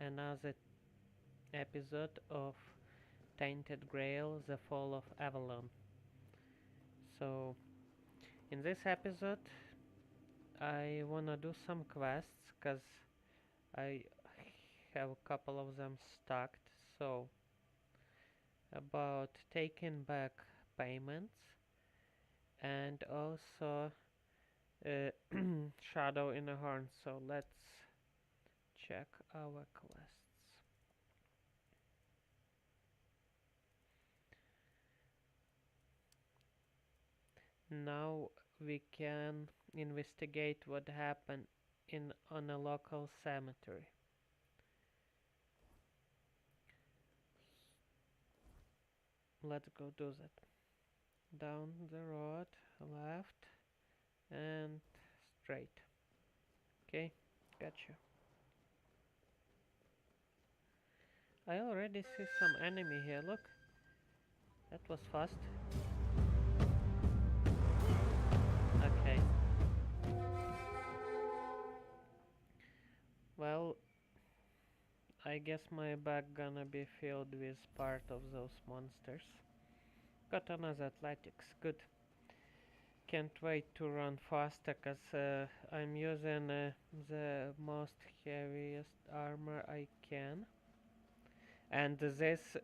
another episode of Tainted Grail, The Fall of Avalon. So, in this episode, I wanna do some quests because I have a couple of them stacked. So, about taking back payments and also Shadow in the Horn. So, let's check our quests. Now we can investigate what happened in on a local cemetery. Let's go do that. Down the road, left, and straight. Okay, gotcha. I already see some enemy here, look. That was fast. Okay. Well, I guess my bag gonna be filled with part of those monsters. Got another athletics, good. Can't wait to run faster cause I'm using the most heaviest armor I can. And this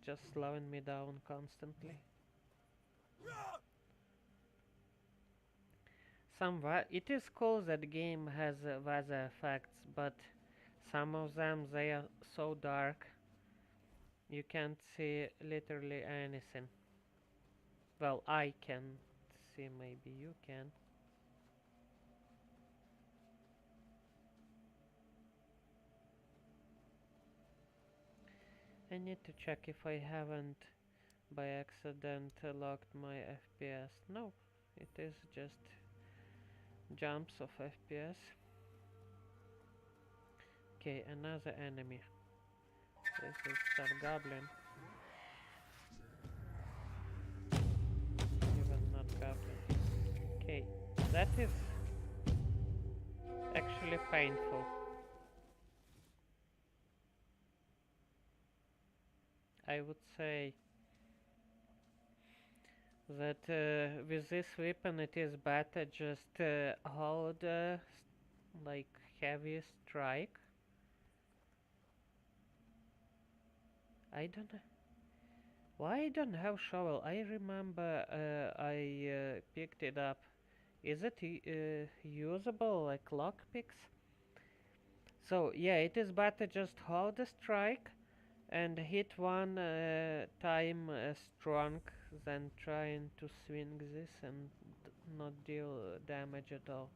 just slowing me down constantly. It is cool that the game has weather effects, but some of them they are so dark you can't see literally anything. Well, I can see, maybe you can. I need to check if I haven't by accident locked my FPS. No, it is just jumps of FPS. Okay, another enemy. This is some goblin. Even not goblin. Okay, that is actually painful. I would say that with this weapon it is better just hold like heavy strike. I don't know why I don't have shovel. I remember I picked it up. Is it usable like lockpicks? So yeah, it is better just hold the strike and hit one time strong than trying to swing this and not deal damage at all.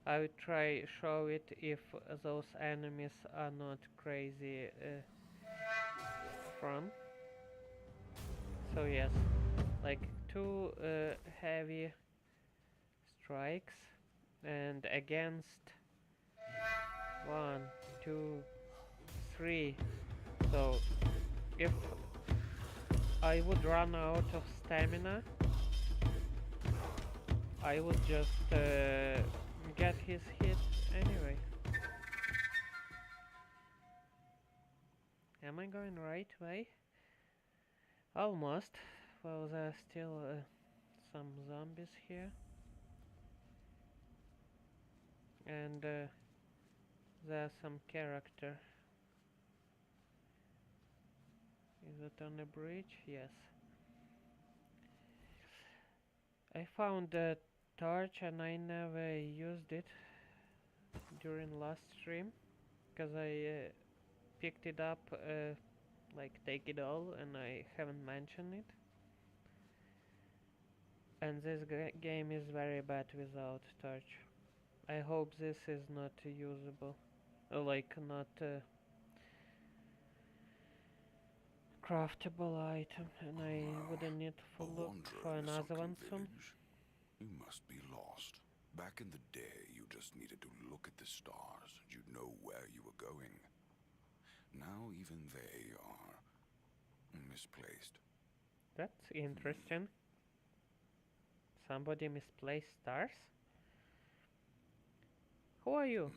I will try show it if those enemies are not crazy strong. So yes, like two heavy strikes and against one, two, three. So if I would run out of stamina, I would just get his hit anyway. Am I going right way? Almost. Well, there are still some zombies here. And there's some character. Is it on a bridge? Yes. I found a torch and I never used it during last stream because I picked it up like take it all and I haven't mentioned it. And this game is very bad without torch. I hope this is not usable, like not craftable item, and I wouldn't need to look for another one soon. You must be lost. Back in the day, you just needed to look at the stars and you'd know where you were going. Now even they are misplaced. That's interesting. Somebody misplaced stars? Who are you?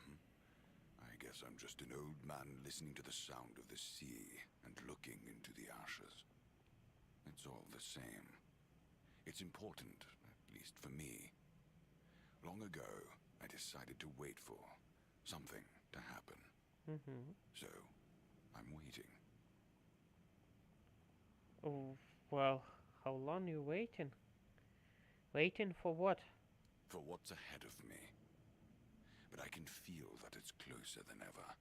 I guess I'm just an old man listening to the sound of the sea and looking into the ashes. It's all the same. It's important, at least for me. Long ago, I decided to wait for something to happen. Mm-hmm. So, I'm waiting. Oh, well, how long you waiting? Waiting for what? For what's ahead of me. But I can feel that it's closer than ever.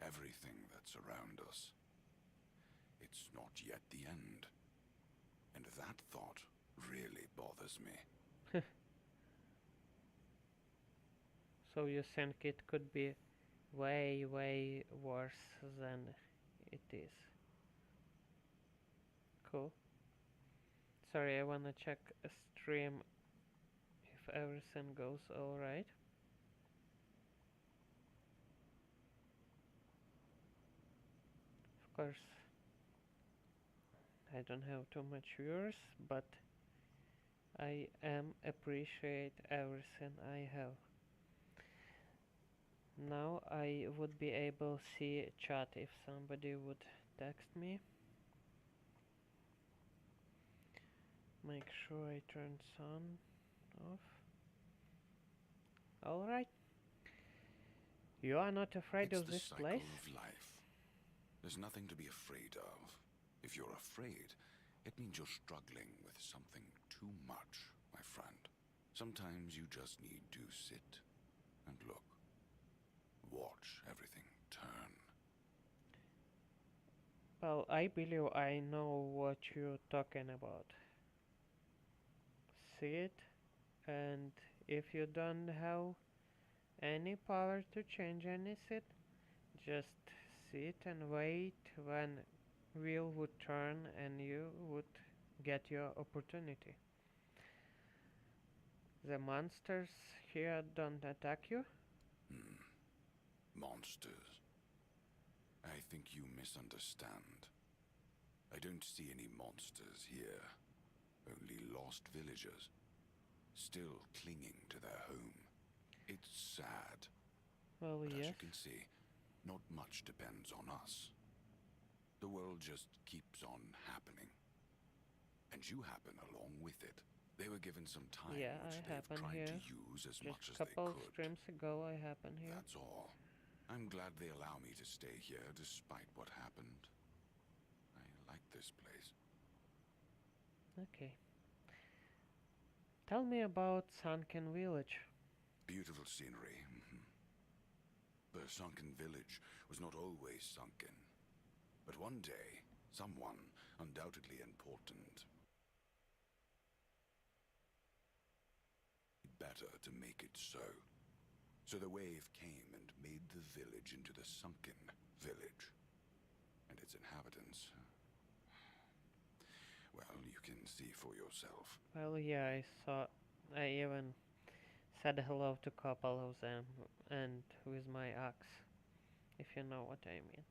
Everything that's around us. It's not yet the end. And that thought really bothers me. So you think it could be way, way worse than it is? Cool. Sorry, I wanna check a stream if everything goes alright. Of course, I don't have too much viewers, but I am appreciate everything I have. Now I would be able to see chat if somebody would text me. Make sure I turn sound off. Alright. You are not afraid It's of the this cycle place? of life. There's nothing to be afraid of. If you're afraid, it means you're struggling with something too much, my friend. Sometimes you just need to sit and look. Watch everything turn. Well, I believe I know what you're talking about. See it, and if you don't have any power to change anything, just sit and wait when wheel would turn and you would get your opportunity. The monsters here don't attack you? Hmm. Monsters. I think you misunderstand. I don't see any monsters here. Only lost villagers. Still clinging to their home. It's sad. Well, But as yes. you can see, not much depends on us. The world just keeps on happening. And you happen along with it. They were given some time Yeah, which I they've happen tried to here. use as Just much as a they couple could. streams ago I happen here. That's all. I'm glad they allow me to stay here despite what happened. I like this place. Okay. Tell me about Sunken Village. Beautiful scenery. The sunken village was not always sunken. But one day, someone, undoubtedly important, better to make it so. So the wave came and made the village into the sunken village. And its inhabitants, well, you can see for yourself. Well, yeah, I saw. I even said hello to a couple of them, and with my axe, if you know what I mean.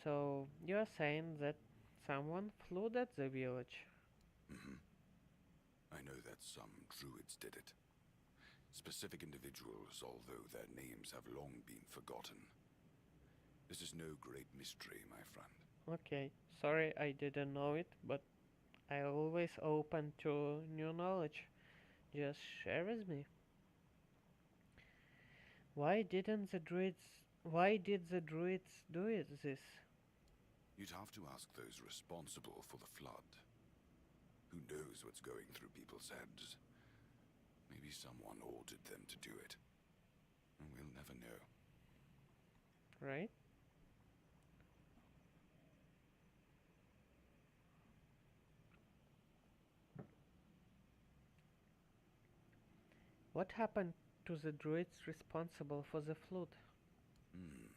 So you're saying that someone flooded the village? hmm I know that some druids did it. Specific individuals, although their names have long been forgotten. This is no great mystery, my friend. Okay, sorry I didn't know it, but I always open to new knowledge. Just share with me. Why didn't the druids? Why did the druids do this? You'd have to ask those responsible for the flood. Who knows what's going through people's heads? Maybe someone ordered them to do it. And we'll never know. Right? What happened to the druids responsible for the flood? Hmm,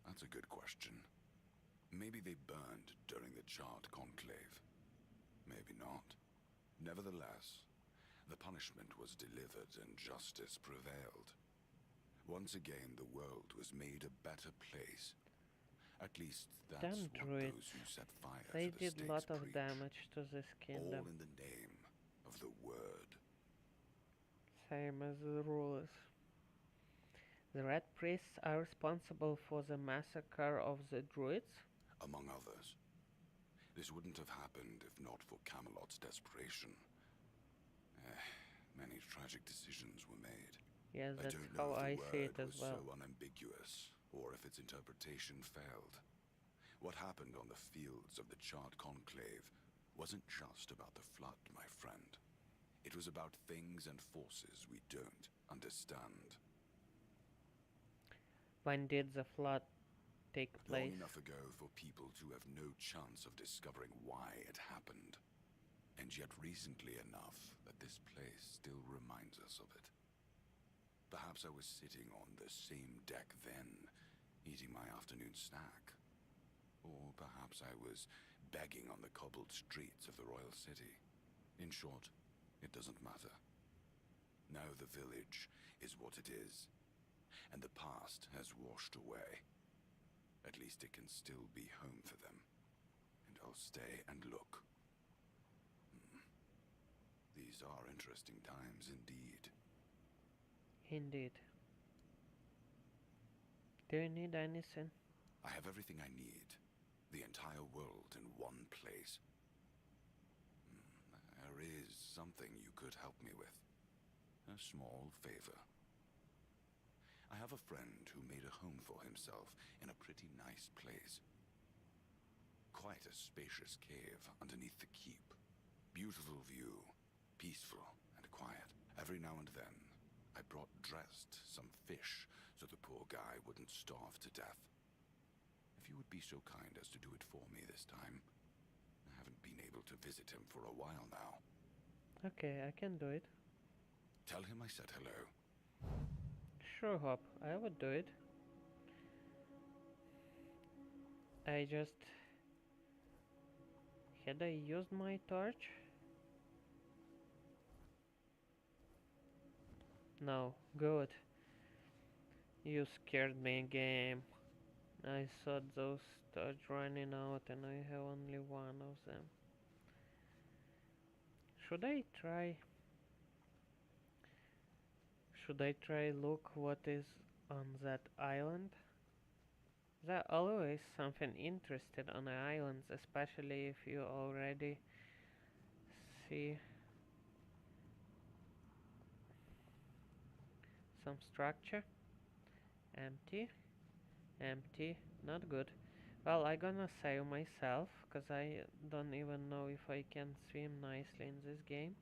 that's a good question. Maybe they burned during the Charred Conclave. Maybe not. Nevertheless, the punishment was delivered and justice prevailed. Once again, the world was made a better place. At least that's Damn what druids. those who set fire They to the did stakes lot of preach. damage to this All kingdom. in the name of the word. Same as the rulers. The red priests are responsible for the massacre of the druids? Among others. This wouldn't have happened if not for Camelot's desperation. Many tragic decisions were made. Yes, I that's don't know how if the I see it word as was so well. unambiguous, or if its interpretation failed. What happened on the fields of the Charred Conclave wasn't just about the flood, my friend. It was about things and forces we don't understand. When did the flood take Long place? enough ago for people to have no chance of discovering why it happened. And yet recently enough that this place still reminds us of it. Perhaps I was sitting on the same deck then, eating my afternoon snack. Or perhaps I was begging on the cobbled streets of the royal city. In short, it doesn't matter. Now the village is what it is, and the past has washed away. At least it can still be home for them. And I'll stay and look. These are interesting times indeed. Indeed. Do you need anything? I have everything I need. The entire world in one place. There is something you could help me with. A small favor. I have a friend who made a home for himself in a pretty nice place. Quite a spacious cave underneath the keep. Beautiful view, peaceful and quiet. Every now and then, I brought dressed some fish so the poor guy wouldn't starve to death. If you would be so kind as to do it for me this time. I haven't been able to visit him for a while now. Okay, I can do it. Tell him I said hello. Sure, Hop, I would do it. I just... Had I used my torch? No, good. You scared me, game. I thought those started running out and I have only one of them. Should I try? Should I try look what is on that island? There's always something interesting on the islands, especially if you already see some structure. Empty, empty, not good. Well, I gonna save myself, cause I don't even know if I can swim nicely in this game.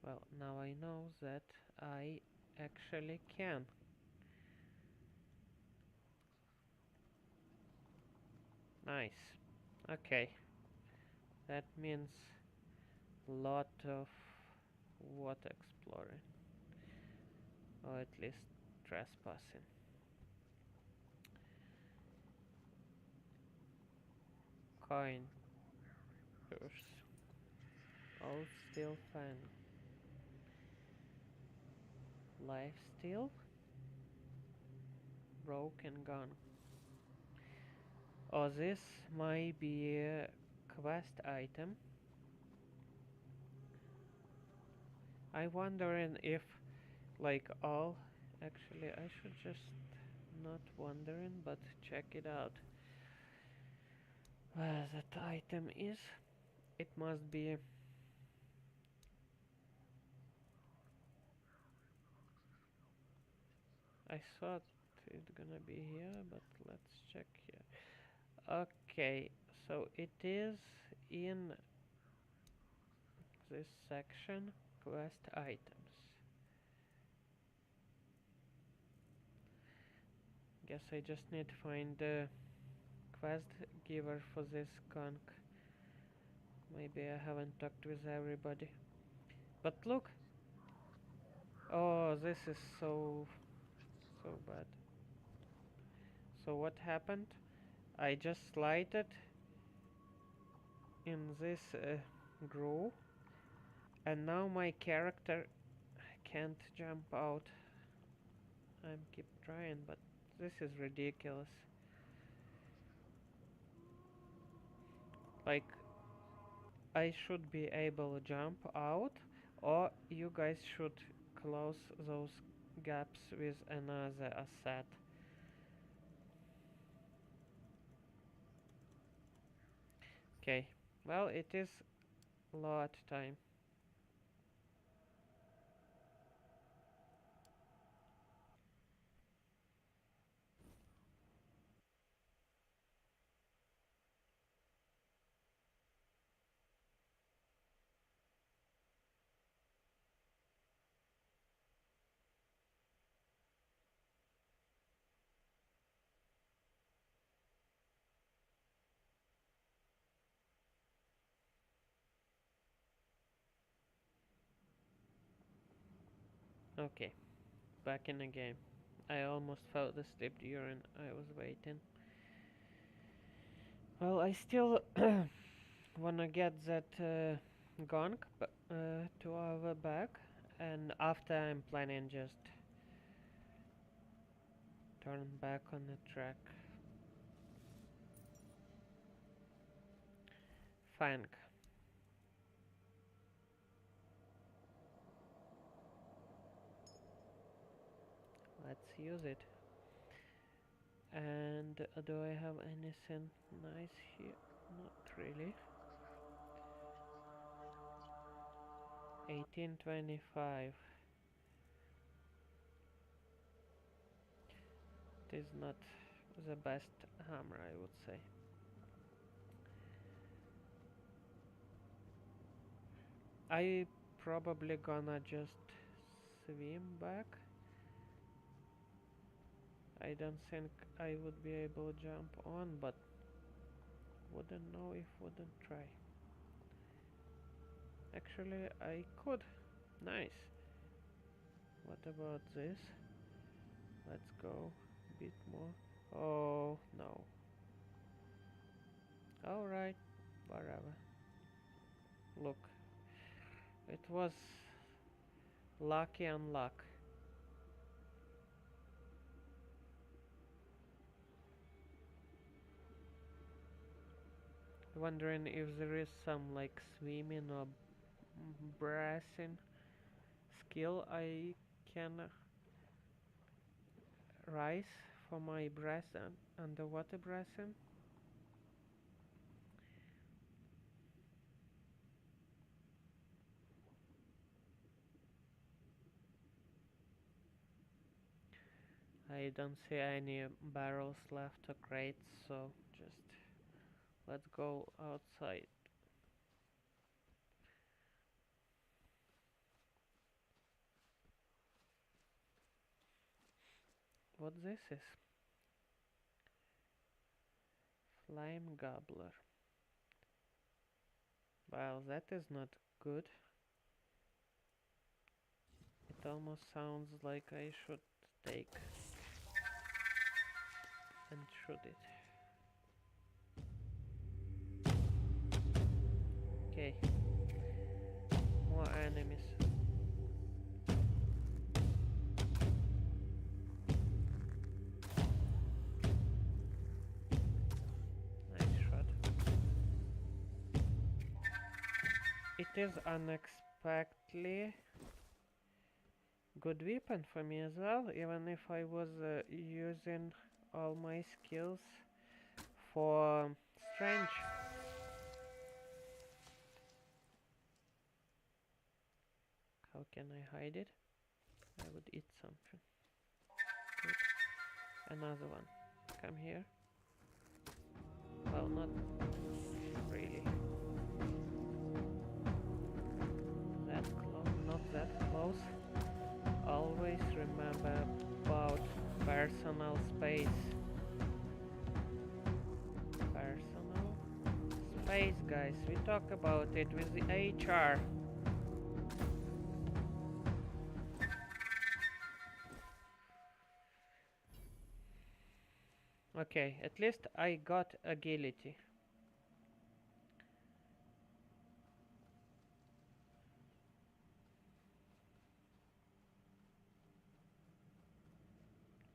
Well, now I know that I actually can. Nice. Okay, that means lot of water exploring, or at least trespassing. Coin purse. Old steel fan. Life steal. Broken gun. Oh, this might be a quest item. I wondering if like all actually I should just not wondering but check it out. Where that item is. It must be I thought it gonna be here, but let's check here. Okay, so it is in this section, quest items. Guess I just need to find the quest giver for this conch. Maybe I haven't talked with everybody. But look! Oh, this is so bad. So what happened? I just slided in this groove, and now my character can't jump out. I'm keep trying, but this is ridiculous. Like, I should be able to jump out Or you guys should close those gaps with another asset. Okay, well, it is load time. Okay, back in the game. I almost fell asleep during I was waiting. Well, I still wanna get that gong to our back, and after I'm planning just turn back on the track. Fang. Let's use it. And do I have anything nice here? Not really. 1825. It is not the best hammer, I would say. I probably gonna just swim back. I don't think I would be able to jump on, but wouldn't know if wouldn't try. Actually, I could. Nice. What about this? Let's go a bit more. Oh, no. Alright, whatever. Look, it was lucky unluck. Wondering if there is some like swimming or brassing skill I can rise for my brass and underwater brassing. I don't see any barrels left or crates, so just let's go outside. What this is? Flame gobbler. Well, that is not good. It almost sounds like I should take and shoot it. Okay, more enemies. Nice shot. It is unexpectedly good weapon for me as well, even if I was using all my skills for strange. How can I hide it? I would eat something. Good. Another one. Come here. Well, not really. That close, not that close. Always remember about personal space. Personal space, guys. We talk about it with the HR. Okay, at least I got agility.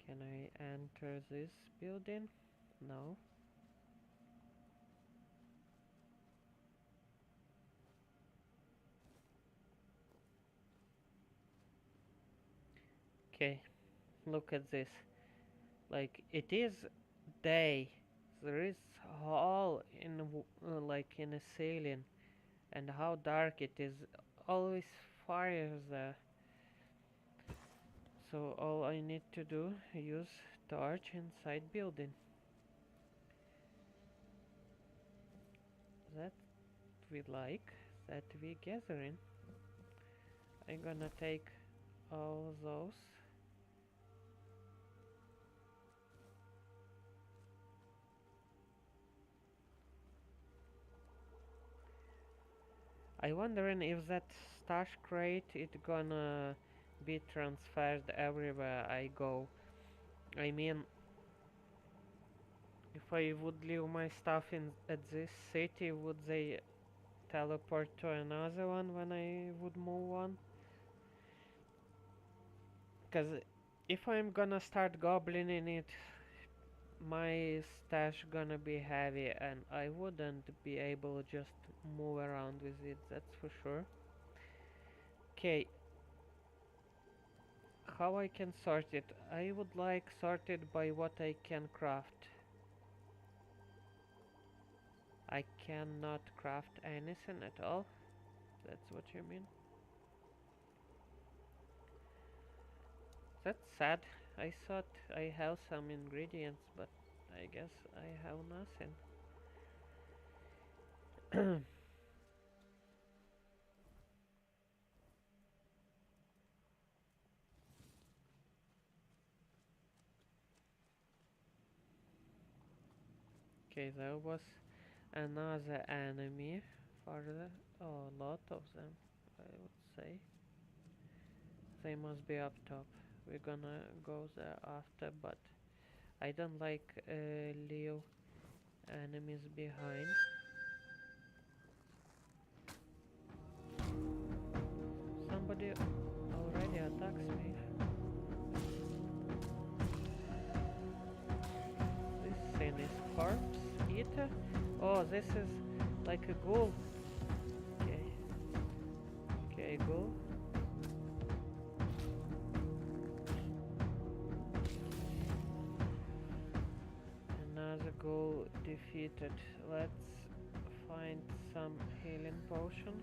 Can I enter this building? No. Okay, look at this. Like it is day. There is hole in like in a ceiling, and how dark it is. Always fire there. So all I need to do use torch inside building. That we like. That we gathering. I'm gonna take all those. I wondering if that stash crate it gonna be transferred everywhere I go. I mean, if I would leave my stuff in at this city, would they teleport to another one when I would move on? Cause if I'm gonna start goblining it, my stash gonna be heavy and I wouldn't be able just move around with it, that's for sure. Okay, how I can sort it? I would like sorted by what I can craft. I cannot craft anything at all. That's what you mean? That's sad. I thought I have some ingredients, but I guess I have nothing. Okay, there was another enemy further. Oh, a lot of them, I would say. They must be up top. We're gonna go there after, but I don't like leave enemies behind. Somebody already attacks me. This thing is corpse eater. Oh, this is like a ghoul. Okay, okay, ghoul. Another goal defeated. Let's find some healing potion.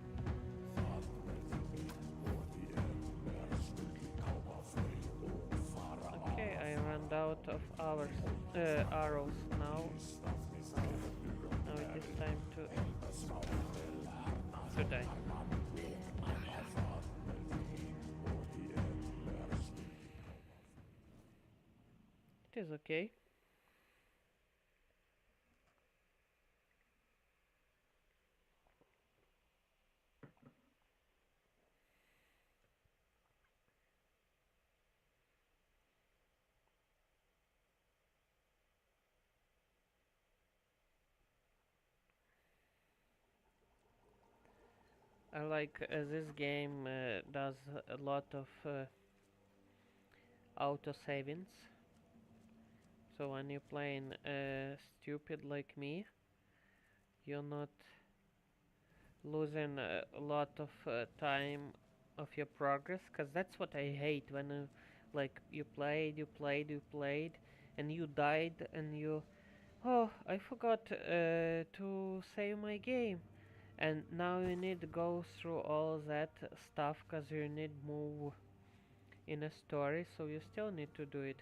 Okay, I ran out of arrows now. Now it is time to die. It is okay. I like this game does a lot of auto savings. So when you're playing stupid like me, you're not losing a lot of time of your progress, because that's what I hate when like you played and you died and you, oh, I forgot to save my game, and now you need to go through all that stuff because you need move in a story, so you still need to do it.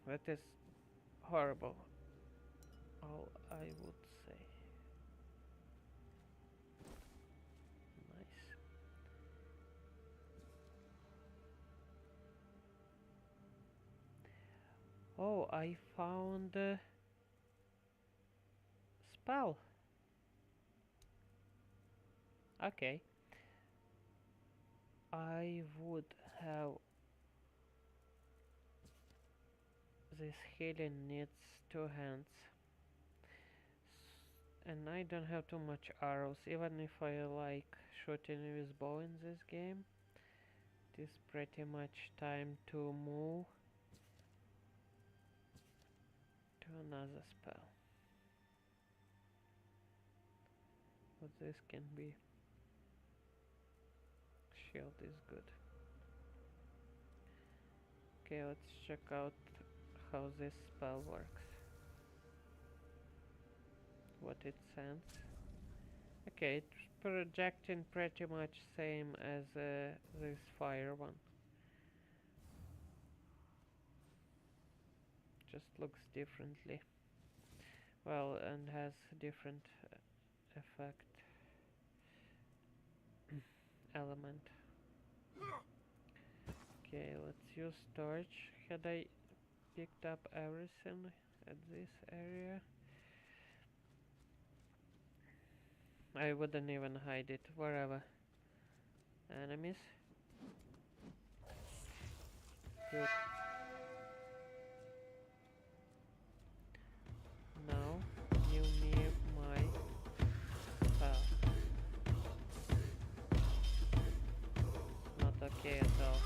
That is horrible, all I would say. Nice. Oh, I found a spell. Okay. I would have this healing needs 2 hands. And I don't have too much arrows, even if I like shooting with bow in this game. It is pretty much time to move to another spell. But this can be, shield is good. Okay, let's check out how this spell works. What it sends. Okay, it's projecting pretty much same as this fire one. Just looks differently. Well, and has different effect element. Okay, let's use torch. Had I picked up everything at this area? I wouldn't even hide it. Wherever. Enemies? Good. Now, give me my spell. Not okay at all.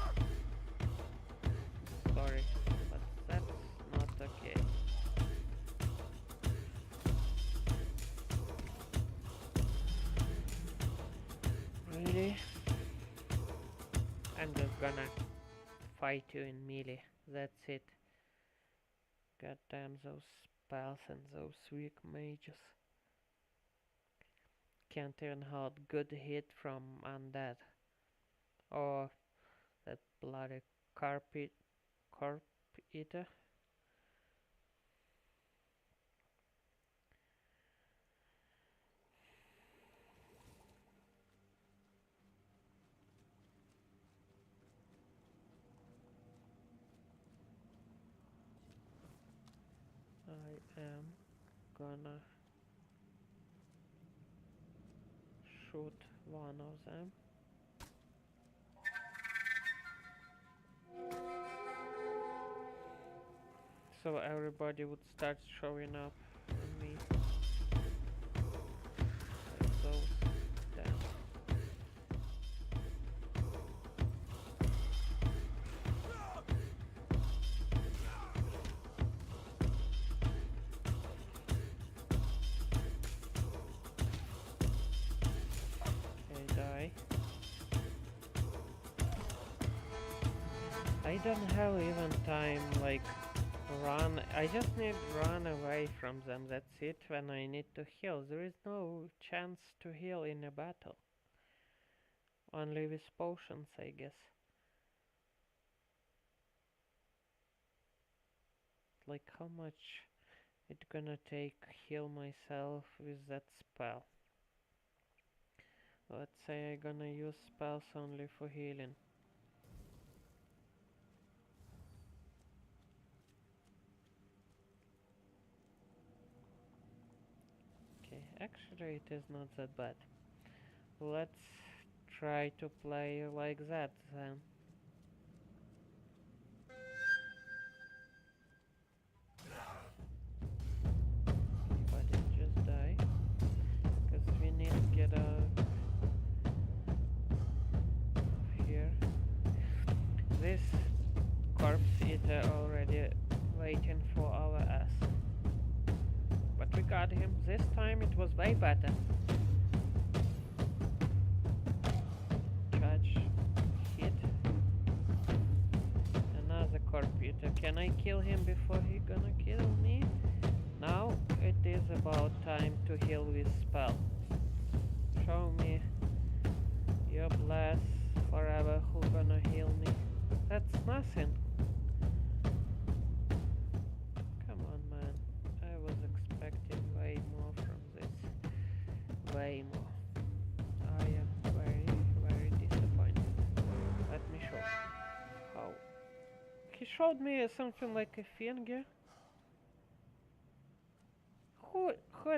Sorry, but that's not okay. Really? I'm just gonna fight you in melee. That's it. God damn those spells and those weak mages. Can't even hold good hit from undead. Or that bloody carpet corp eater. I am gonna shoot one of them. So everybody would start showing up on me. Like those. Damn. Okay, die. I don't have even time, like, run. I just need run away from them. That's it when I need to heal. There is no chance to heal in a battle. Only with potions, I guess. Like how much it gonna take heal myself with that spell? Let's say I'm gonna use spells only for healing. Okay, actually it is not that bad. Let's try to play like that then. But it just die. Because we need to get out of here. This corpse eater already waiting for our ass. But we got him. This time it was way better. Charge. Hit. Another corpse eater. Can I kill him before he gonna kill me? Now it is about time to heal with spell. Show me your bless forever who gonna heal me. That's nothing. Come on, man. I was expecting way more from this. Way more. I am very, very disappointed. Let me show. How? He showed me something like a finger. Who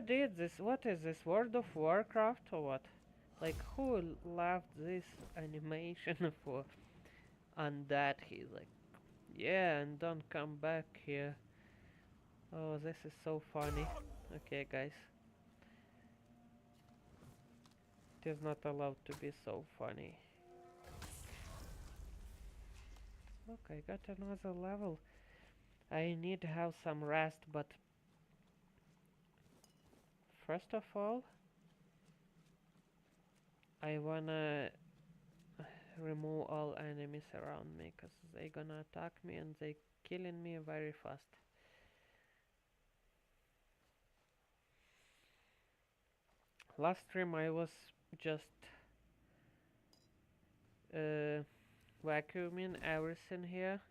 did this? What is this? World of Warcraft or what? Like who left this animation for undead? He's like, yeah, and don't come back here. Oh, this is so funny. Okay, guys. It is not allowed to be so funny. Look, I got another level. I need to have some rest, but first of all, I wanna remove all enemies around me, cause they gonna attack me and they killing me very fast. Last stream I was just uh, vacuuming everything here.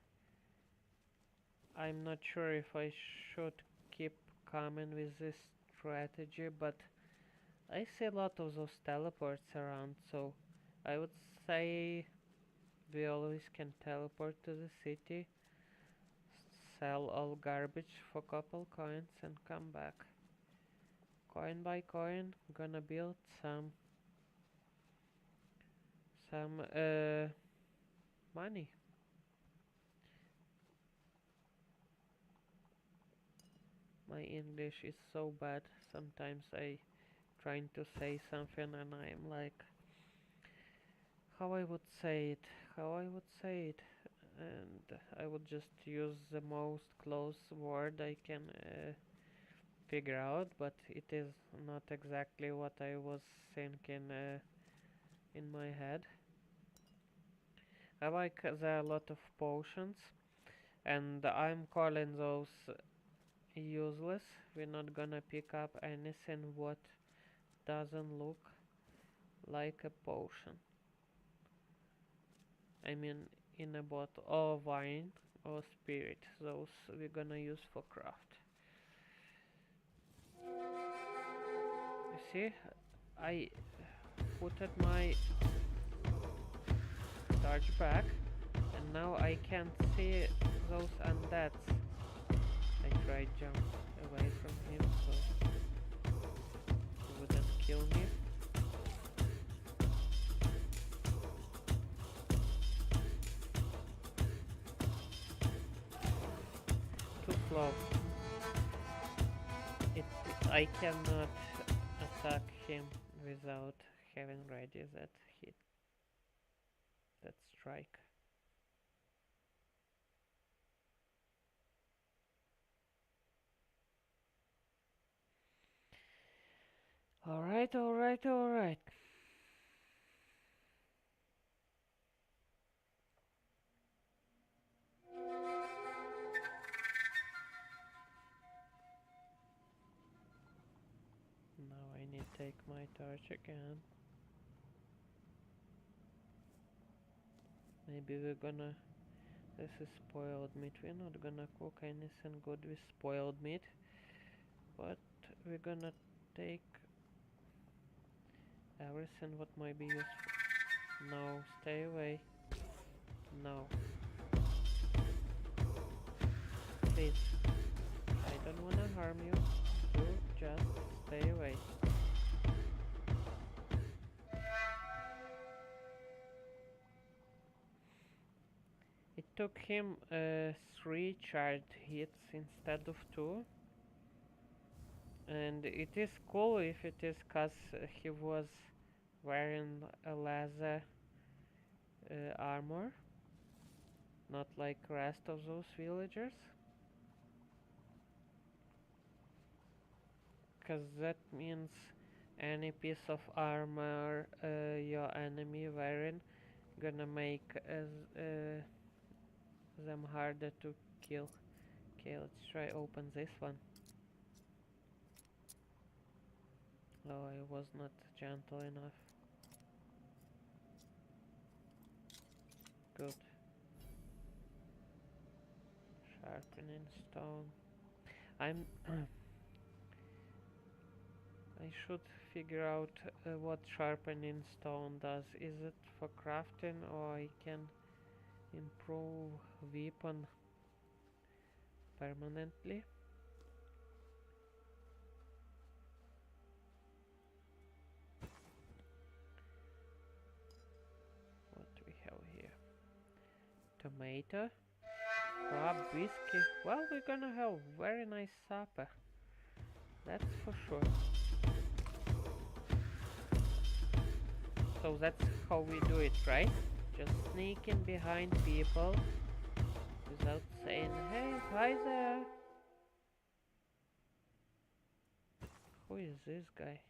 I'm not sure if I should keep coming with this strategy, but I see a lot of those teleports around, so I would say we always can teleport to the city, sell all garbage for couple coins and come back. Coin by coin, gonna build some money. My English is so bad. Sometimes I trying to say something and I'm like, how I would say it, how I would say it, and I would just use the most close word I can figure out, but it is not exactly what I was thinking in my head. I like there are a lot of potions, and I'm calling those useless. We're not gonna pick up anything what doesn't look like a potion. I mean, in a bottle, or wine, or spirit. Those we're gonna use for craft. You see, I put my torch back, and now I can't see those undeads. I tried jump away from him so he wouldn't kill me. Too slow. I cannot attack him without having ready that hit, that strike. Alright, alright, alright. Now I need to take my torch again. Maybe we're gonna... This is spoiled meat. We're not gonna cook anything good with spoiled meat. But we're gonna take everything what might be useful. No, stay away. No. Please. I don't wanna harm you. You just stay away. It took him 3 charged hits instead of 2. And it is cool if it is cause he was wearing a leather armor. Not like rest of those villagers. Cause that means any piece of armor your enemy wearing gonna make them harder to kill. Okay, let's try open this one. Oh, I was not gentle enough. Good. Sharpening stone. I'm I should figure out what sharpening stone does. Is it for crafting or I can improve weapon permanently? What we have here? Tomato, crab, whiskey. Well, we're gonna have very nice supper. That's for sure. So that's how we do it, right? Just sneaking behind people without saying, hey, hi there. Who is this guy?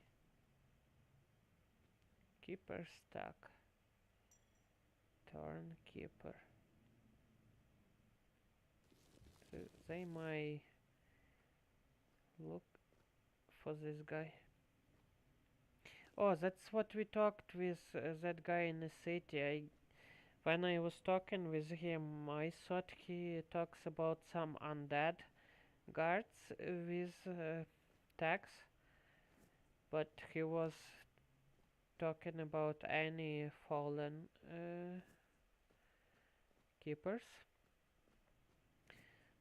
Keeper stuck. Thornkeeper. They might look for this guy. Oh, that's what we talked with that guy in the city. When I was talking with him, I thought he talks about some undead guards with tags, but he was talking about any fallen keepers.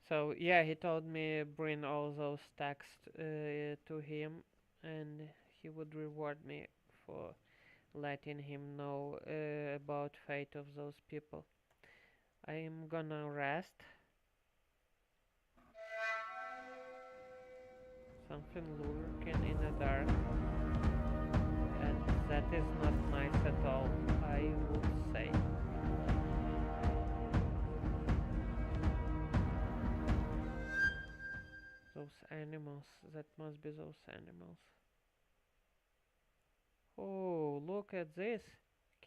So yeah, he told me bring all those tags to him, and he would reward me for letting him know about fate of those people. I am gonna rest. Something lurking in the dark, and that is not nice at all, I would say. Those animals, that must be those animals. Oh, look at this.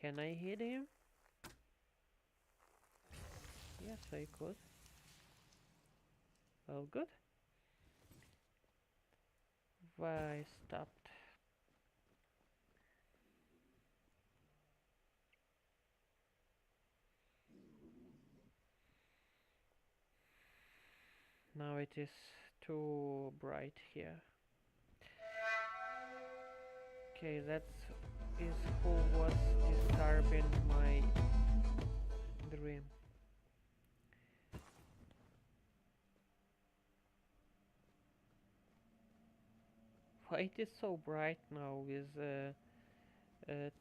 Can I hit him? Yes, I could. Well, good. Why stopped? Now it is too bright here. Okay, that is who was disturbing my dream. Why it is so bright now with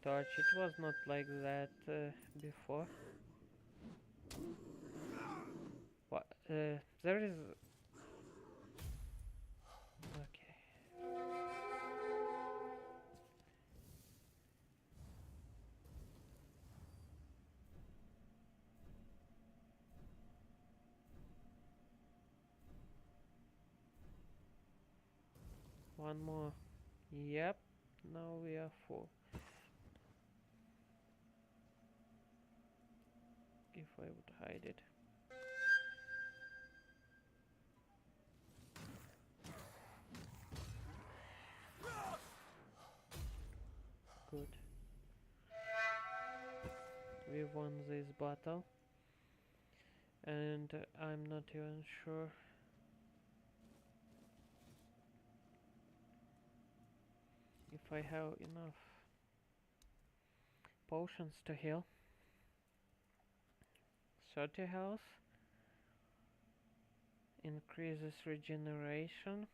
torch? It was not like that before. What? There is. Okay. One more. Yep. Now we are full. If I would hide it. Good. We won this battle. And I'm not even sure if I have enough potions to heal. 30 health. Increases regeneration.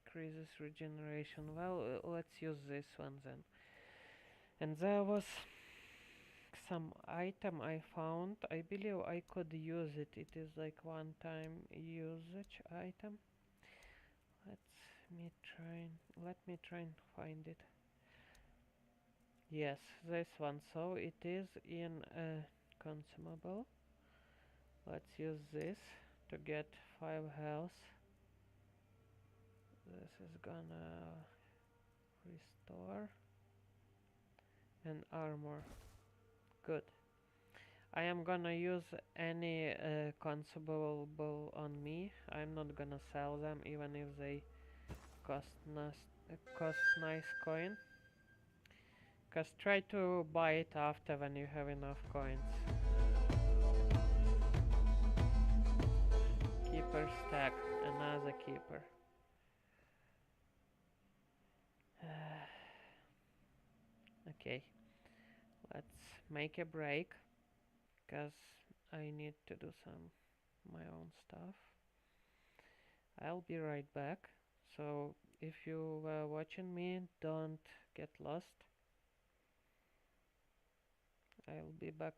Increases regeneration. Well, let's use this one then. And there was some item I found. I believe I could use it. It is like one time usage item. Let me try and find it. Yes, this one. So it is in a consumable. Let's use this to get 5 health. This is gonna restore and armor. Good. I am gonna use any consumable on me. I'm not gonna sell them even if they cost nice coin. Cause try to buy it after when you have enough coins. Keeper stack, another keeper. Okay, let's make a break, cause I need to do some my own stuff. I'll be right back. So if you were watching me, don't get lost. I'll be back.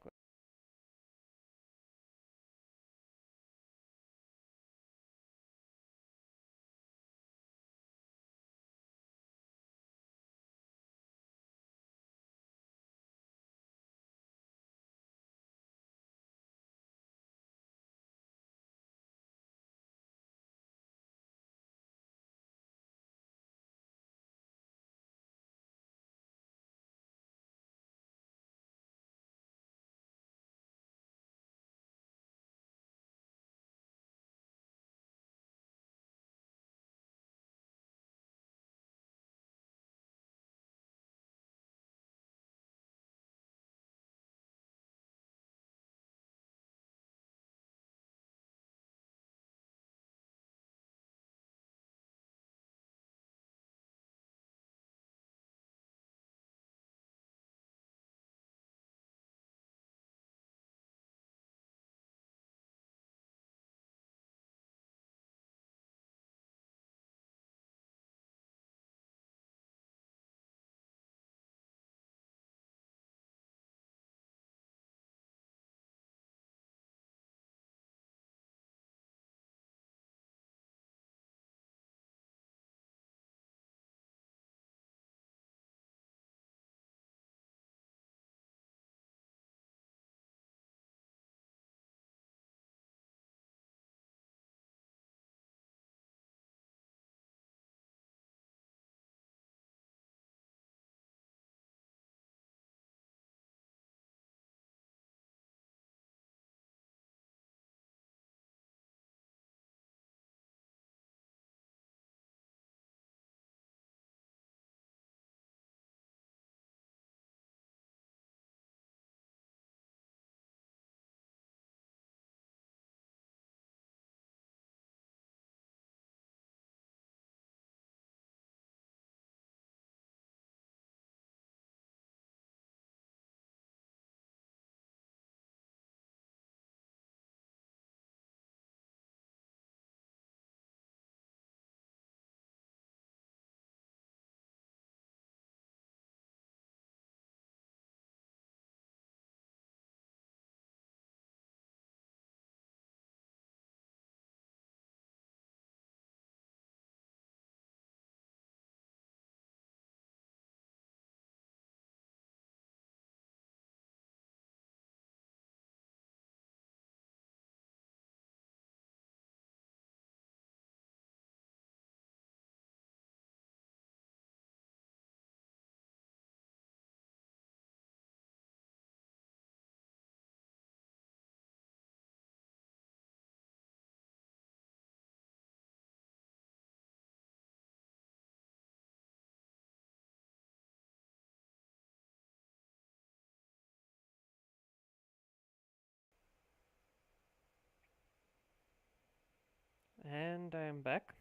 And I'm back.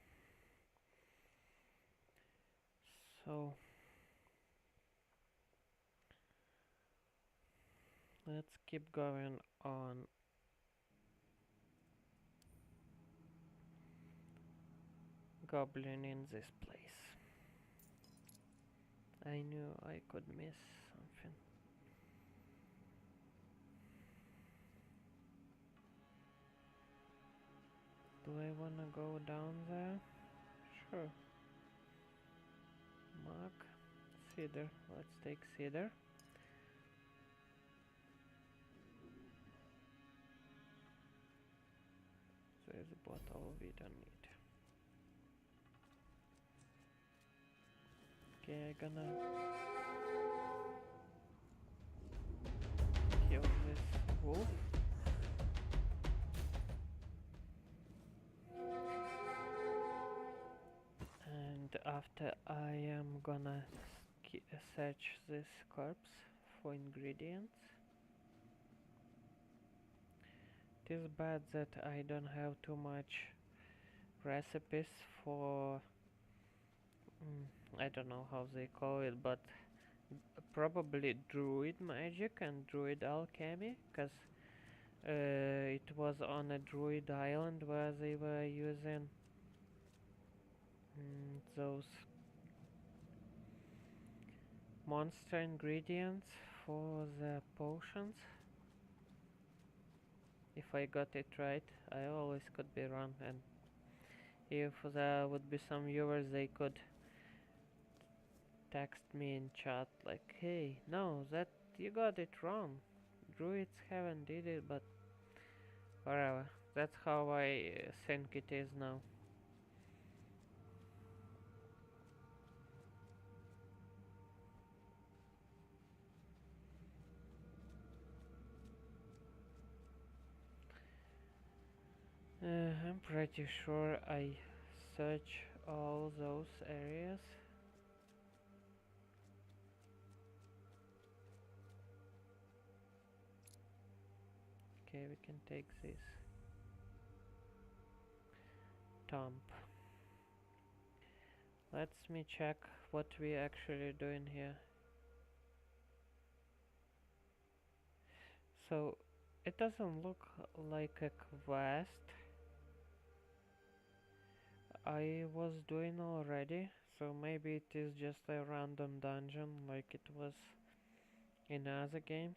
So let's keep going on goblin in this place. I knew I could miss something. Do I wanna go down there? Sure. Mark. Cedar. Let's take cedar. There's a bottle we don't need. Okay, I'm gonna kill this wolf. And after I am gonna search this corpse for ingredients. It is bad that I don't have too much recipes for I don't know how they call it, but probably druid magic and druid alchemy, because it was on a druid island where they were using those monster ingredients for the potions. If I got it right, I always could be wrong, and if there would be some viewers, they could text me in chat like, hey, no, that you got it wrong. Druids haven't did it, but whatever. That's how I think it is now. I'm pretty sure I search all those areas. Okay, we can take this dump. Let me check what we actually doing here. So it doesn't look like a quest I was doing already, so maybe it is just a random dungeon like it was in other games.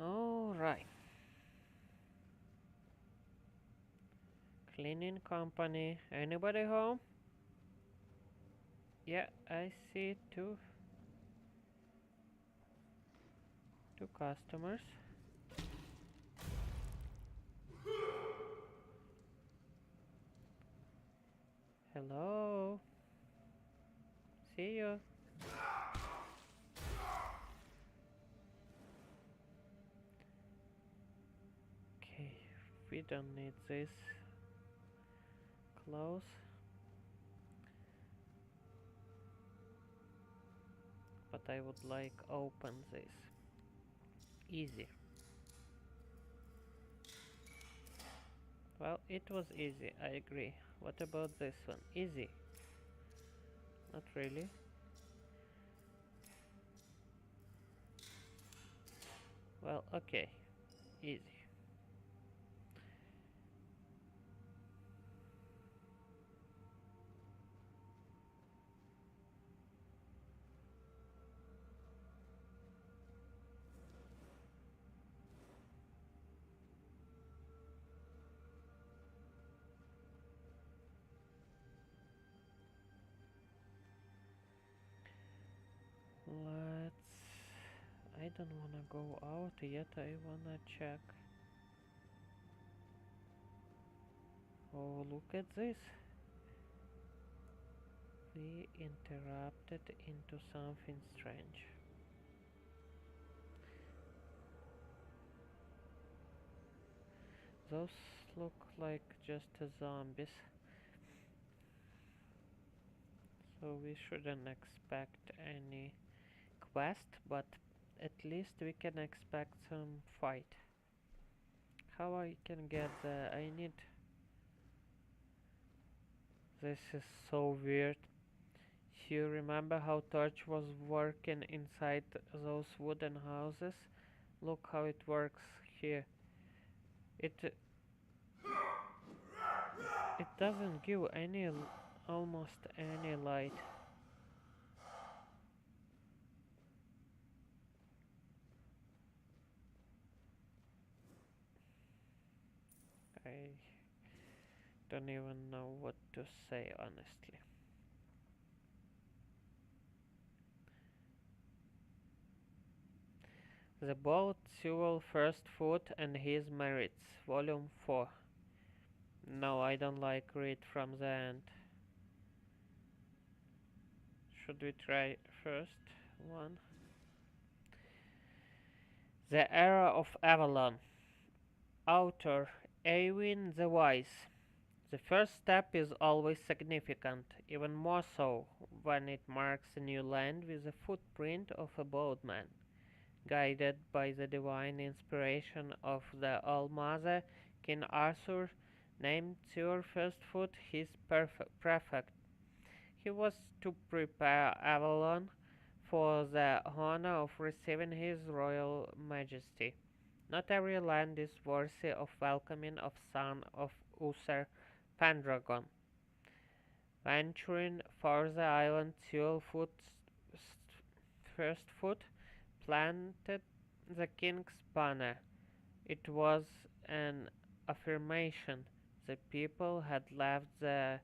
Alright. Cleaning company. Anybody home? Yeah, I see two customers. Hello. See you. Okay, we don't need this. Close. But I would like open this. Easy. Well, it was easy, I agree. What about this one? Easy. Not really. Well, okay. Easy. Let's... I don't wanna go out yet, I wanna check. Oh, look at this. We interrupted into something strange. Those look like just zombies. so we shouldn't expect any quest, but at least we can expect some fight. How I can get the... I need... This is so weird. You remember how Torch was working inside those wooden houses? Look how it works here. It it doesn't give any almost any light. I don't even know what to say honestly. The Bold Sewell First Food and His Merits, Volume 4. No, I don't like read from the end. Should we try first one? The Era of Avalon. Author Eowyn the Wise. The first step is always significant, even more so when it marks a new land with the footprint of a bold man. Guided by the divine inspiration of the All-Mother, King Arthur named Sir Firstfoot his prefect. He was to prepare Avalon for the honor of receiving his royal majesty. Not every land is worthy of welcoming a son of Uther Pendragon. Venturing for the island, Firstfoot planted the king's banner. It was an affirmation. The people had left the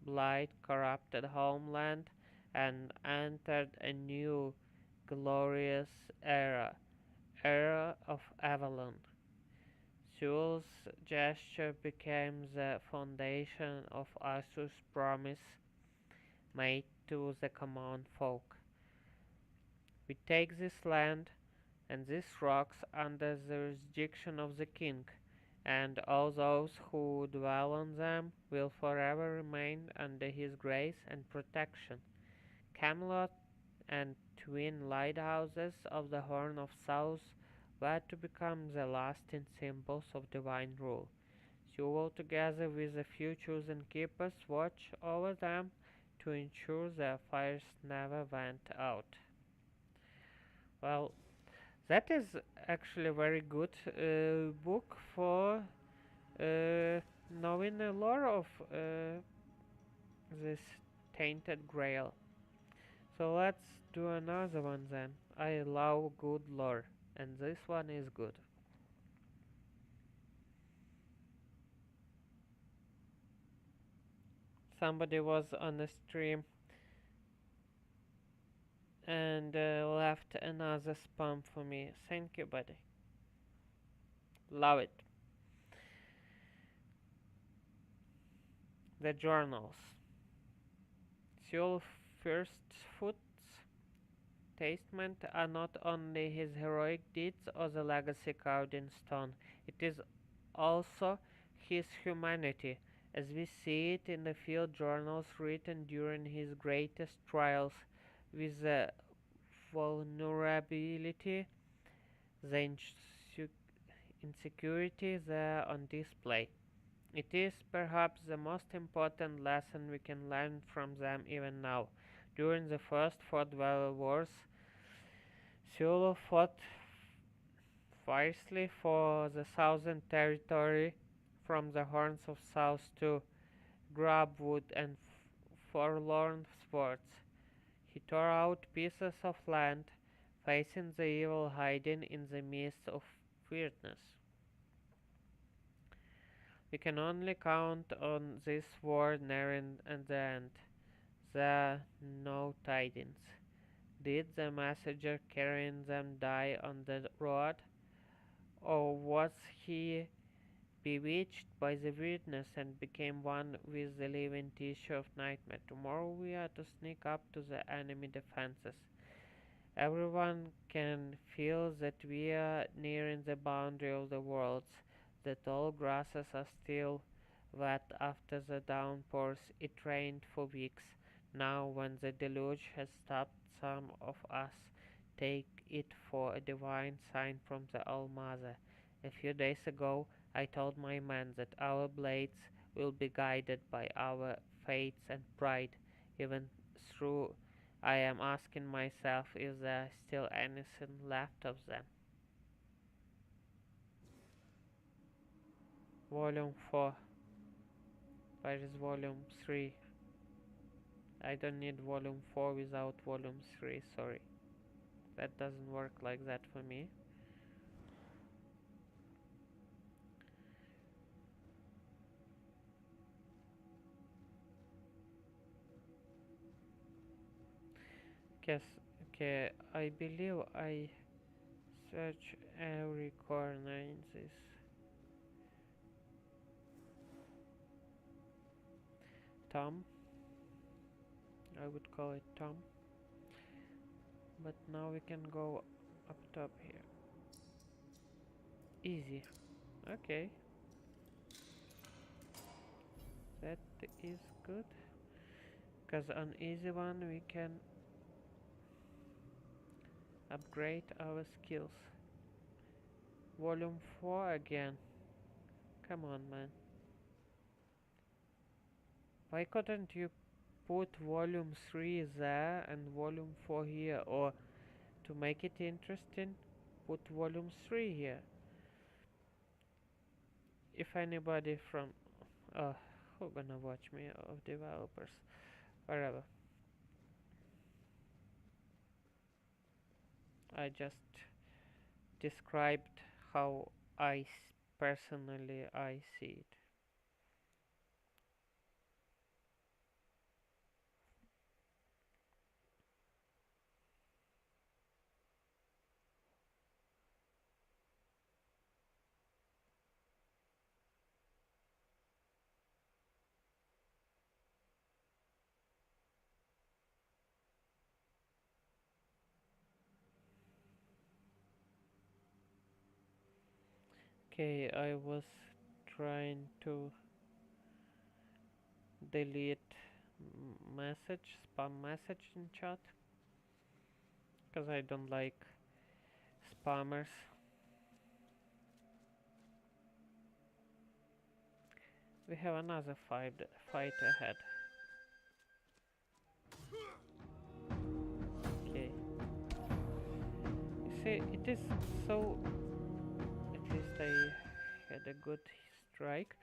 blight corrupted homeland and entered a new glorious era of Avalon. Sewell's gesture became the foundation of Arthur's promise made to the common folk. We take this land and these rocks under the jurisdiction of the king, and all those who dwell on them will forever remain under his grace and protection. Camelot and twin lighthouses of the Horn of South were to become the lasting symbols of divine rule. Sewell, together with a few chosen keepers, watch over them to ensure their fires never went out. Well, that is actually a very good book for knowing the lore of this Tainted Grail. So let's do another one then. I love good lore, and this one is good. Somebody was on a stream and left another spam for me. Thank you, buddy. Love it. The journals. Sewell Firstfoot's testament are not only his heroic deeds or the legacy carved in stone, it is also his humanity, as we see it in the field journals written during his greatest trials, with the vulnerability, the insecurity there on display. It is perhaps the most important lesson we can learn from them even now. During the first Fort Valley Wars, Sewell fought fiercely for the Southern Territory from the Horns of South to Grabwood and Forlorn Sports. He tore out pieces of land, facing the evil hiding in the midst of weirdness. We can only count on this war nearing the end. There no tidings. Did the messenger carrying them die on the road? Or was he bewitched by the weirdness and became one with the living tissue of nightmare? Tomorrow we are to sneak up to the enemy defenses. Everyone can feel that we are nearing the boundary of the worlds, that all grasses are still wet after the downpours. It rained for weeks. Now, when the deluge has stopped, some of us take it for a divine sign from the All-Mother. A few days ago, I told my men that our blades will be guided by our fates and pride. Even through, I am asking myself if there is still anything left of them. Volume 4. Where is Volume 3? I don't need Volume 4 without Volume 3, sorry. That doesn't work like that for me. Guess, okay, I believe I search every corner in this. Tom, I would call it Tom. But now we can go up top here. Easy. Okay, that is good. Because on easy one we can upgrade our skills. Volume 4 again. Come on, man. Why couldn't you put volume 3 there and volume 4 here? Or to make it interesting, put volume 3 here. If anybody from who gonna watch me of developers, whatever. I just described how personally I see it. Okay, I was trying to delete spam message in chat, because I don't like spammers. We have another fight ahead. Okay. You see, it is so. At least I had a good strike.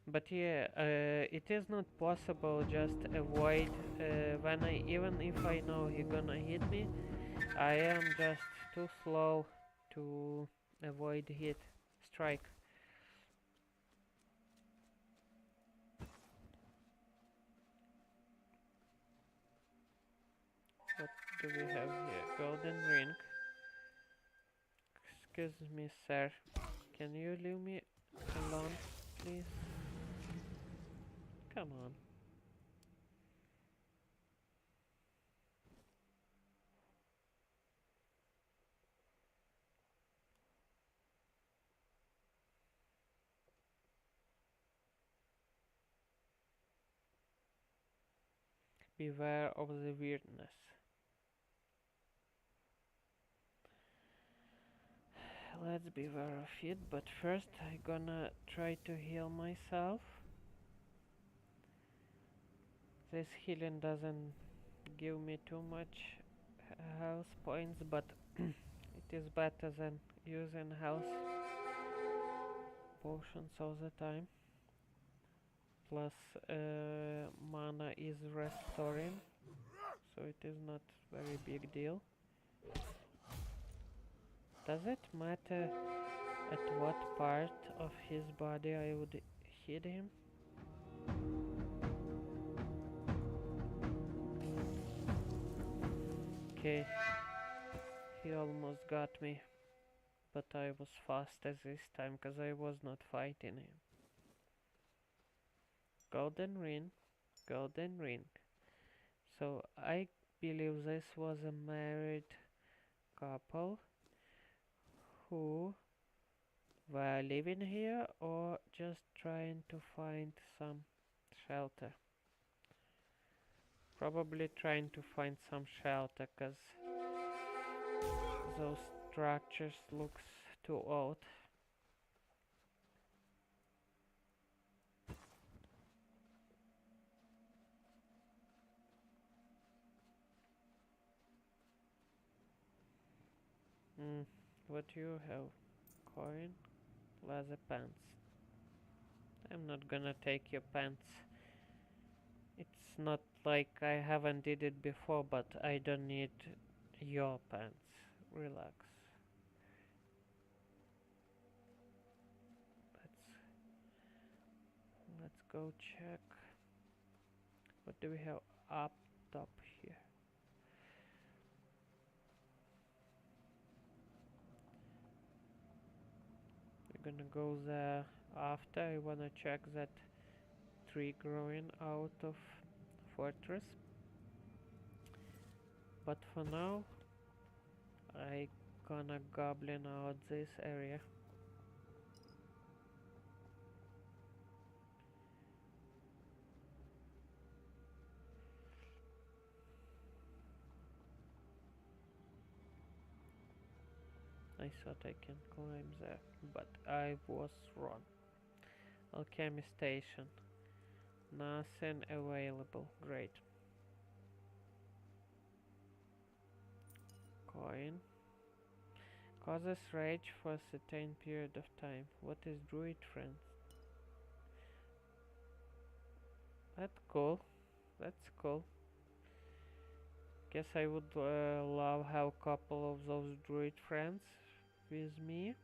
But yeah, it is not possible just avoid when even if I know he gonna hit me, I am just too slow to avoid strike. What do we have here? Golden ring. Excuse me, sir. Can you leave me alone, please? Come on. Beware of the weirdness. Let's beware of it, but first I gonna try to heal myself. This healing doesn't give me too much health points, but it is better than using health potions all the time. Plus mana is restoring, so it is not very big deal. Does it matter at what part of his body I would hit him? Okay, he almost got me, but I was faster this time because I was not fighting him. Golden ring, golden ring. So I believe this was a married couple who were living here or just trying to find some shelter. Probably trying to find some shelter, cause those structures looks too old. Hmm, what do you have? Coin? Leather pants. I'm not gonna take your pants. It's not like I haven't did it before, but I don't need your pants. Relax. Let's let's go check. What do we have up top here? We're gonna go there after. I wanna check that tree growing out of fortress. But for now, I gonna goblin out this area. I thought I can climb there, but I was wrong. Alchemy station. Nothing available. Great. Coin. Causes rage for a certain period of time. What is druid friends? That's cool. That's cool. Guess I would love have a couple of those druid friends with me.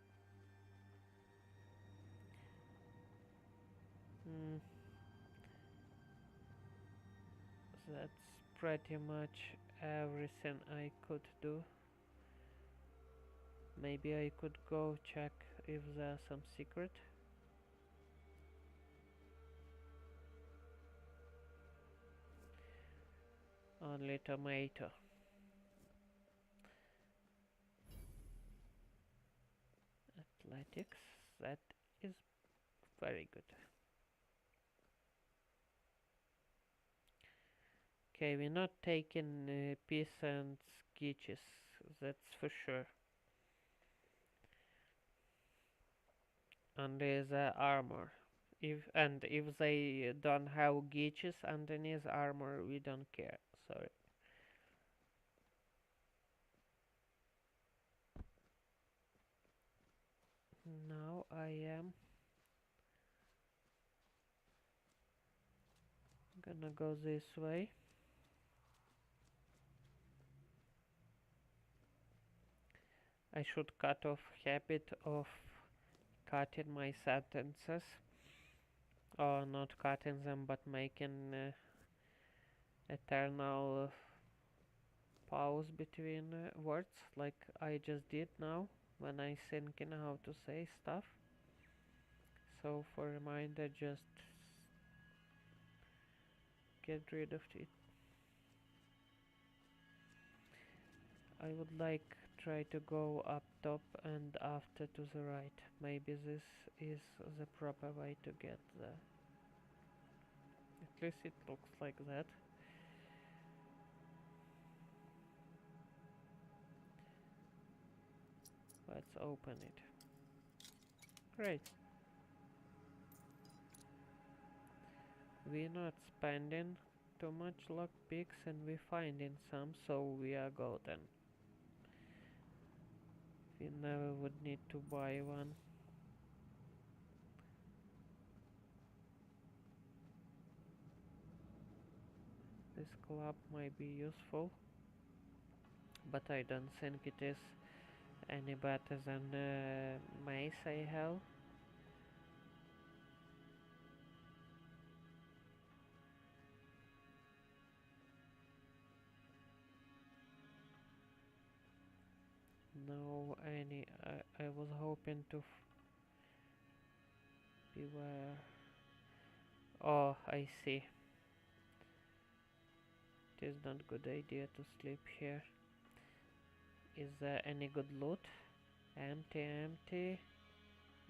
Hmm. That's pretty much everything I could do. Maybe I could go check if there's some secret. Only tomato. Athletics. That is very good. Okay, we're not taking peasants geeches, that's for sure. And there's armor. If they don't have geeches underneath armor, we don't care. Sorry. Now I am gonna go this way. I should cut off habit of cutting my sentences, or not cutting them but making eternal pause between words like I just did now when I thinking how to say stuff. So for reminder, just get rid of it. I would like try to go up top and after to the right. Maybe this is the proper way to get there. At least it looks like that. Let's open it. Great. We're not spending too much lockpicks and we're finding some, so we are golden. We never would need to buy one. This club might be useful, but I don't think it is any better than mace I have. No, any. I was hoping to beware. Oh, I see. It is not good idea to sleep here. Is there any good loot? Empty, empty,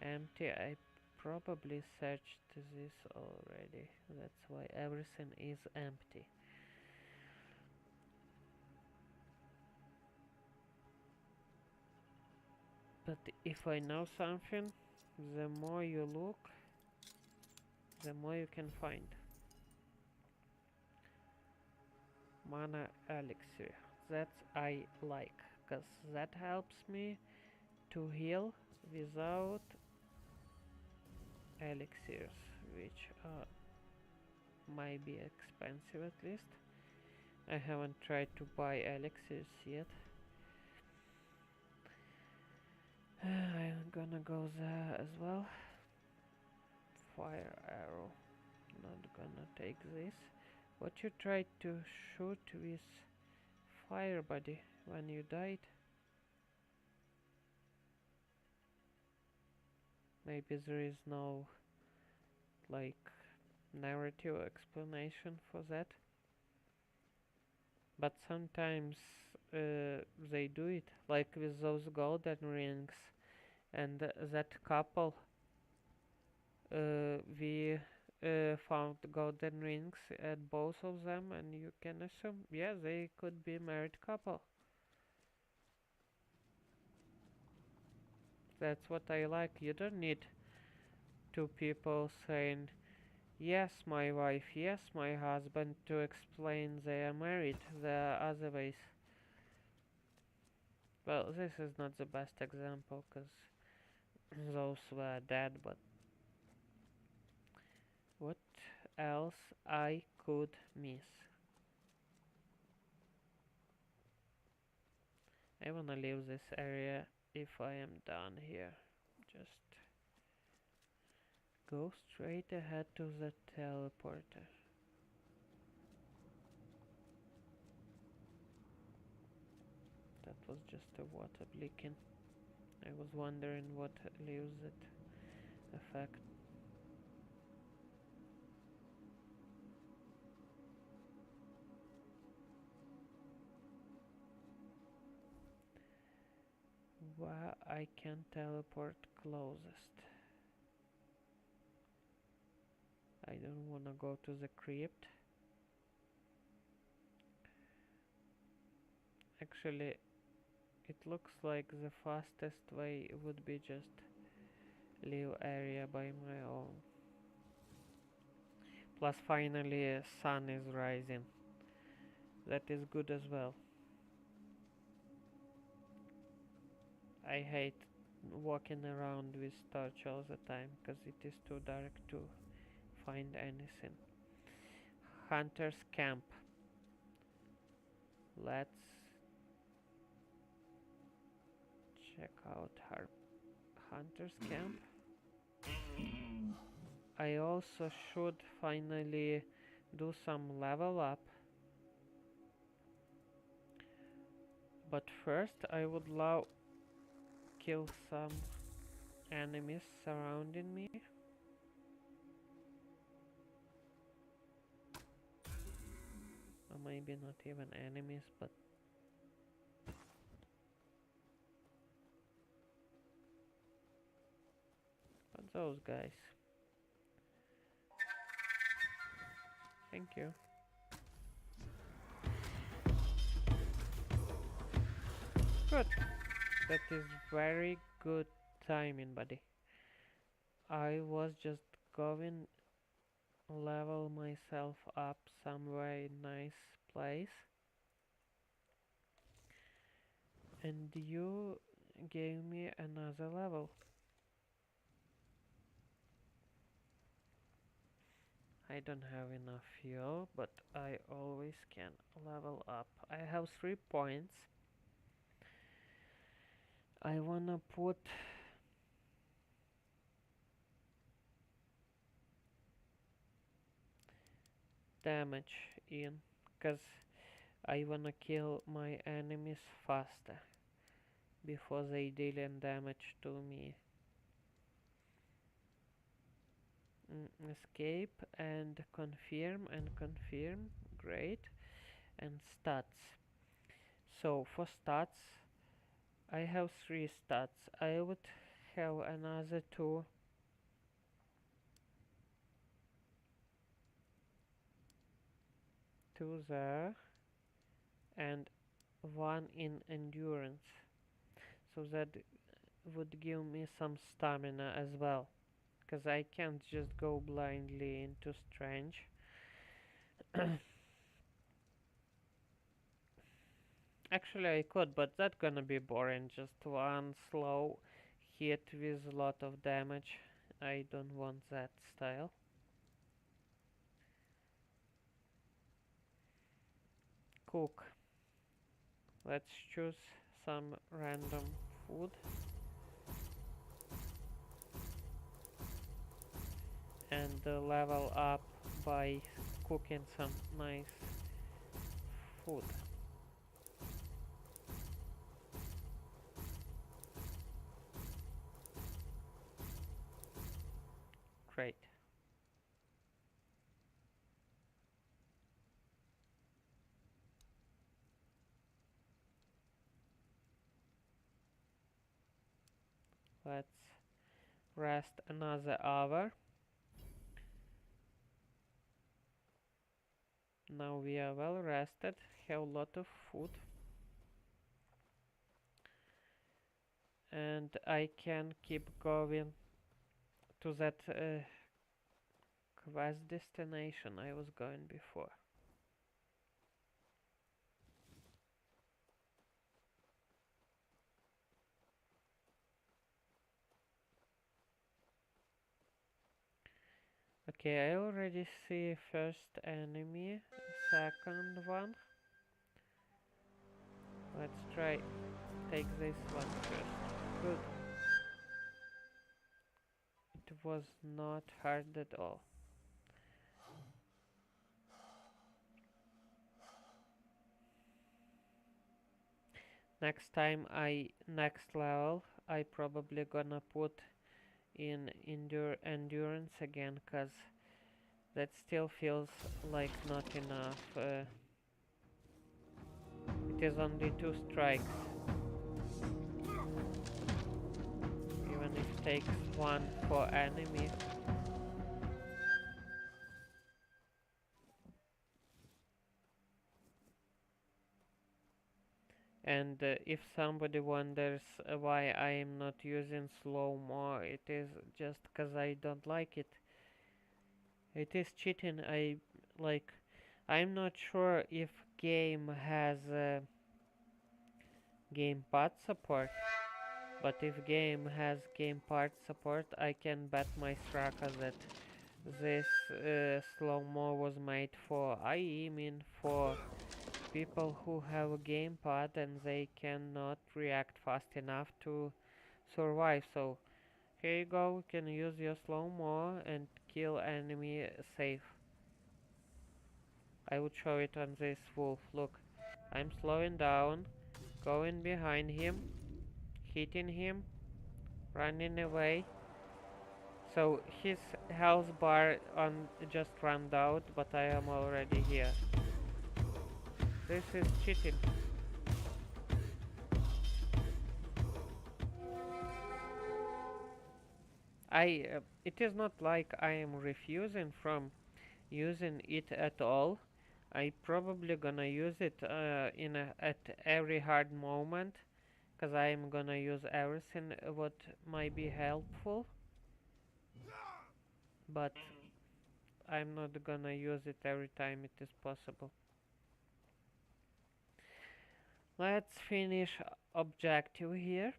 empty. I probably searched this already. That's why everything is empty. But if I know something, the more you look, the more you can find. Mana elixir. That I like, cause that helps me to heal without elixirs, which might be expensive at least. I haven't tried to buy elixirs yet. I'm gonna go there as well. Fire arrow. Not gonna take this. What you tried to shoot with fire body when you died? Maybe there is no like narrative explanation for that. But sometimes they do it, like with those golden rings, and that couple. We found golden rings at both of them, and you can assume, yeah, they could be a married couple. That's what I like. You don't need two people saying, yes, my wife, yes, my husband, to explain they are married. There are other ways. Well, this is not the best example, because those were dead, but what else I could miss? I wanna leave this area if I am done here. Just go straight ahead to the teleporter. That was just a water blinking. I was wondering what leaves it effect. Where I can teleport closest. I don't wanna go to the crypt. Actually, it looks like the fastest way would be just leave area by my own. Plus finally sun is rising. That is good as well. I hate walking around with torch all the time because it is too dark to find anything. Hunter's camp. Let's check out her hunter's camp. I also should finally do some level up. But first I would love kill some enemies surrounding me. Or maybe not even enemies, but those guys. Thank you. Good. That is very good timing, buddy. I was just going level myself up somewhere nice place, and you gave me another level. I don't have enough fuel, but I always can level up. I have 3 points. I wanna put damage in, cause I wanna kill my enemies faster before they deal damage to me. Escape and confirm, great. And stats. So for stats, I have 3 stats. I would have another 2 there and 1 in endurance, so that would give me some stamina as well, because I can't just go blindly into strange. Actually, I could, but that's gonna be boring. Just one slow hit with a lot of damage. I don't want that style. Cook. Let's choose some random food and level up by cooking some nice food. Great. Let's rest another hour. Now we are well rested, have a lot of food, and I can keep going to that quest destination I was going before. Okay, I already see first enemy, second one. Let's try take this one first. Good. It was not hard at all. Next level I probably gonna put in endurance again, cause that still feels like not enough. It is only 2 strikes, even if it takes one for enemy. And if somebody wonders why I am not using slow-mo, it is just cause I don't like it. It is cheating. Like. I'm not sure if game has gamepad support, but if game has gamepad support, I can bet my Straka that this slow-mo was made for, I mean for people who have a gamepad and they cannot react fast enough to survive. So here you go, you can use your slow-mo and kill enemy safe. I would show it on this wolf. Look, I'm slowing down, going behind him, hitting him, running away. So his health bar on just ran out, but I am already here. This is cheating. It is not like I am refusing from using it at all. I probably gonna use it at every hard moment, cause I am gonna use everything what might be helpful, but I'm not gonna use it every time it is possible. Let's finish objective here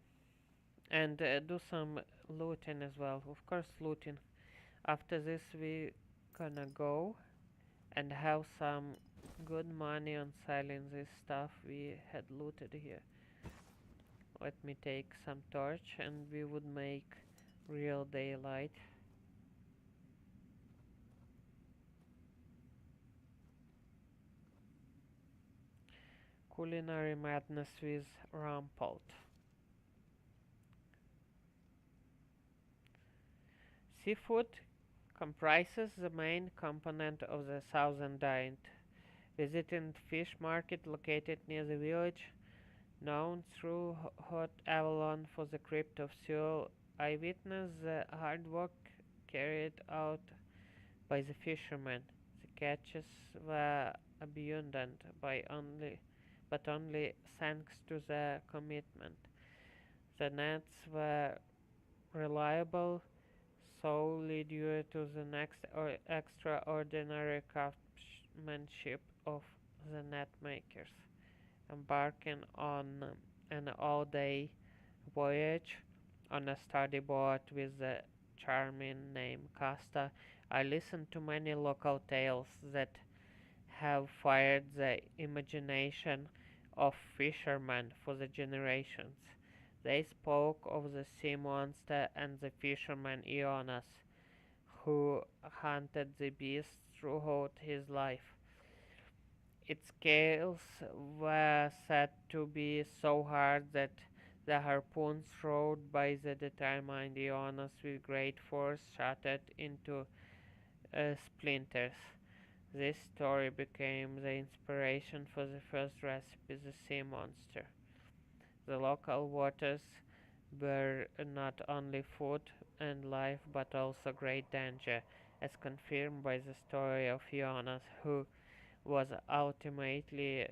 and do some looting as well. Of course, looting. After this, we gonna go and have some good money on selling this stuff we had looted here. Let me take some torch and we would make real daylight. Culinary madness with Rampart. Seafood comprises the main component of the southern diet. Visiting fish market located near the village, known through Hot Avalon for the crypt of Seoul, I witnessed the hard work carried out by the fishermen. The catches were abundant but only thanks to their commitment. The nets were reliable solely due to the next or extraordinary craftsmanship of the net makers. Embarking on an all-day voyage on a study boat with the charming name Costa, I listened to many local tales that have fired the imagination of fishermen for the generations. They spoke of the sea monster and the fisherman Ionas, who hunted the beast throughout his life. Its scales were said to be so hard that the harpoons thrown by the determined Ionas with great force shattered into splinters. This story became the inspiration for the first recipe, the sea monster. The local waters were not only food and life but also great danger, as confirmed by the story of Jonas, who was ultimately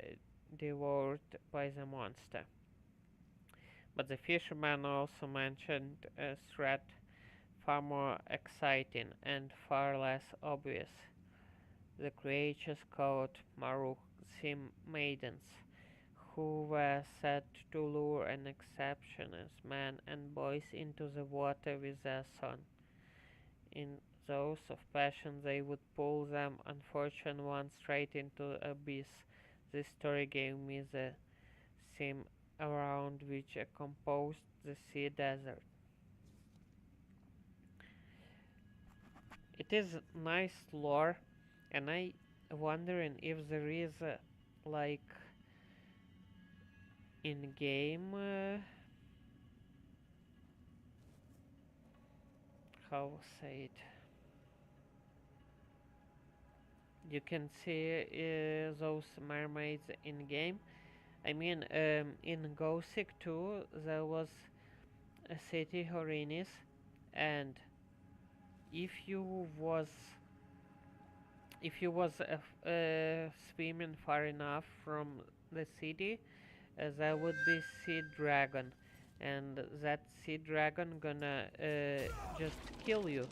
devoured by the monster. But the fisherman also mentioned a threat far more exciting and far less obvious: the creatures called Maruk sea maidens, who were said to lure an exceptionless men and boys into the water with their son. In those of passion, they would pull them unfortunate ones straight into the abyss. This story gave me the theme around which I composed the sea desert. It is nice lore, and I wondering if there is like in game how say it, you can see those mermaids in game. I mean, in Gothic 2 there was a city Horinis, and if you was swimming far enough from the city, there would be sea dragon, and that sea dragon gonna just kill you.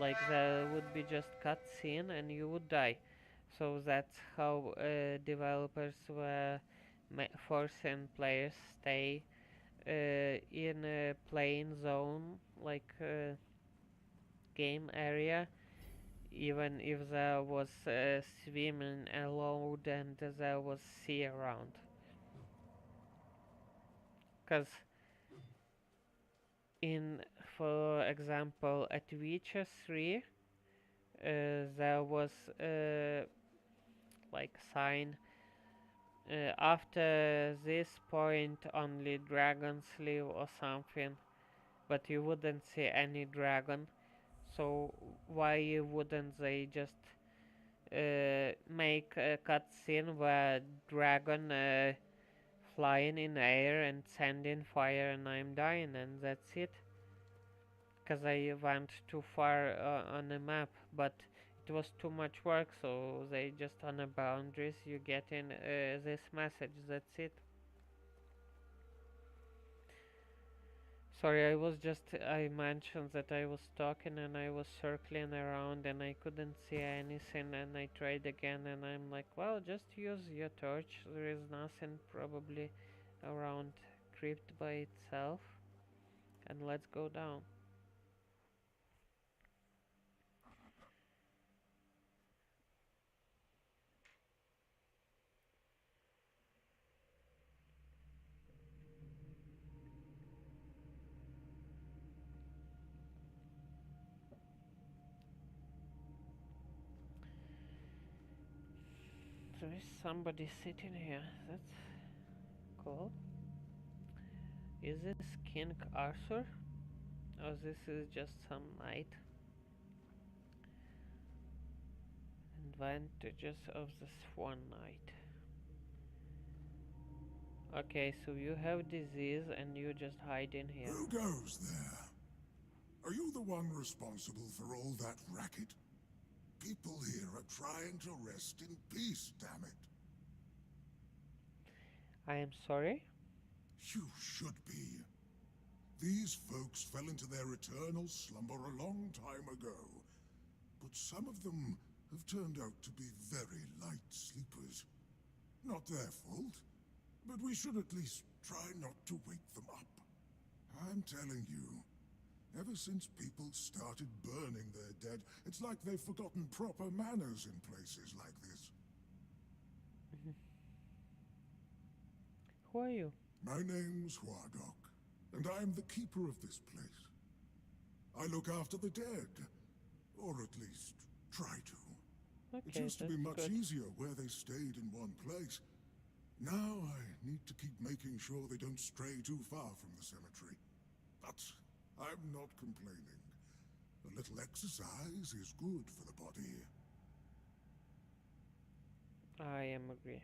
Like there would be just cutscene and you would die. So that's how developers were forcing players stay in a plain zone, like game area, even if there was swimming allowed and there was sea around. Because in, for example, at Witcher 3, there was like sign, after this point only dragons live or something, but you wouldn't see any dragon. So why wouldn't they just make a cutscene where dragon flying in air and sending fire and I'm dying and that's it? Because I went too far on the map, but it was too much work, so they just on the boundaries you get in this message, that's it. Sorry, I mentioned that I was talking and I was circling around and I couldn't see anything and I tried again and I'm like, well, just use your torch, there is nothing probably around crypt by itself, and let's go down. There is somebody sitting here, that's cool. Is this King Arthur? Or this is just some knight? Advantages of the Swan Knight. Okay, so you have disease and you just hide in here. Who goes there? Are you the one responsible for all that racket? People here are trying to rest in peace, damn it. I am sorry? You should be. These folks fell into their eternal slumber a long time ago. But some of them have turned out to be very light sleepers. Not their fault, but we should at least try not to wake them up. I'm telling you, ever since people started burning their dead, it's like they've forgotten proper manners in places like this. Who are you? My name's Huardok, and I'm the keeper of this place. I look after the dead, or at least try to. Okay, It used to be much good. easier where they stayed in one place. Now I need to keep making sure they don't stray too far from the cemetery. But I'm not complaining. A little exercise is good for the body. I am agree.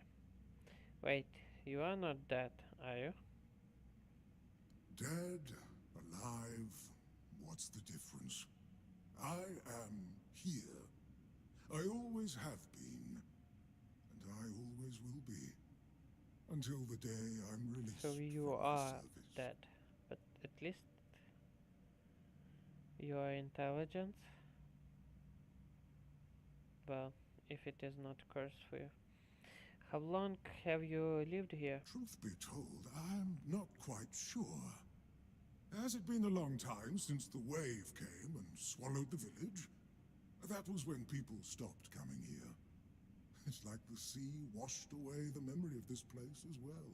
Wait, you are not dead, are you? Dead, alive, what's the difference? I am here. I always have been, and I always will be. Until the day I'm released So you from the are service. dead, but at least you are intelligent. Well, if it is not curse for you. How long have you lived here? Truth be told, I'm not quite sure. Has it been a long time since the wave came and swallowed the village? That was when people stopped coming here. It's like the sea washed away the memory of this place as well.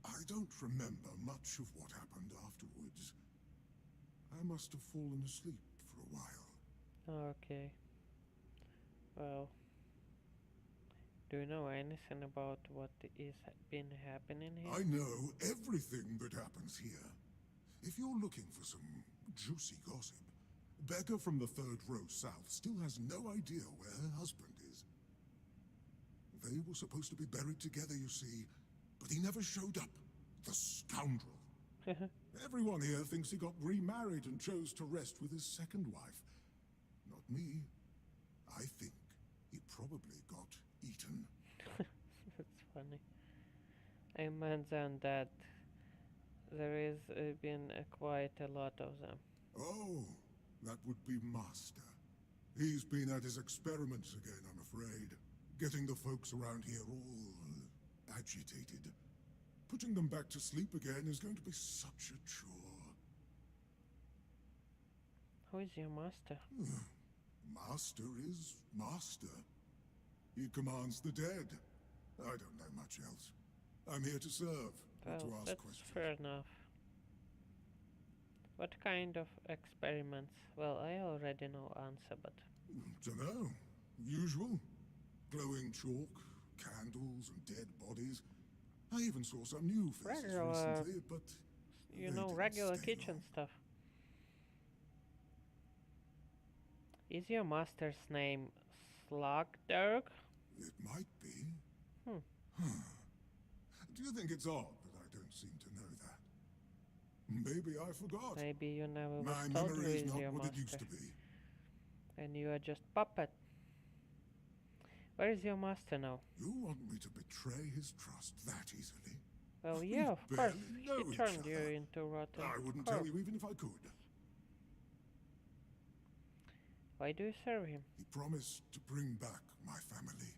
I don't remember much of what happened afterwards. I must have fallen asleep for a while. Okay. Well, do you know anything about what is been happening here? I know everything that happens here. If you're looking for some juicy gossip, Becca from the third row south still has no idea where her husband is. They were supposed to be buried together, you see, but he never showed up. The scoundrel. Everyone here thinks he got remarried and chose to rest with his second wife. Not me. I think he probably got eaten. That's funny. I imagine that there is been quite a lot of them. Oh, that would be Master. He's been at his experiments again, I'm afraid. Getting the folks around here all agitated. Putting them back to sleep again is going to be such a chore. Who is your master? Master is Master. He commands the dead. I don't know much else. I'm here to serve, not to Well, ask that's questions. fair enough. What kind of experiments? Well, I already know answer, but Dunno. Usual. Glowing chalk, candles, and dead bodies. I even saw some new faces Regular, recently, but you they know, didn't regular stay kitchen long. stuff. Is your master's name Slugdog? It might be. Hmm. Do you think it's odd that I don't seem to know that? Maybe I forgot. Maybe you never was My told who memory is is not your what it used master, to be. and you are just puppet. Where is your master now? You want me to betray his trust that easily? Well, We yeah, of course. barely know He each turned you other. into rotten I wouldn't corpse. tell you even if I could. Why do you serve him? He promised to bring back my family.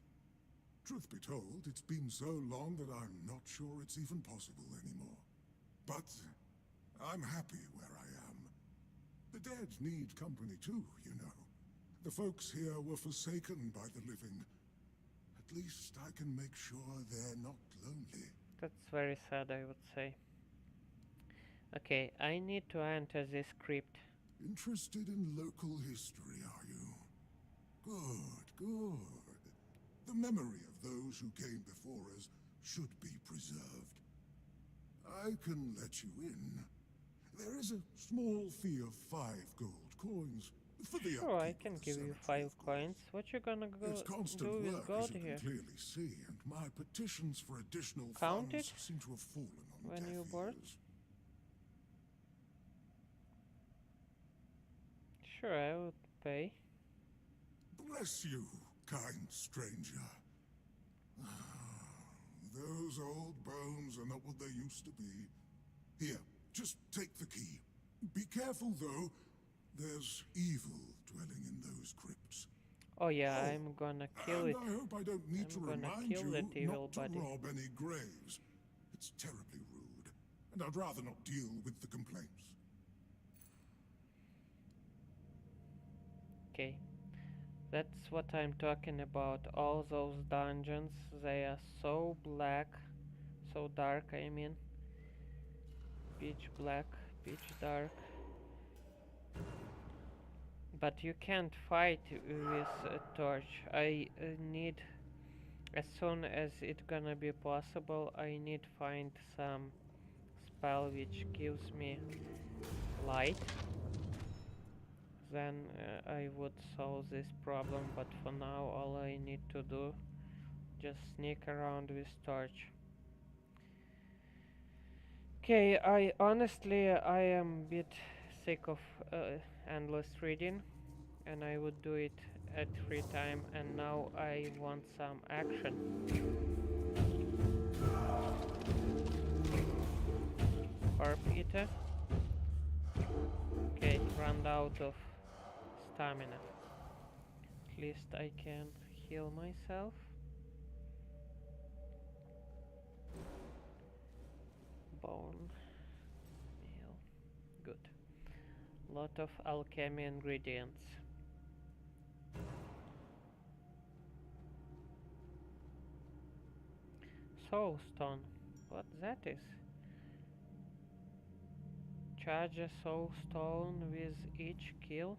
Truth be told, it's been so long that I'm not sure it's even possible anymore. But I'm happy where I am. The dead need company too, you know. The folks here were forsaken by the living. At least I can make sure they're not lonely. That's very sad, I would say. Okay, I need to enter this crypt. Interested in local history, are you? Good, good. The memory of those who came before us should be preserved. I can let you in. There is a small fee of 5 gold coins for the Sure, I upkeep can of the give you cemetery, 5 of course. coins. What you gonna It's constant do with work, gold as you here? can clearly see, and my petitions for additional Count funds it seem to have fallen on when deaf you board? ears. Sure, I would pay. Bless you, kind stranger. Those old bones are not what they used to be. Here, just take the key. Be careful, though. There's evil dwelling in those crypts. Oh yeah, Oh, I'm gonna kill and it. I hope I don't need to I'm gonna remind kill you that evil not to body. rob any graves. It's terribly rude, and I'd rather not deal with the complaints. Okay, that's what I'm talking about. All those dungeons, they are so black, so dark, I mean. Pitch black, pitch dark. But you can't fight with a torch. I need, as soon as it gonna be possible, I need find some spell which gives me light. Then I would solve this problem, but for now all I need to do just sneak around with torch. Okay, I honestly I am a bit sick of endless reading, and I would do it at free time, and now I want some action. Harp eater. Okay, run out of stamina. At least I can heal myself. Bone meal. Good. Lot of alchemy ingredients. Soul stone. What that is? Charge a soul stone with each kill.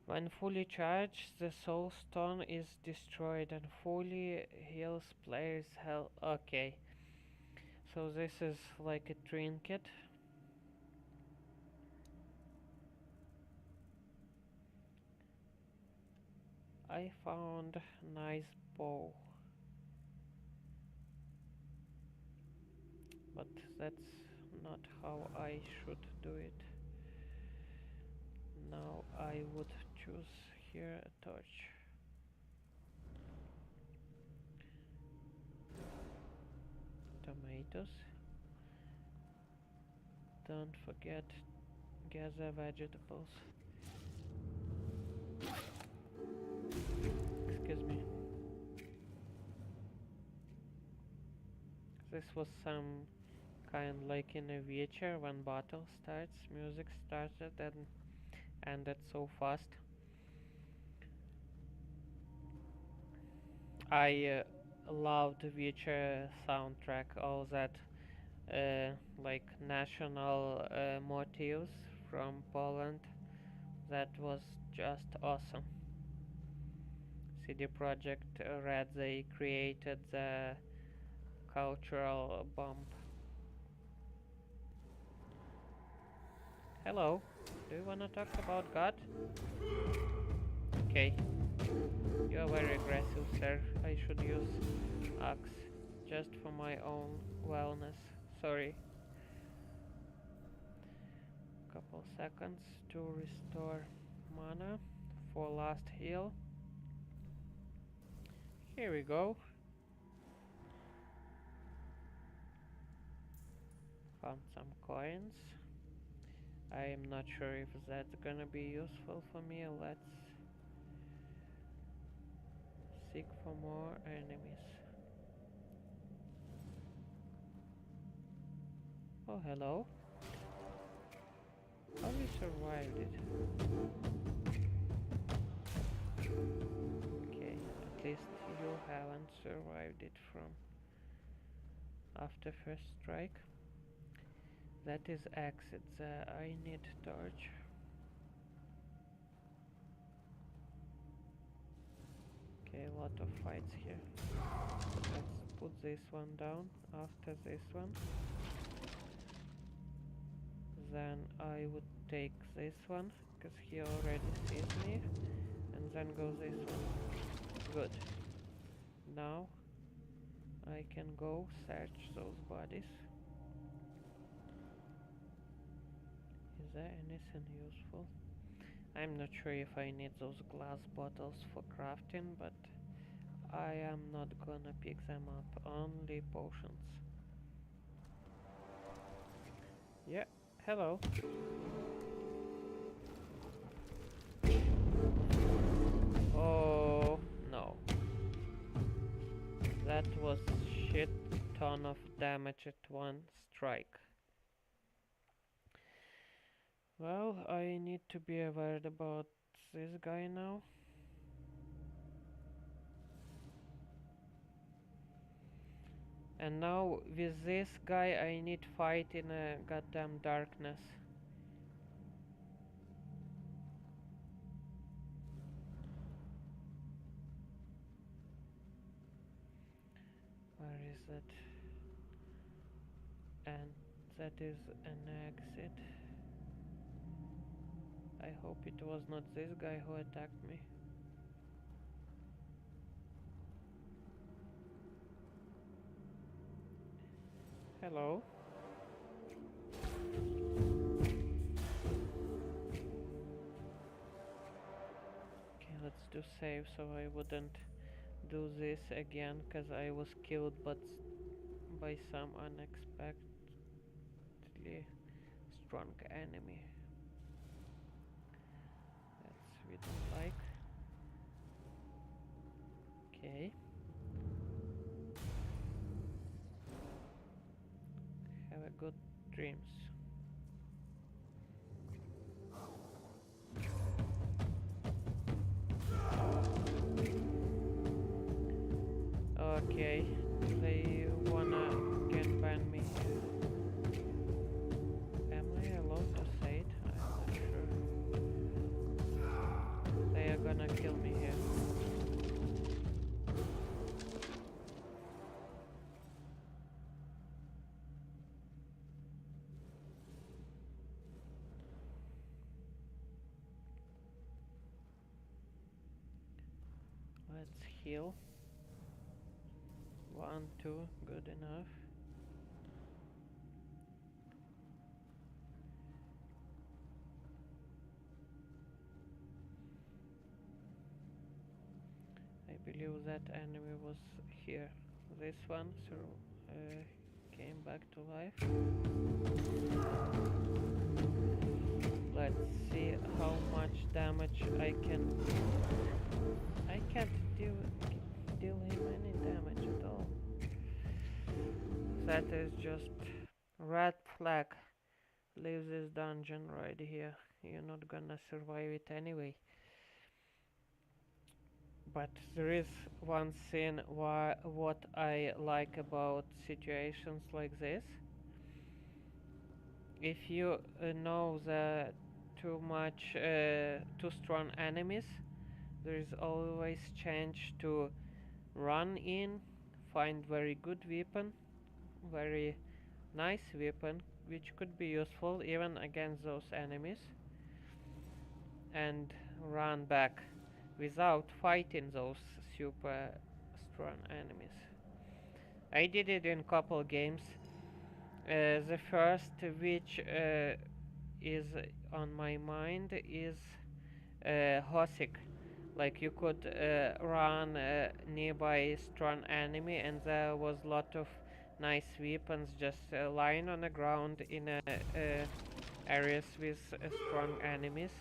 When fully charged, the soul stone is destroyed and fully heals player's health. Okay, so this is like a trinket. I found a nice bow, but that's not how I should do it. Now I would choose here a torch. Tomatoes. Don't forget, gather vegetables. Excuse me. This was some kind like in a Witcher when battle starts, music started and ended so fast. I loved Witcher soundtrack, all that like national motifs from Poland. That was just awesome. CD Projekt Red, they created the cultural bomb. Hello, do you wanna talk about God? Okay, you're very aggressive, sir. I should use axe just for my own wellness. Sorry. Couple seconds to restore mana for last heal. Here we go. Found some coins. I am not sure if that's gonna be useful for me. Let's seek for more enemies. Oh, hello. How we survived it? Okay, at least you haven't survived it from after first strike. That is exit. I need torch. Okay, a lot of fights here. Let's put this one down after this one. Then I would take this one, because he already sees me. And then go this one. Good. Now I can go search those bodies. Is there anything useful? I'm not sure if I need those glass bottles for crafting, but I am not gonna pick them up. Only potions. Yeah, hello. Oh no, that was shit ton of damage at one strike. Well, I need to be aware about this guy now. And now with this guy I need fight in a goddamn darkness. Where is it? And that is an exit. I hope it was not this guy who attacked me. Hello. Okay, let's do save so I wouldn't do this again, cause I was killed but by some unexpectedly strong enemy. That's we don't like. Okay. Have a good dreams. Okay, they wanna can ban me here. Am I allowed to say it? I'm not sure. They are gonna kill me here. Let's heal. 1, 2, good enough. I believe that enemy was here. This one came back to life. Let's see how much damage I can. I can't deal him any damage at all. That is just red flag. Leave this dungeon right here. You're not gonna survive it anyway. But there is one thing what I like about situations like this. If you know the too strong enemies, there is always chance to run in, find very good weapon, very nice weapon, which could be useful even against those enemies, and run back without fighting those super strong enemies. I did it in couple games. The first which is on my mind is Hosik. Like you could run nearby strong enemy and there was lot of nice weapons just lying on the ground in areas with strong enemies,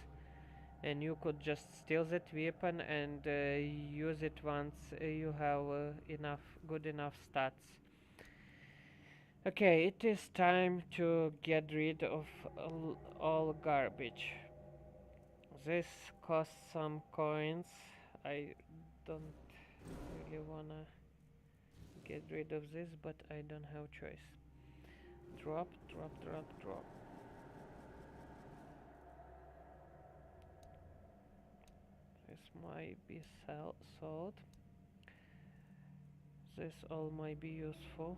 and you could just steal that weapon and use it once you have good enough stats. Okay, it is time to get rid of all garbage. This costs some coins. I don't really wanna get rid of this, but I don't have choice. Drop, drop, drop, drop. This might be sold. This all might be useful.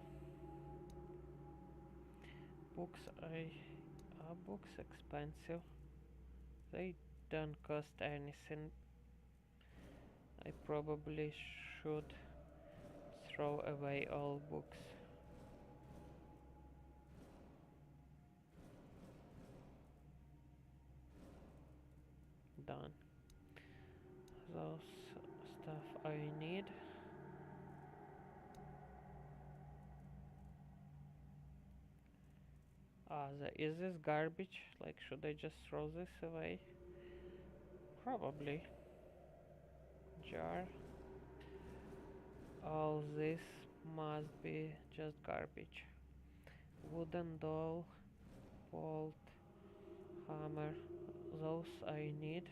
Books are books expensive? They don't cost anything. I probably should throw away all books. Done. Those stuff I need. Is this garbage? Like, should I just throw this away? Probably. Jar. All this must be just garbage. Wooden doll, bolt, hammer. Those I need.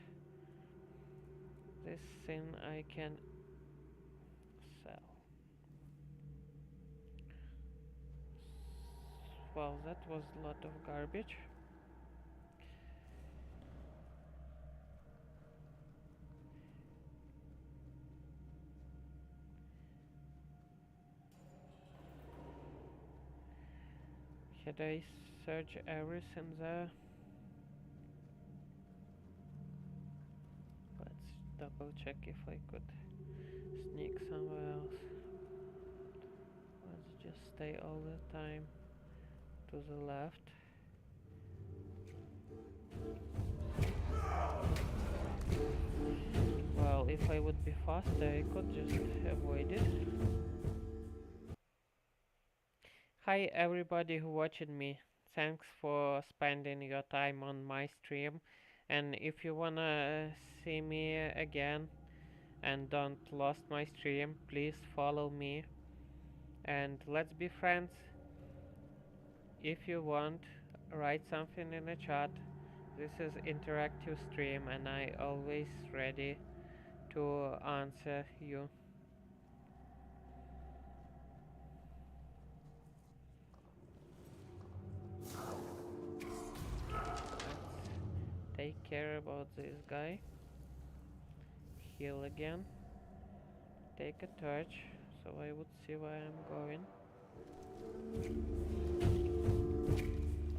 This thing I can sell. Well, that was a lot of garbage. Had I searched everything there? Let's double check if I could sneak somewhere else. Let's just stay all the time to the left. Well, if I would be faster, I could just avoid it. Hi everybody who watched me. Thanks for spending your time on my stream. And if you wanna see me again and don't lost my stream, please follow me and let's be friends. If you want, write something in the chat. This is interactive stream and I always ready to answer you. Let's take care about this guy. Heal again. Take a torch so I would see where I'm going.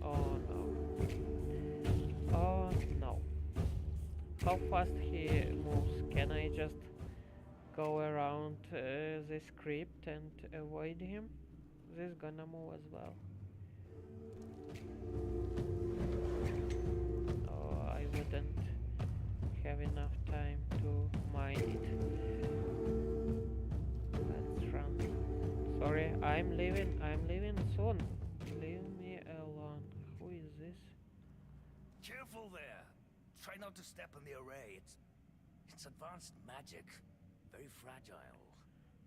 Oh no. Oh no. How fast he moves? Can I just go around this crypt and avoid him? This gonna move as well. Oh, I wouldn't have enough time to mine it. Let's run. Sorry, I'm leaving soon. Leave me alone. Who is this? Careful there! Try not to step on the array. It's advanced magic. Very fragile.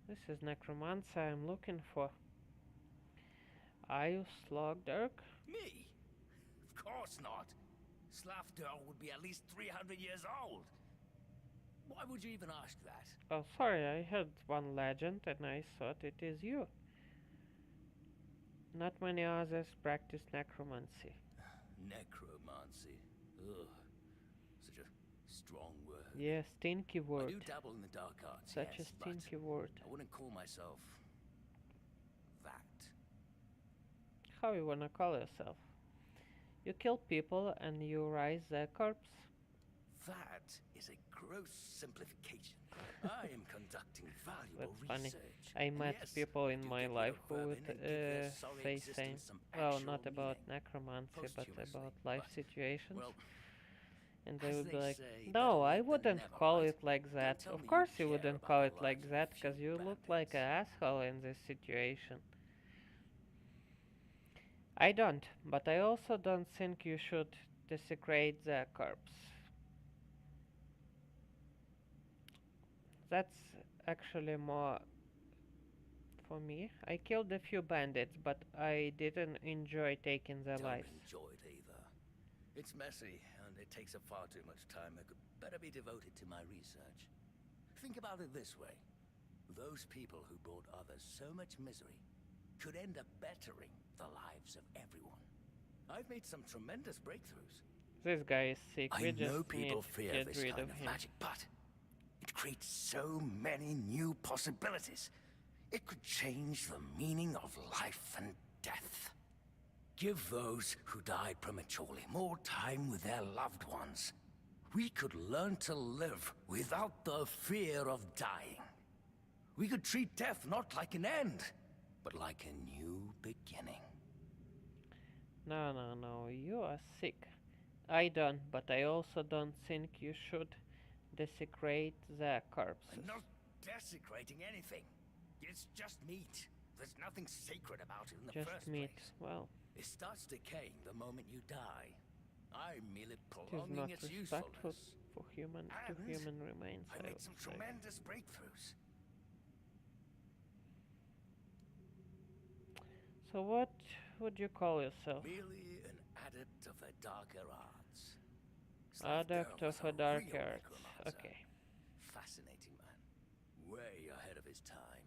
This is necromancer I'm looking for. Are you Slogdark? Me? Of course not. Slafdor would be at least 300 years old. Why would you even ask that? Oh, sorry, I heard one legend and I thought it is you. Not many others practice necromancy. Necromancy. Ugh. Such a strong word. Yeah, stinky I word. do dabble in the dark arts, Such yes, a stinky but word. I wouldn't call myself that. How you wanna call yourself? You kill people and you rise their corpse. That is a gross simplification. I am conducting valuable That's funny. research. I And met yes, people I in do my get rid life of who vermin would and give their sorry say existence same. some Well, actual not about meaning. necromancy, but Posthumously, about life but, situations. well, And they as would be they like, say, no, better I late than wouldn't never, call right? it like Don't that. tell Of me course you you care wouldn't about call the it like lives of a that, few because you look like an bandits. asshole in this situation. I don't, but I also don't think you should desecrate their corpse. That's actually more for me. I killed a few bandits, but I didn't enjoy taking their Don't lives. enjoy it either. It's messy, and it takes up far too much time that could better be devoted to my research. Think about it this way. Those people who brought others so much misery could end up bettering the lives of everyone. I've made some tremendous breakthroughs. This guy is sick. I We know just people need to fear get this rid kind of of him. magic, but it creates so many new possibilities. It could change the meaning of life and death. Give those who died prematurely more time with their loved ones. We could learn to live without the fear of dying. We could treat death not like an end, but like a new beginning. No, no, no, you are sick. I don't, but I also don't think you should desecrate their corpses. I'm not desecrating anything. It's just meat. There's nothing sacred about it in the Just first meat. place. Well, It starts decaying the moment you die. I'm merely It is prolonging not its respectful usefulness. for human to And human remains, I I made would some say. tremendous breakthroughs. So what would you call yourself? Merely an adept of the darker arts. Adept Slavgirl was of a a dark real arts. necromancer. Okay. Fascinating man. Way ahead of his time.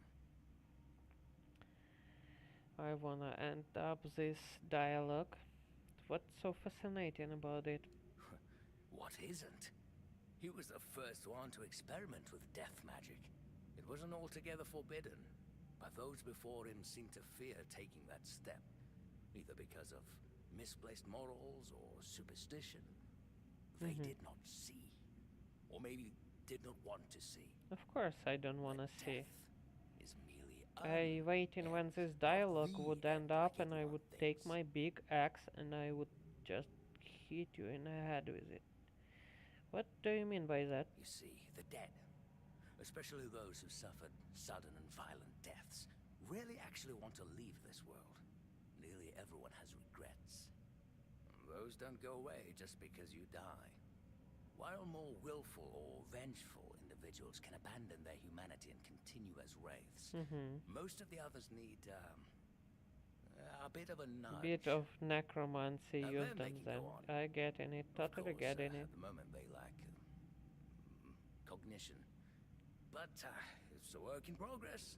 I wanna end up this dialogue. What's so fascinating about it? What isn't? He was the first one to experiment with death magic. It wasn't altogether forbidden, but those before him seemed to fear taking that step, either because of misplaced morals or superstition. They did not see, or maybe did not want to see. Of course I don't wanna That see. death is merely I waiting when this not dialogue the would end end up like and I everyone would take thinks. my big axe and I would just hit you in the head with it. What do you mean by that? You see, the dead, especially those who suffered sudden and violent deaths, rarely actually want to leave this world. Nearly everyone has regrets. Those don't go away just because you die. While more willful or vengeful individuals can abandon their humanity and continue as wraiths, most of the others need a bit of a nudge. Bit of necromancy They're used on making them. go on. I getting it, Of totally course, getting it. at the moment they lack cognition. But it's a work in progress.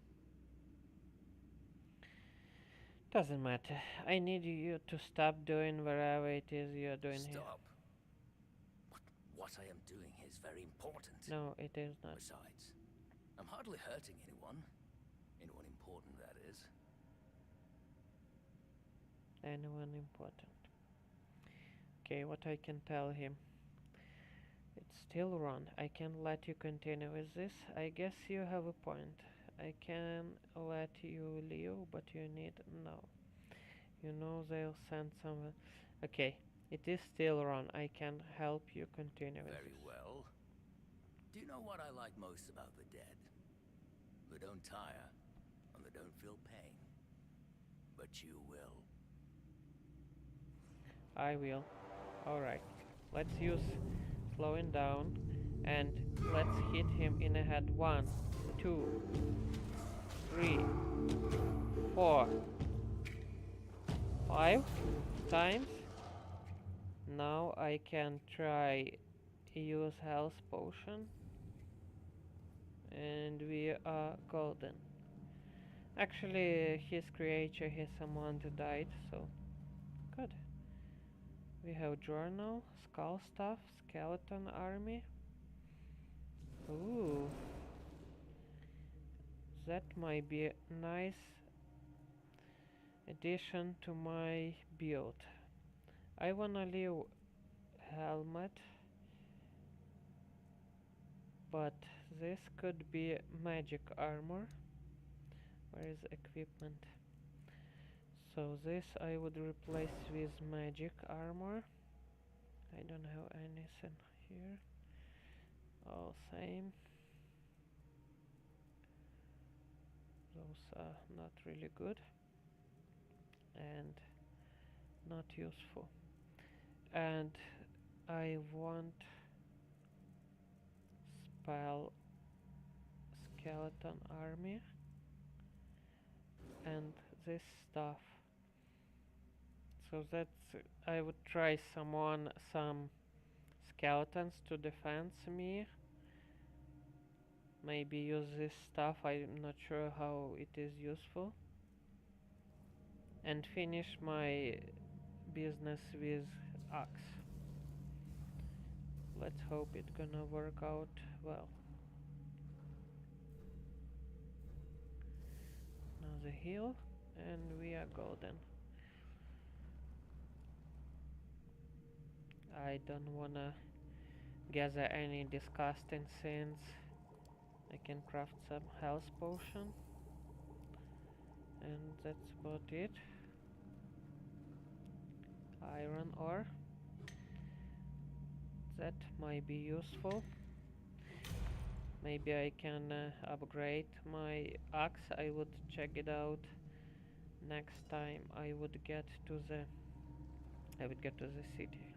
Doesn't matter. I need you to stop doing whatever it is you're doing here. Stop. What I am doing here is very important. No, it is not. Besides, I'm hardly hurting anyone. Anyone important, that is. Anyone important. Okay, what I can tell him. It's still wrong. I can't let you continue with this. I guess you have a point. I can let you leave, but you need no. You know they'll send someone. Okay, it is still wrong. I can help you continue with Very this. well. Do you know what I like most about the dead? They don't tire, and they don't feel pain. But you will. I will. Alright. Let's use slowing down and let's hit him in the head. 1, 2, 3, 4, 5 times. Now I can try use health potion and we are golden. Actually his creature, his someone who died, so good. We have journal, skull stuff, skeleton army. Ooh, that might be a nice addition to my build. I wanna leave helmet, but this could be magic armor. Where is equipment? So this I would replace with magic armor. I don't have anything here. All same. Those are not really good and not useful. And I want spell skeleton army and this stuff. So that's I would try summon some skeletons to defend me. Maybe use this stuff, I'm not sure how it is useful. And finish my business with axe. Let's hope it's gonna work out well. Another heal and we are golden. I don't wanna gather any disgusting things. I can craft some health potion and that's about it. Iron ore, that might be useful. Maybe I can upgrade my axe. I would check it out next time I would get to the city.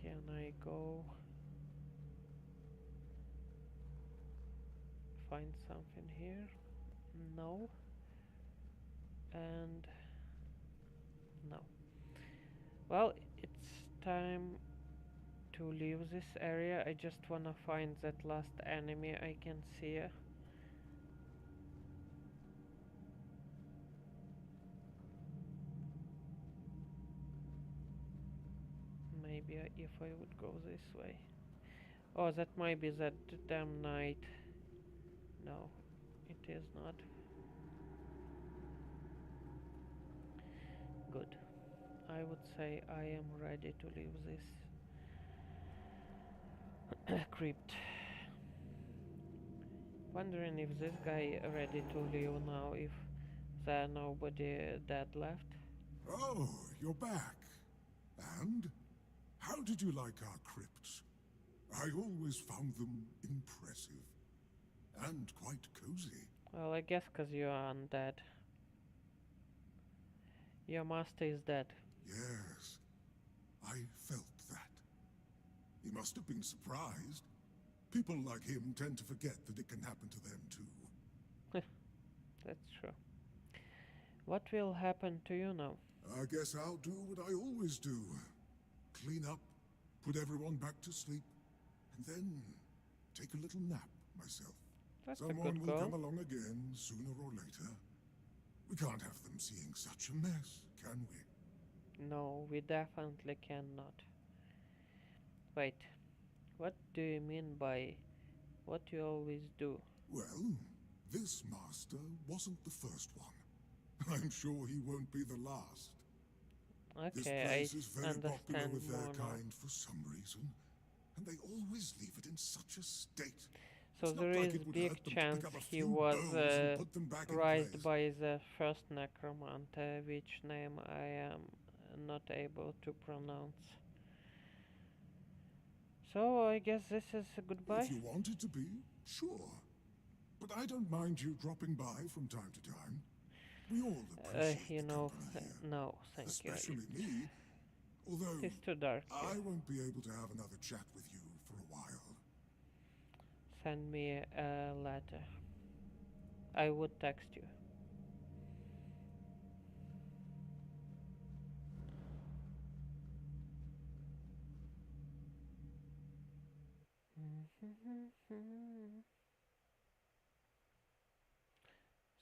Can I go find something here? No. And no. Well, it's time to leave this area. I just wanna find that last enemy I can see. Maybe if I would go this way. Oh, that might be that damn knight. No, it is not. Good. I would say I am ready to leave this crypt. Wondering if this guy ready to leave now, if there nobody dead left. Oh, you're back. And? How did you like our crypts? I always found them impressive. And quite cozy. Well, I guess 'cause you are undead. Your master is dead. Yes, I felt that. He must have been surprised. People like him tend to forget that it can happen to them too. That's true. What will happen to you now? I guess I'll do what I always do. Clean up, put everyone back to sleep, and then take a little nap myself. That's a Someone good will goal. come along again, sooner or later. We can't have them seeing such a mess, can we? No, we definitely cannot. Wait, what do you mean by what you always do? Well, this master wasn't the first one. I'm sure he won't be the last. This Okay, place I is very popular understand with their more now. kind for some reason, and they always leave it in such a state. So It's not there like is it would big hurt them to chance pick up a he few was bones and put them back in raised place. by the first necromant, which name I am not able to pronounce. So I guess this is a goodbye. If you want it to be, sure. But I don't mind you dropping by from time to time. We all appreciate You the know, company here. no, thank you. Especially me. Although It's too dark I here. won't be able to have another chat with you for a while. Send me a letter. I would text you.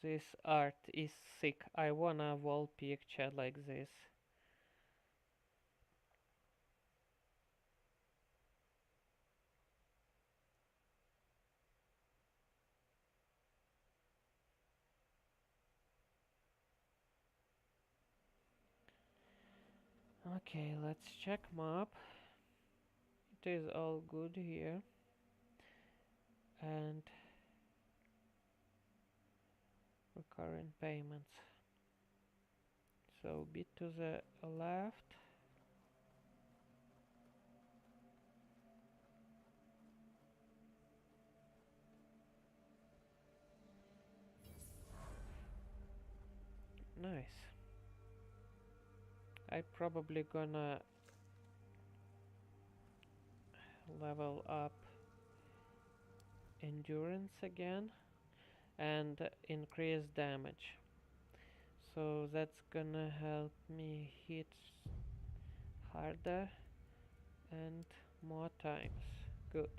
This art is sick. I want a wall picture like this. Okay, let's check map. It is all good here. And recurrent payments. So bit to the left. Nice. I probably gonna level up endurance again and increase damage. So that's gonna help me hit harder and more times. Good.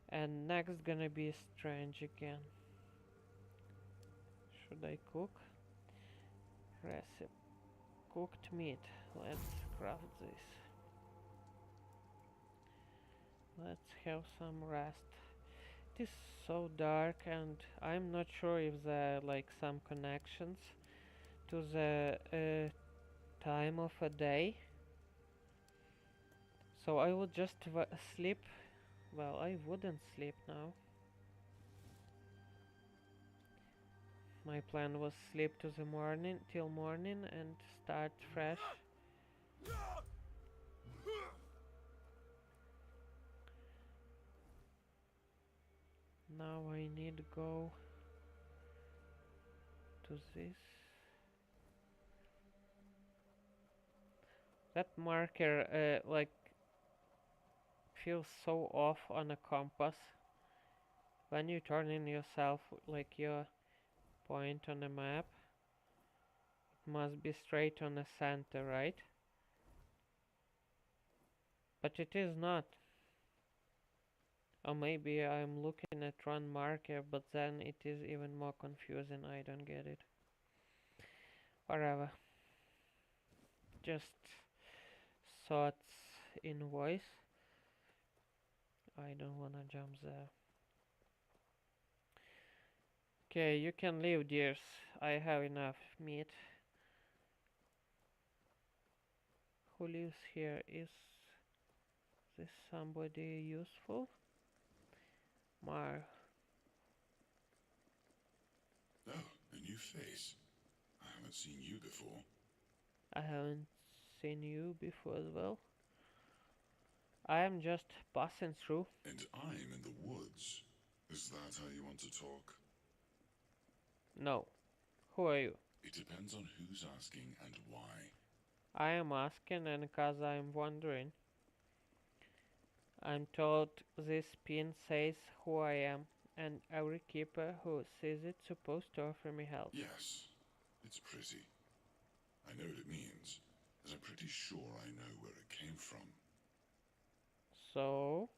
And next gonna be strange again. Should I cook? Recipe. Cooked meat. Let's craft this. Let's have some rest. It is so dark and I'm not sure if there are like some connections to the time of a day. So I would just sleep. Well, I wouldn't sleep now. My plan was sleep to the morning till morning and start fresh. Now I need to go to this. That marker like feels so off on a compass. When you turn in yourself like your point on a map, it must be straight on the center, right? But it is not. Or maybe I'm looking at wrong marker, but then it is even more confusing. I don't get it. Whatever. Just thoughts in voice. I don't wanna jump there. Okay, you can leave, dears. I have enough meat. Who lives here? Is this somebody useful? Mar. Oh, a new face. I haven't seen you before. I haven't seen you before as well. I am just passing through. And I'm in the woods. Is that how you want to talk? No. Who are you? It depends on who's asking and why. I am asking and cause I am wondering. I'm told this pin says who I am, and every keeper who sees it supposed to offer me help. Yes, it's pretty. I know what it means, as I'm pretty sure I know where it came from. So,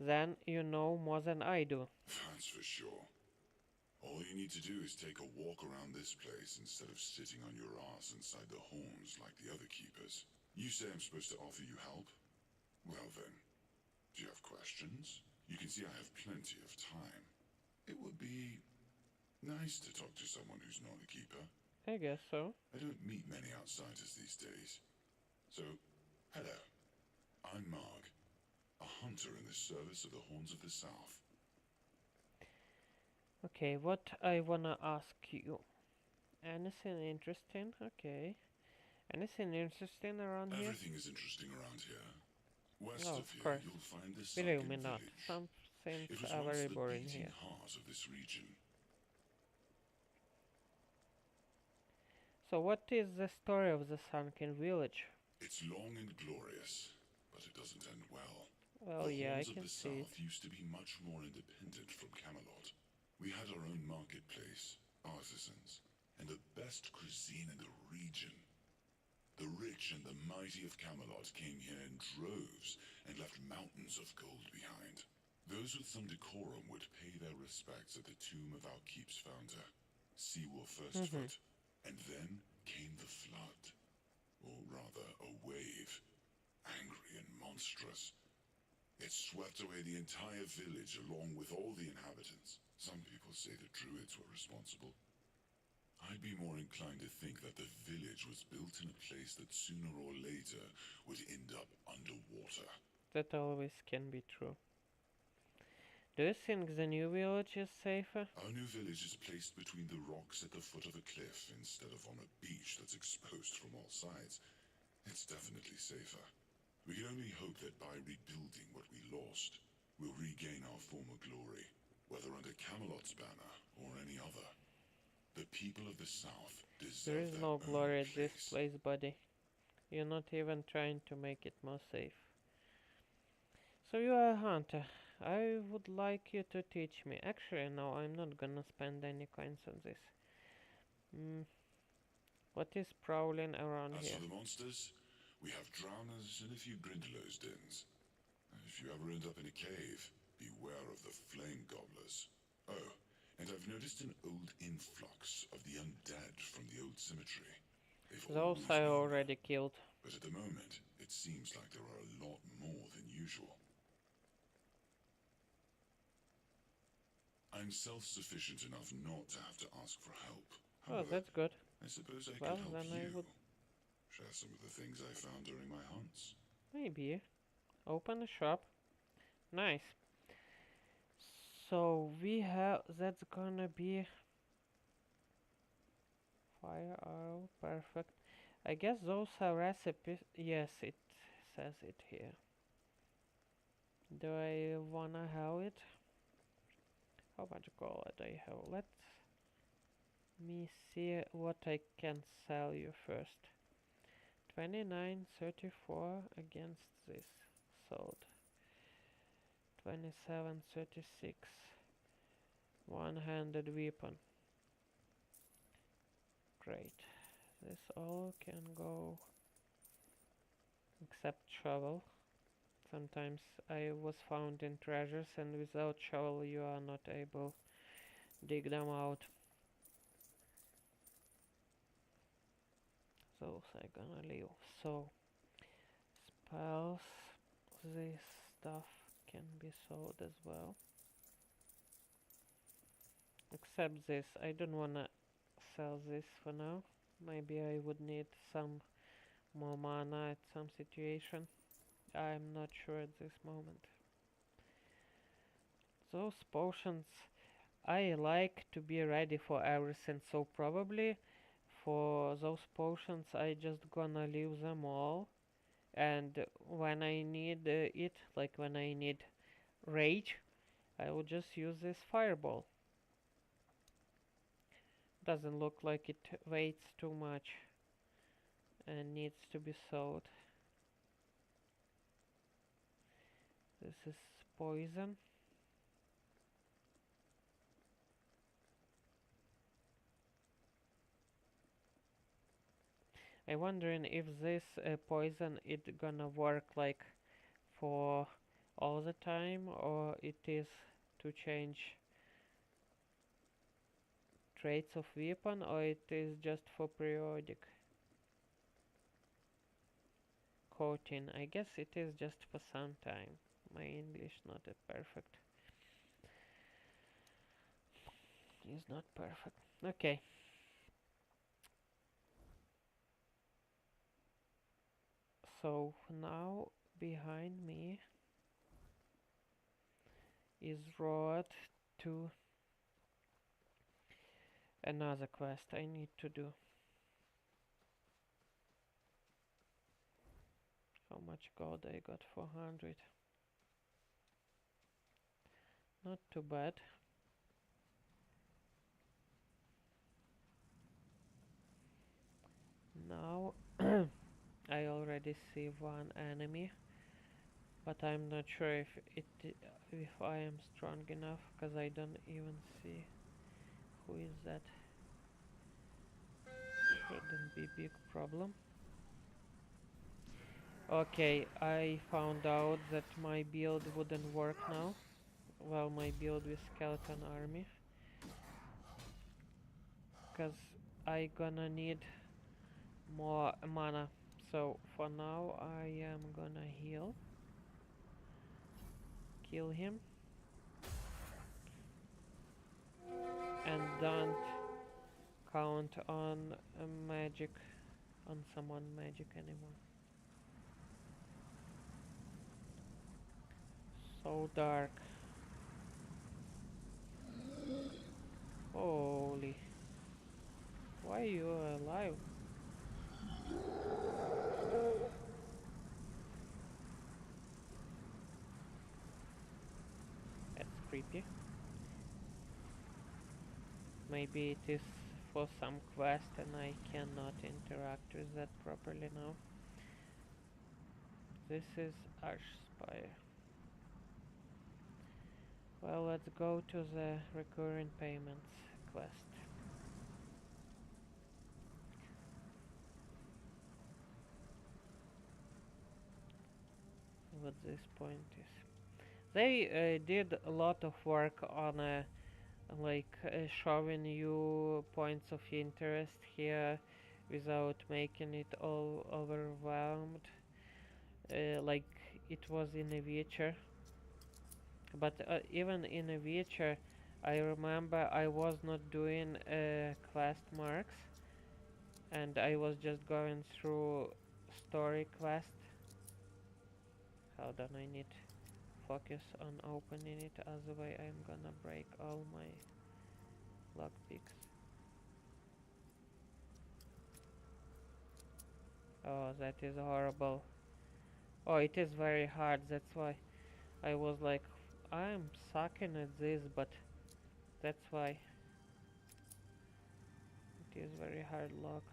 then you know more than I do. That's for sure. All you need to do is take a walk around this place instead of sitting on your ass inside the horns like the other keepers. You say I'm supposed to offer you help? Well then, do you have questions? You can see I have plenty of time. It would be nice to talk to someone who's not a keeper. I guess so. I don't meet many outsiders these days. So, hello. I'm Marg, a hunter in the service of the Horns of the South. Okay, what I wanna ask you? Anything interesting? Okay. Anything interesting around here? Everything is interesting around here. West Oh, of of here, course. you'll find the Believe sunken me not. village. Some things It was are once very the boring beating here. heart of this region. So what is the story of the sunken village? It's long and glorious, but it doesn't end well. Well, The yeah, I Horns of can the see it. South used to be much more independent from Camelot. We had our own marketplace, artisans, and the best cuisine in the region. The rich and the mighty of Camelot came here in droves and left mountains of gold behind. Those with some decorum would pay their respects at the tomb of our keep's founder, Seawolf Firstfoot. And then came the flood. Or rather, a wave. Angry and monstrous. It swept away the entire village along with all the inhabitants. Some people say the druids were responsible. I'd be more inclined to think that the village was built in a place that sooner or later would end up underwater. That always can be true. Do you think the new village is safer? Our new village is placed between the rocks at the foot of a cliff instead of on a beach that's exposed from all sides. It's definitely safer. We can only hope that by rebuilding what we lost, we'll regain our former glory, whether under Camelot's banner or any other. The people of the South deserve There is their no own glory at this place. place, buddy. You're not even trying to make it more safe. So you are a hunter. I would like you to teach me. Actually, no, I'm not gonna spend any coins on this. What is prowling around As here? for the monsters, we have drowners and a few grindlers' dens. If you ever end up in a cave, beware of the flame gobblers. Oh, and I've noticed an old influx of the undead from the old cemetery. They've Those always I been already there, killed. but at the moment, it seems like there are a lot more than usual. I'm self-sufficient enough not to have to ask for help. Oh, However, that's good. I suppose I Well, could help then I you. would Share some of the things I found during my hunts. maybe open a shop. Nice. So we have, that's gonna be fire arrow, perfect. I guess those are recipes. Yes, it says it here. Do I wanna have it? How much gold I have? Let me see what I can sell you first. 29.34 against this. Sold. 27.36. One-handed weapon. Great. This all can go except shovel. Sometimes I was found in treasures and without shovel you are not able dig them out. Those I gonna leave. So spells, this stuff can be sold as well. Except this, I don't wanna sell this for now. Maybe I would need some more mana at some situation. I'm not sure at this moment. Those potions, I like to be ready for everything, so probably for those potions I just gonna leave them all, and when I need it, like when I need rage, I will just use this fireball. Doesn't look like it weighs too much and needs to be sold. This is poison. I'm wondering if this poison it gonna work like for all the time, or it is to change traits of weapon, or it is just for periodic coating. I guess it is just for some time. My English not perfect. Is not perfect. Okay. So now behind me is road to another quest I need to do. How much gold I got? 400. Not too bad. Now I already see one enemy, but I'm not sure if I am strong enough, because I don't even see who is that. Shouldn't be big problem. Okay, I found out that my build wouldn't work now. Well, my build with skeleton army, because I gonna need more mana. So for now I am gonna heal, kill him, and don't count on magic, on someone magic anymore. So dark. Holy. Why are you alive? That's creepy. Maybe it is for some quest and I cannot interact with that properly now. This is Archspire. Well, let's go to the recurring payments quest. What this point is. They did a lot of work on showing you points of interest here without making it all overwhelmed, like it was in a Witcher. But even in a Witcher, I remember I was not doing quest marks, and I was just going through story quest. Hold on, I need focus on opening it, otherwise I'm gonna break all my lockpicks. Oh, that is horrible. Oh, it is very hard. That's why I was like, I'm sucking at this, but that's why it is very hard luck.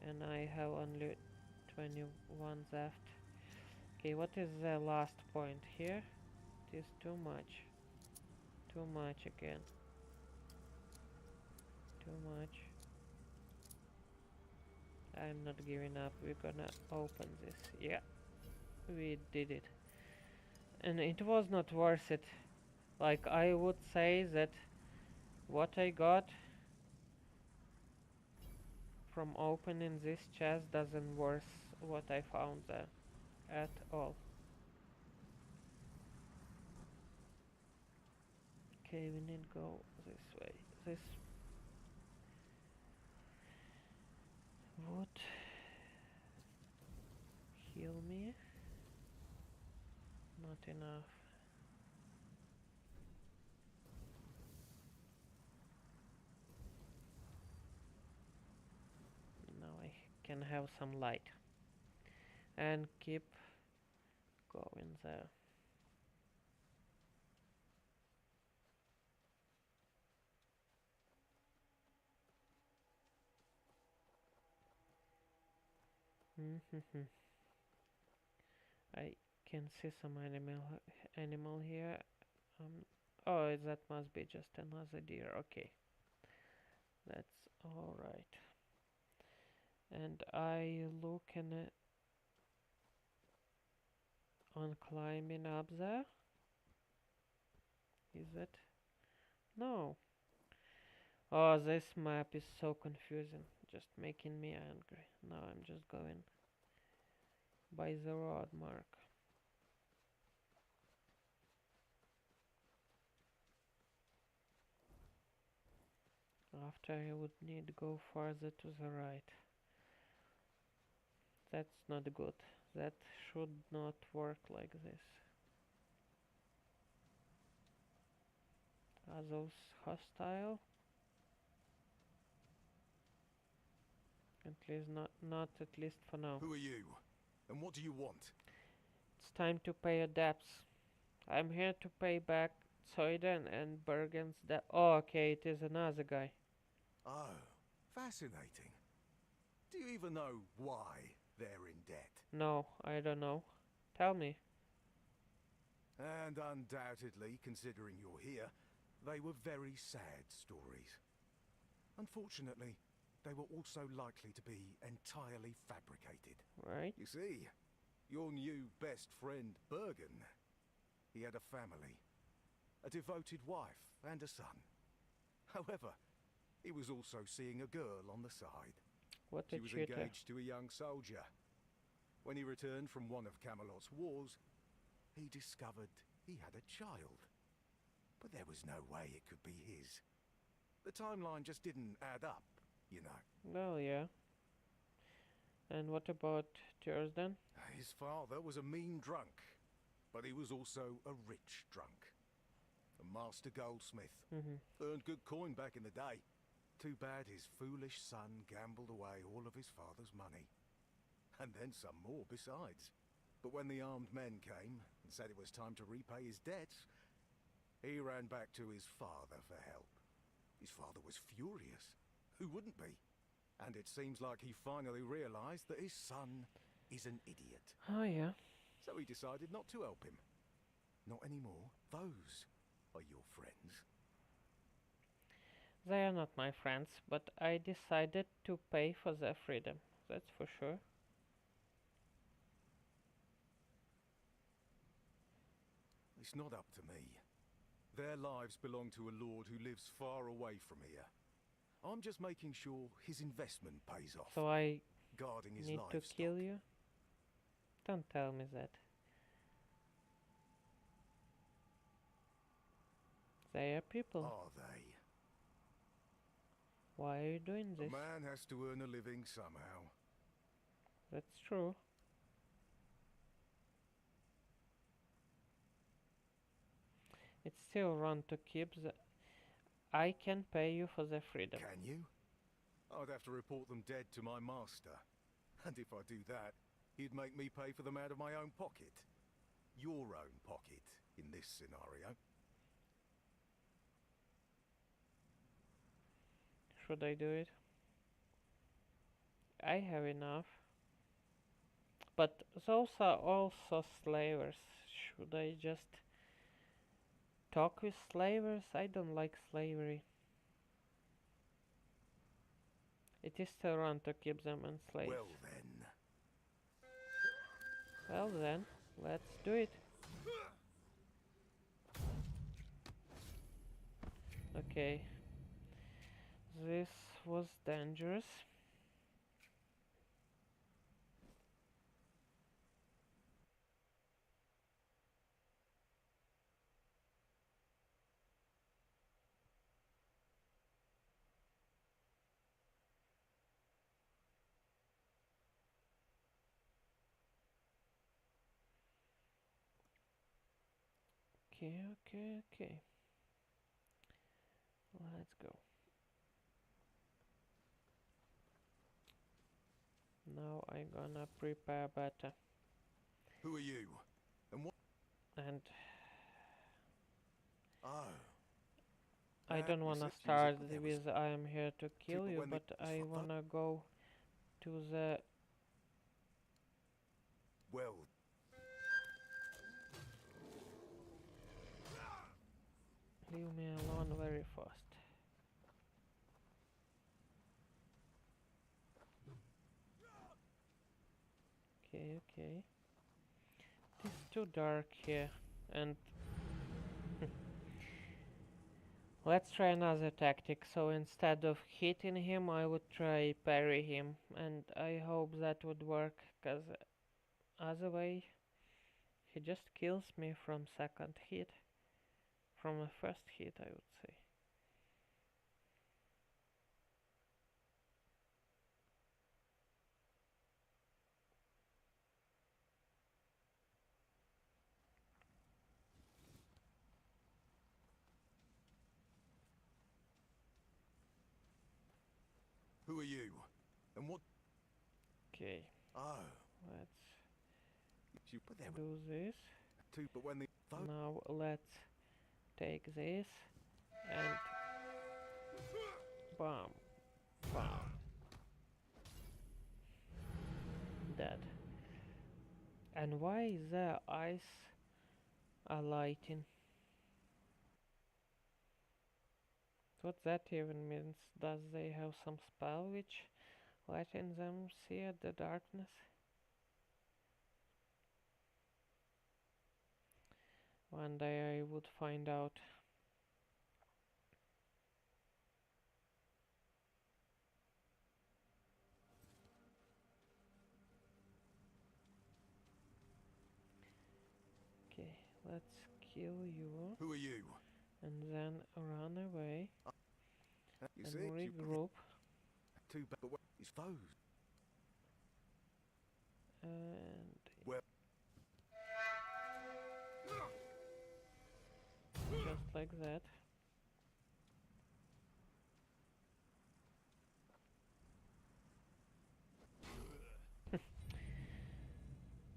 And I have only 21 left. Okay, what is the last point here? It is too much. Too much again. Too much. I'm not giving up. We're gonna open this. Yeah, we did it. And it was not worth it. Like, I would say that what I got from opening this chest doesn't worth what I found there at all. Okay, we need to go this way. This would heal me. Not enough. Now I can have some light and keep going there. I can see some animal here. Oh, that must be just another deer. Okay, that's all right. And I looking on climbing up there. Is it? No. Oh, this map is so confusing. Just making me angry. Now I'm just going by the road mark. After I would need to go farther to the right. That's not good. That should not work like this. Are those hostile? At least not at least for now. Who are you? And what do you want? It's time to pay your debts. I'm here to pay back Zoiden and Bergen's debt. Oh, okay, it is another guy. Oh, fascinating. Do you even know why they're in debt? No, I don't know. Tell me. And undoubtedly, considering you're here, they were very sad stories. Unfortunately, they were also likely to be entirely fabricated. Right? You see, your new best friend, Bergen, he had a family, a devoted wife and a son. However, he was also seeing a girl on the side. What a She was cheater. engaged to a young soldier. When he returned from one of Camelot's wars, he discovered he had a child. But there was no way it could be his. The timeline just didn't add up, you know. Well, yeah. And what about yours then? His father was a mean drunk, but he was also a rich drunk. A master goldsmith. Earned good coin back in the day. Too bad his foolish son gambled away all of his father's money. And then some more besides. But when the armed men came and said it was time to repay his debts, he ran back to his father for help. His father was furious. Who wouldn't be? And it seems like he finally realized that his son is an idiot. Oh, yeah. So he decided not to help him. Not anymore. Those are your friends. They are not my friends, but I decided to pay for their freedom. That's for sure. It's not up to me. Their lives belong to a lord who lives far away from here. I'm just making sure his investment pays off. So I guarding his need to livestock. kill you? Don't tell me that. They are people. Are they? Why are you doing A this? man has to earn a living somehow. That's true. It's still wrong to keep the... I can pay you for the freedom. Can you? I'd have to report them dead to my master. And if I do that, he'd make me pay for them out of my own pocket. Your own pocket, in this scenario. Should I do it? I have enough. But those are also slavers. Should I just talk with slavers? I don't like slavery. It is still wrong to keep them enslaved. Well then, let's do it. Okay. This was dangerous. Okay. Let's go. Now I'm gonna prepare better. Who are you? And what? And Oh. I That don't you wanna said to use start it when there with was I am here to kill people you, when they but was I for wanna go to the... Well, Leave me alone very fast. Okay. It is too dark here, and let's try another tactic. So instead of hitting him, I would try parry him, and I hope that would work, cause other way he just kills me from second hit, from the first hit I would say. who are you? And what? Okay, Oh. let's But there were do this. two, but when the Now let's take this and bam, bam, dead. And why is their eyes are lighting? What that even means? Does they have some spell which letting them see at the darkness? One day I would find out. Okay, let's kill you who are you? and then run away You and see, regroup two, but what is foes? and Well, just like that.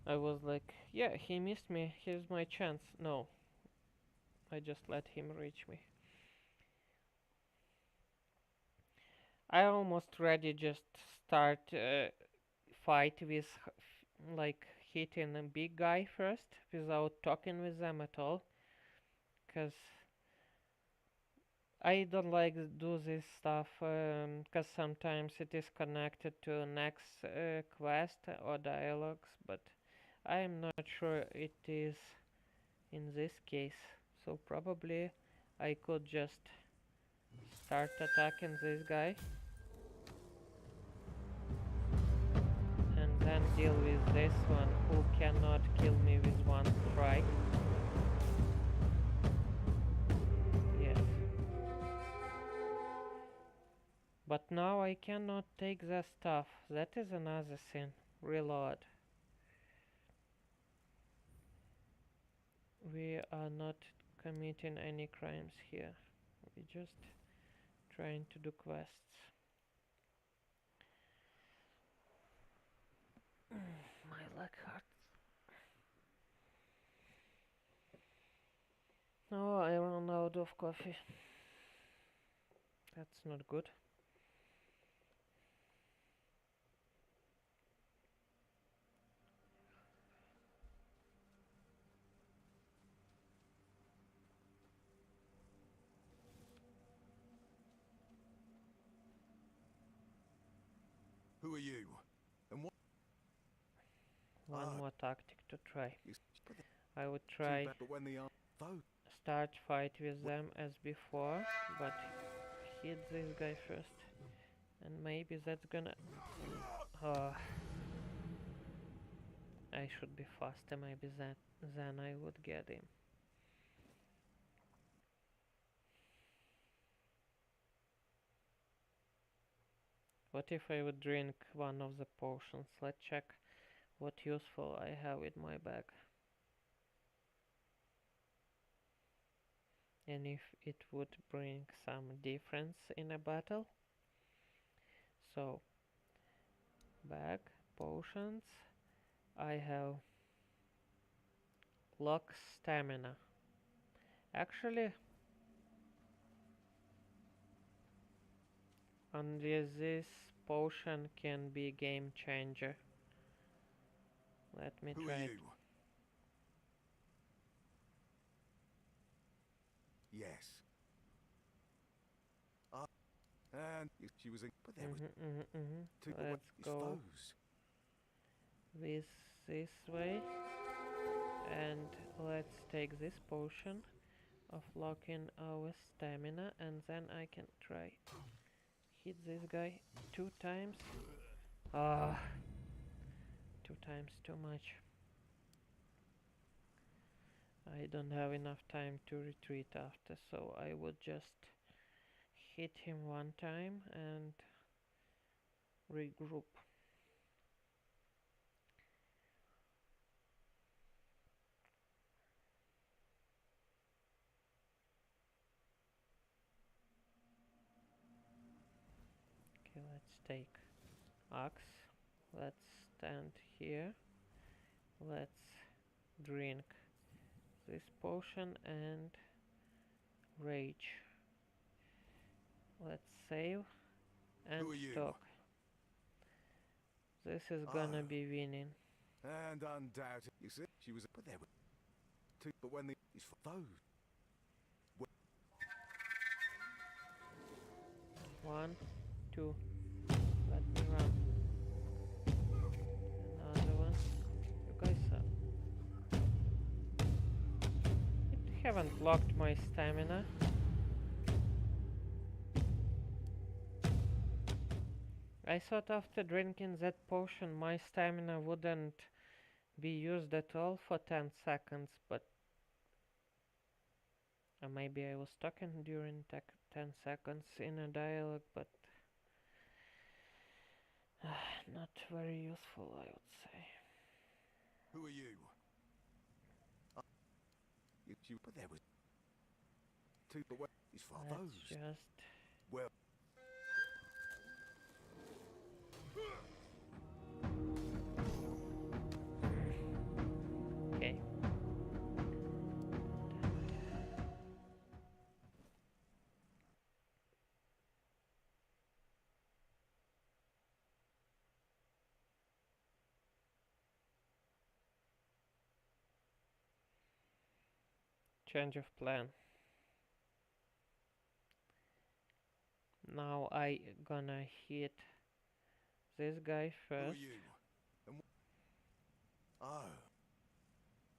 I was like, yeah, he missed me, here's my chance. No, I just let him reach me. I almost ready just start fight with like hitting a big guy first without talking with them at all, cause I don't like do this stuff, cause sometimes it is connected to next quest or dialogues, but I am not sure it is in this case. So probably I could just start attacking this guy and then deal with this one who cannot kill me with one strike. Yes. But now I cannot take the stuff. That is another thing. Reload. We are not committing any crimes here. We just trying to do quests. My leg hurts. Oh, I ran out of coffee. That's not good. Who are you? And what? One more tactic to try. But I would too try bad, but when the though start fight with them as before, but hit this guy first. And maybe that's gonna... I should be faster, maybe then I would get him. What if I would drink one of the potions? Let's check what useful I have in my bag. And if it would bring some difference in a battle. So, bag, potions. I have lock stamina. Actually, only this potion can be game changer. Let me who try are it. you? Yes. And she was in. But there was two. But Let's it's go those. this way, and let's take this potion of locking our stamina, and then I can try hit this guy 2 times. Ah, 2 times too much. I don't have enough time to retreat after, so I would just hit him 1 time and regroup. Okay, let's take axe. Let's stand here. Let's drink this potion and rage. Let's save and Who are you? talk. This is gonna be winning. And undoubted. You see, she was. But there were two. But when the it's for those. 1, 2. Let me run. Another one. You guys haven't locked my stamina. I thought after drinking that potion my stamina wouldn't be used at all for 10 seconds, but maybe I was talking during 10 seconds in a dialogue, but not very useful, I would say. Who are you? But there was two. But what is for Let's those? just... Well. Okay. Change of plan. Now I gonna hit this guy Who are first. you?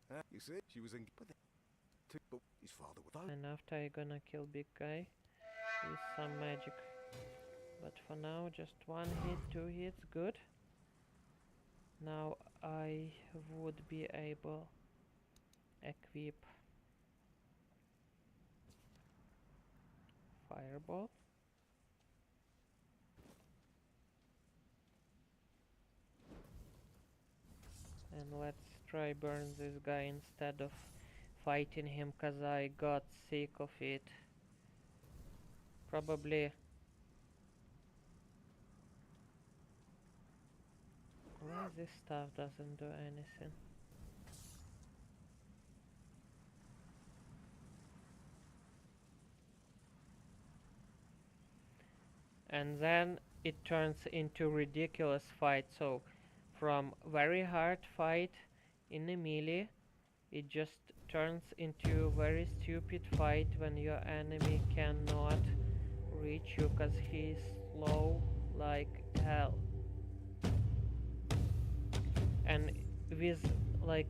And you see, she was in. But two. But his father with those. And after I gonna kill big guy with some magic. But for now just 1 hit, 2 hits, good. Now I would be able equip Firebolt. And let's try burn this guy instead of fighting him, cause I got sick of it. Probably Why this stuff doesn't do anything? And then it turns into ridiculous fight. So from very hard fight in a melee, it just turns into very stupid fight when your enemy cannot reach you because he's slow like hell. And with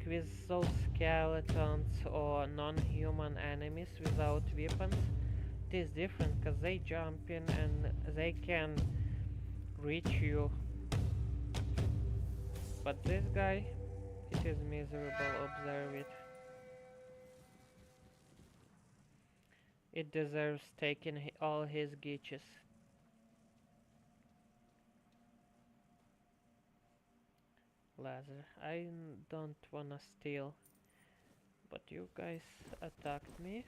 with those skeletons or non-human enemies without weapons, it is different because they jump in and they can reach you. But this guy, it is miserable. Observe it. It deserves taking all his glitches. Laser. I don't wanna steal, but you guys attacked me,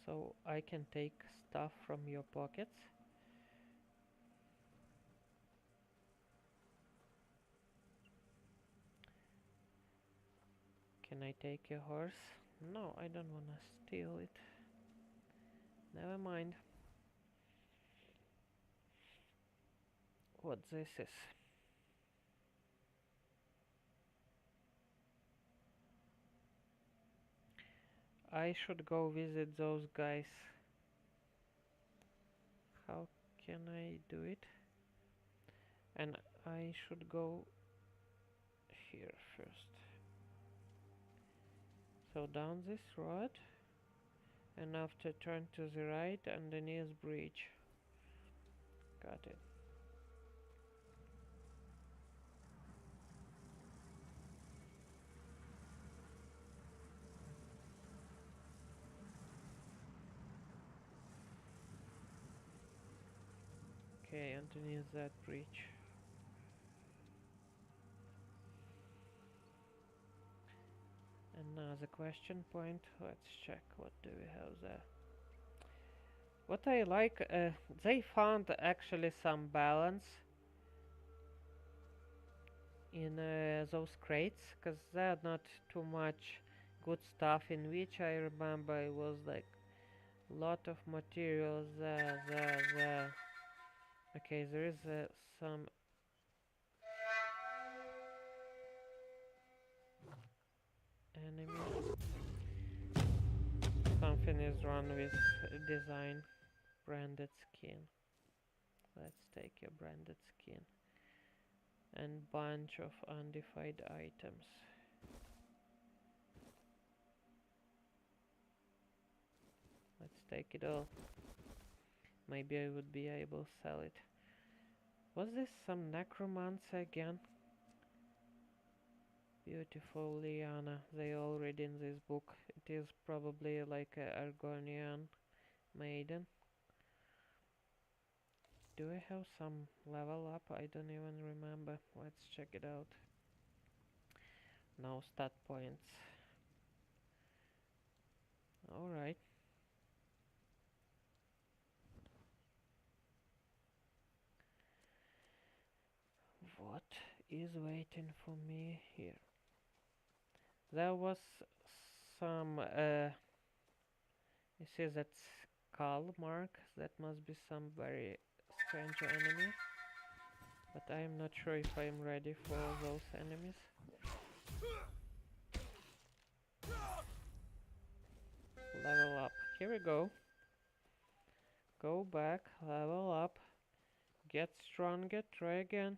so I can take stuff from your pockets. Can I take your horse? No, I don't wanna steal it. Never mind. What this is? I should go visit those guys. How can I do it? And I should go here first. So down this road, and after turn to the right underneath bridge. Got it. Okay, underneath that bridge. And now the question point. Let's check what do we have there. What I like, they found actually some balance in those crates, because there are not too much good stuff in which I remember it was like lot of materials there. Okay, there is some enemies. Something is wrong with design. Branded skin. Let's take your branded skin. And bunch of undefined items. Let's take it all. Maybe I would be able to sell it. Was this some necromancer again? Beautiful Liana. They all read in this book. It is probably like a Argonian maiden. Do I have some level up? I don't even remember. Let's check it out. No stat points. Alright. What is waiting for me here? There was some, you see that skull mark? That must be some very strange enemy. But I am not sure if I am ready for those enemies. Level up. Here we go. Go back, level up. Get stronger, try again.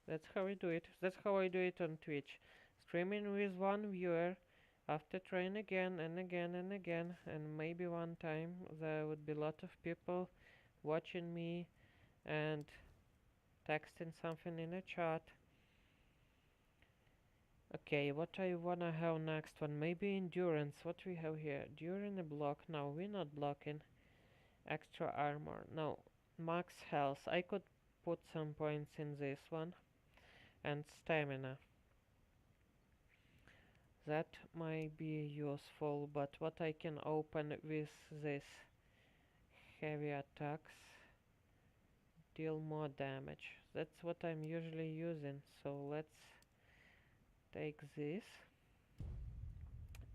That's how I do it. That's how I do it on Twitch. Streaming with one viewer. After trying again and again and again, and maybe one time there would be a lot of people watching me and texting something in a chat. Okay, what I wanna have next one? Maybe endurance. What we have here? During a block. No, we're not blocking. Extra armor. No. Max health. I could put some points in this one. And stamina. That might be useful, but what I can open with this heavy attacks, deal more damage. That's what I'm usually using. So let's take this.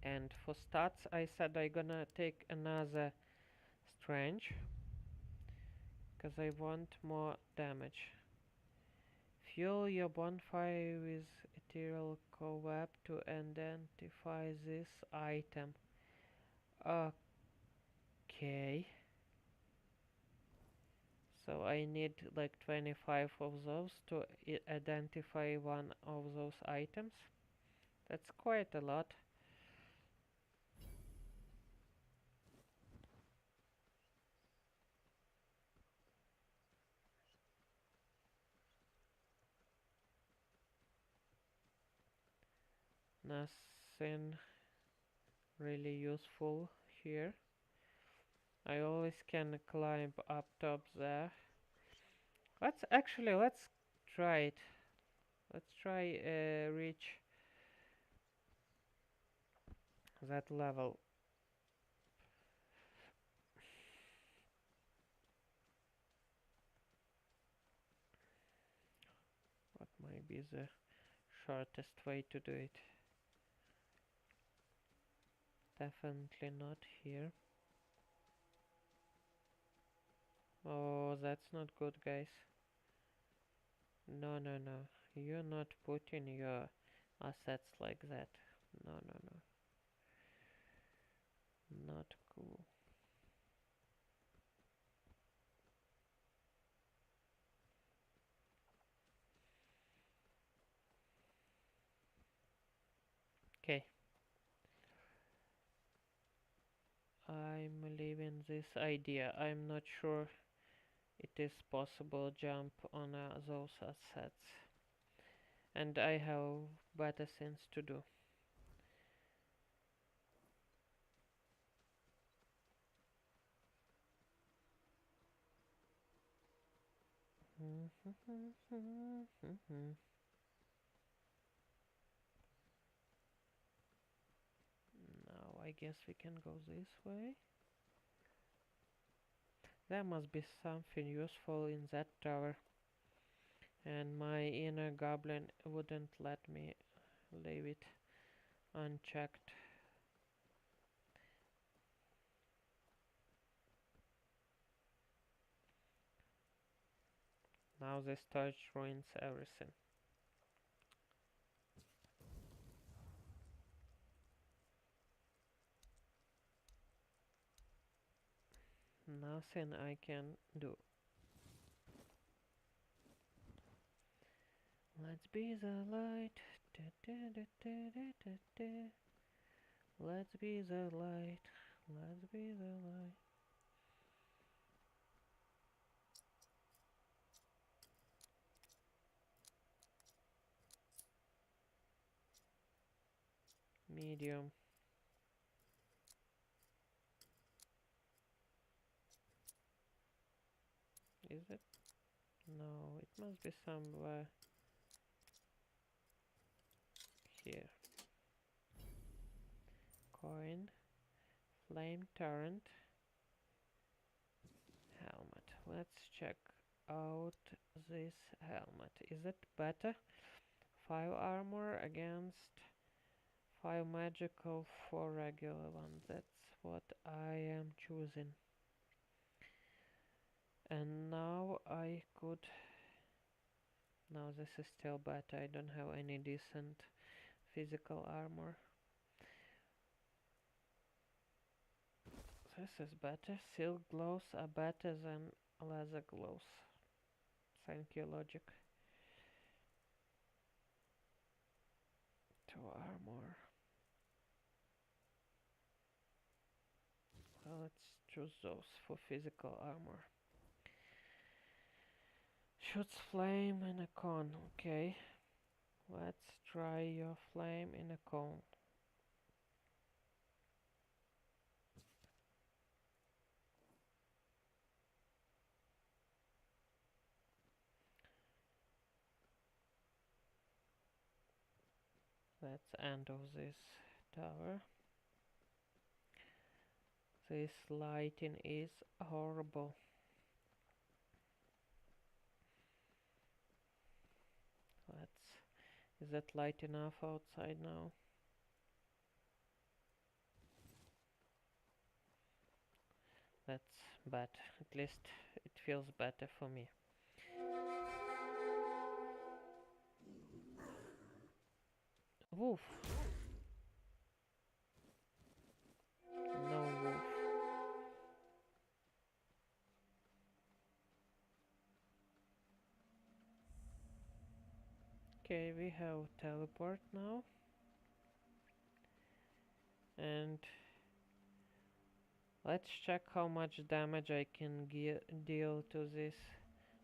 And for stats, I said I'm gonna take another strange, because I want more damage. Fuel your bonfire with ethereal cobweb to identify this item. Okay. So I need like 25 of those to identify one of those items. That's quite a lot. Nothing really useful here. I always can climb up top there. Let's try it. Let's try reach that level. What might be the shortest way to do it? Definitely not here. Oh, that's not good, guys. No, no, no. You're not putting your assets like that. No, no, no. Not cool. Okay. I'm leaving this idea. I'm not sure it is possible jump on those assets. And I have better things to do. Now I guess we can go this way. There must be something useful in that tower. And my inner goblin wouldn't let me leave it unchecked. Now this torch ruins everything. Nothing I can do. Let's be the light. Da, da, da, da, da, da, da. Let's be the light. Let's be the light. Medium. Is it? No, it must be somewhere here. Coin. Flame torrent. Helmet. Let's check out this helmet. Is it better? 5 armor against 5 magical, 4 regular one. That's what I am choosing. And now I could... No, this is still better. I don't have any decent physical armor. This is better. Silk gloves are better than leather gloves. Thank you, logic. 2 armor. Well, let's choose those for physical armor. Shoots flame in a cone. Okay. Let's try your flame in a cone. That's end of this tower. This lighting is horrible. Is it light enough outside now? That's bad. At least it feels better for me. Wolf. No wolf. Okay, we have teleport now. And let's check how much damage I can deal to this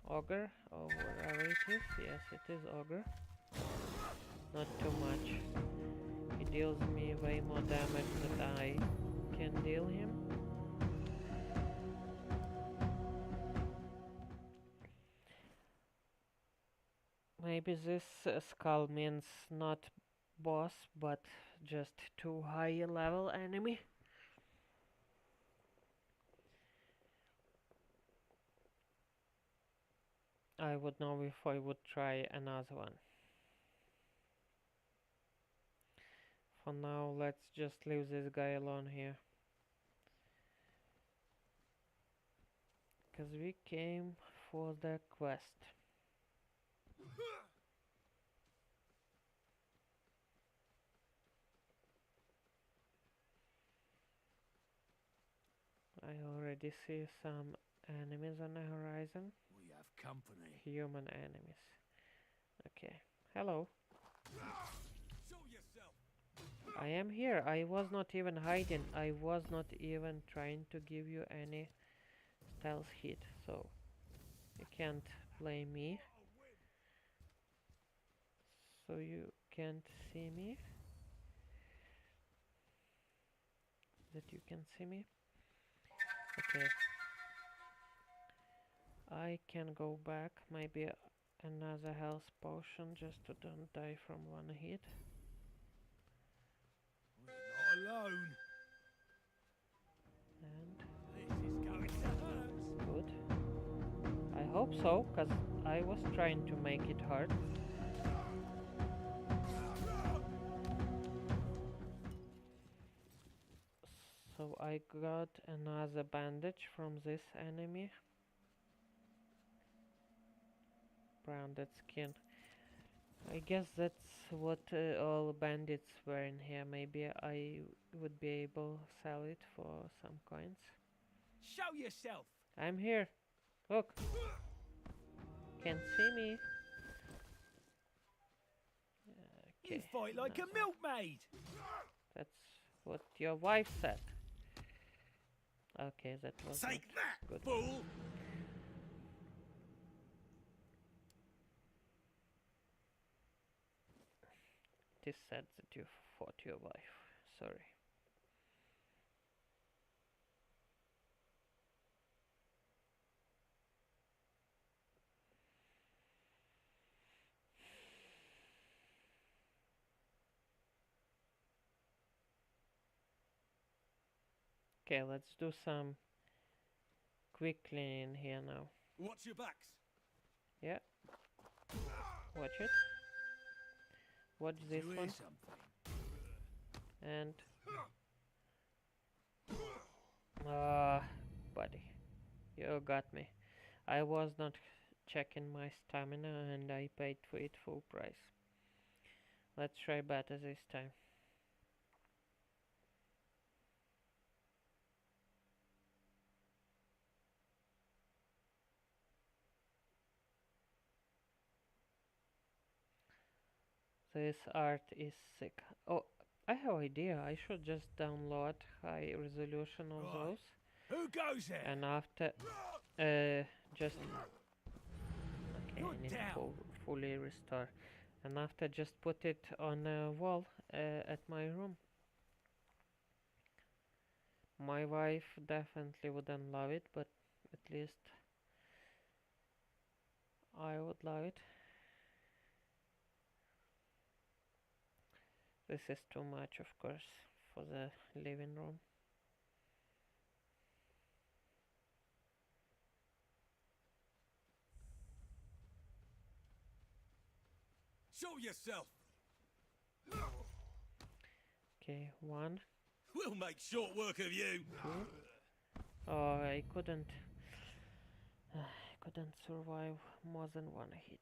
ogre, or whatever it is. Yes, it is ogre. Not too much. He deals me way more damage than I can deal him. Maybe this skull means not boss, but just too high a level enemy. I would know if I would try another one. For now, let's just leave this guy alone here. Because we came for the quest. I already see some enemies on the horizon. We have company. Human enemies. Okay. Hello. Show yourself. I am here. I was not even hiding. I was not even trying to give you any stealth hit. So you can't blame me. So you can't see me. That you can see me. Okay. I can go back. Maybe another health potion just to don't die from one hit. We're not alone. And This is going to hurt. good. I hope so, cause I was trying to make it hard. So I got another bandage from this enemy. Branded skin. I guess that's what all bandits were in here. Maybe I would be able to sell it for some coins. Show yourself. I'm here. Look. Can't see me. You Okay. fight like a no. milkmaid. That's what your wife said. Okay, that was Take not that, good. fool. It is sad that you fought your wife. Sorry. Okay, let's do some quick cleaning here now. Watch your backs. Yeah. Watch it. Watch this one. And buddy, you got me. I was not checking my stamina and I paid for it full price. Let's try better this time. This art is sick. Oh, I have idea. I should just download high resolution of Right. those. Who goes there? And after, just okay, You're I need to down. fully restore. And after, just put it on a wall at my room. My wife definitely wouldn't love it, but at least I would love it. This is too much, of course, for the living room. Show yourself. Okay, 1, We'll make short work of you. 2. Oh, I couldn't. I couldn't survive more than 1 hit.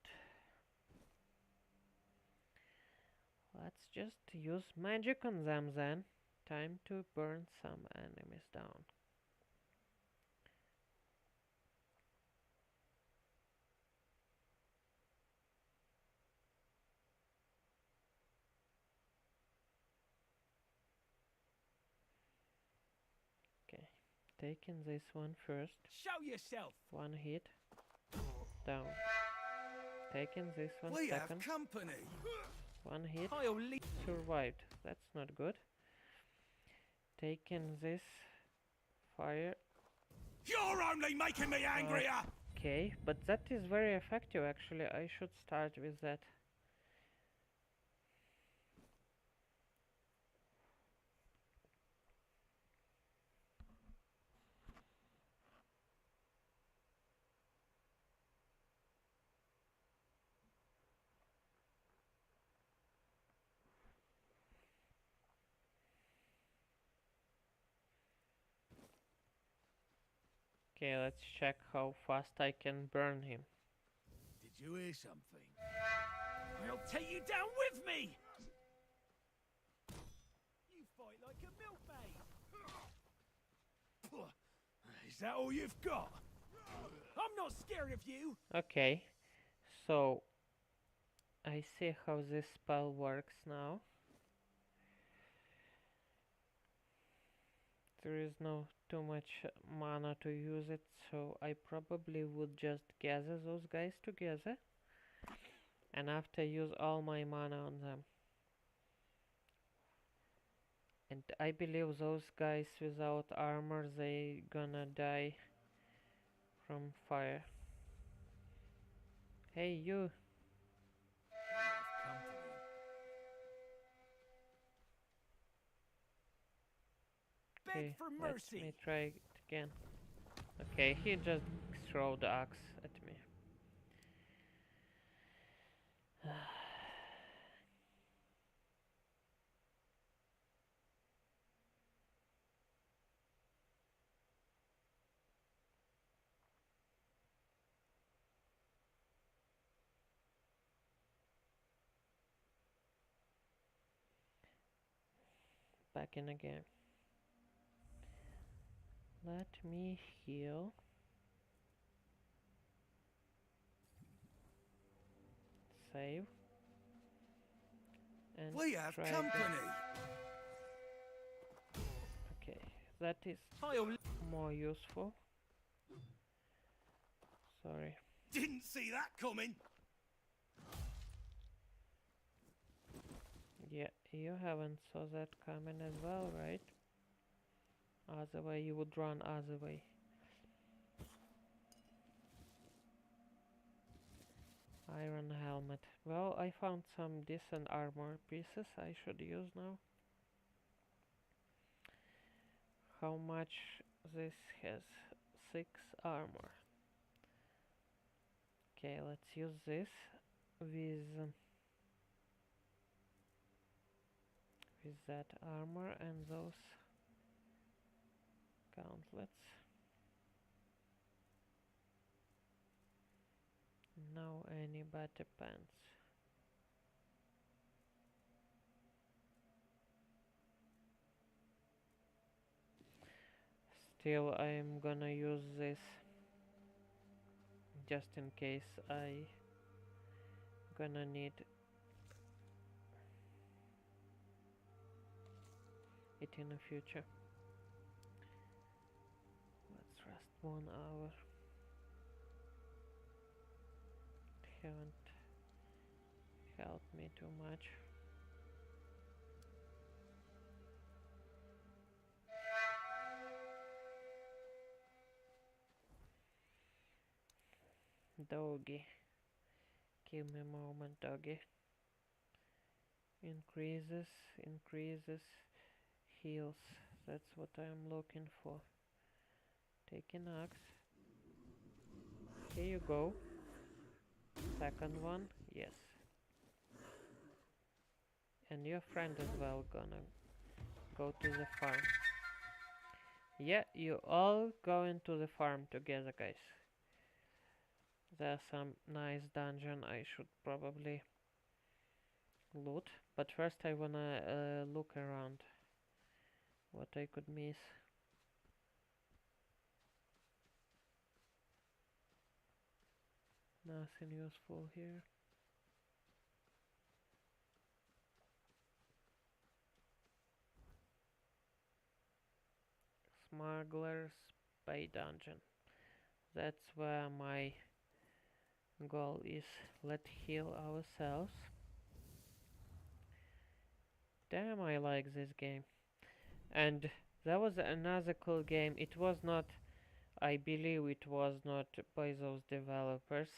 Let's just use magic on them then. Time to burn some enemies down. Okay, taking this one first. Show yourself. 1 hit. Down. Taking this one We have second. company. 1 hit. I'll leave. Survived. That's not good. Taking this fire. You're only making me angrier. Okay, but that is very effective actually. I should start with that. Okay, let's check how fast I can burn him. Did you hear something? I'll take you down with me. You fight like a milkmaid. Is that all you've got? I'm not scared of you. Okay, so I see how this spell works now. There is no too much mana to use it, so I probably would just gather those guys together and after use all my mana on them. And I believe those guys without armor, they gonna die from fire. Hey you! Okay, let me try it again. Okay, he just threw the axe at me. Back in again. Let me heal. Save. And We have try company. Okay, that is more useful. Sorry. Didn't see that coming. Yeah, you haven't saw that coming as well, right? Other way, you would run other way. Iron helmet. Well, I found some decent armor pieces I should use now. How much this has? 6 armor. Okay, let's use this with that armor and those gauntlets. No any better pants. Still, I'm gonna use this just in case I gonna need it in the future. Let's rest 1 hour. Haven't helped me too much. Doggy. Give me a moment, doggy. Increases, heals. That's what I'm looking for. Take an axe. Here you go. Second one, yes. and your friend as well gonna go to the farm. Yeah, you all go into the farm together, guys. There's some nice dungeon I should probably loot, but first I wanna look around what I could miss. Nothing useful here. Smuggler's Bay Dungeon. That's where my goal is. Let's heal ourselves. Damn, I like this game. And there was another cool game. It was not, I believe it was not by those developers.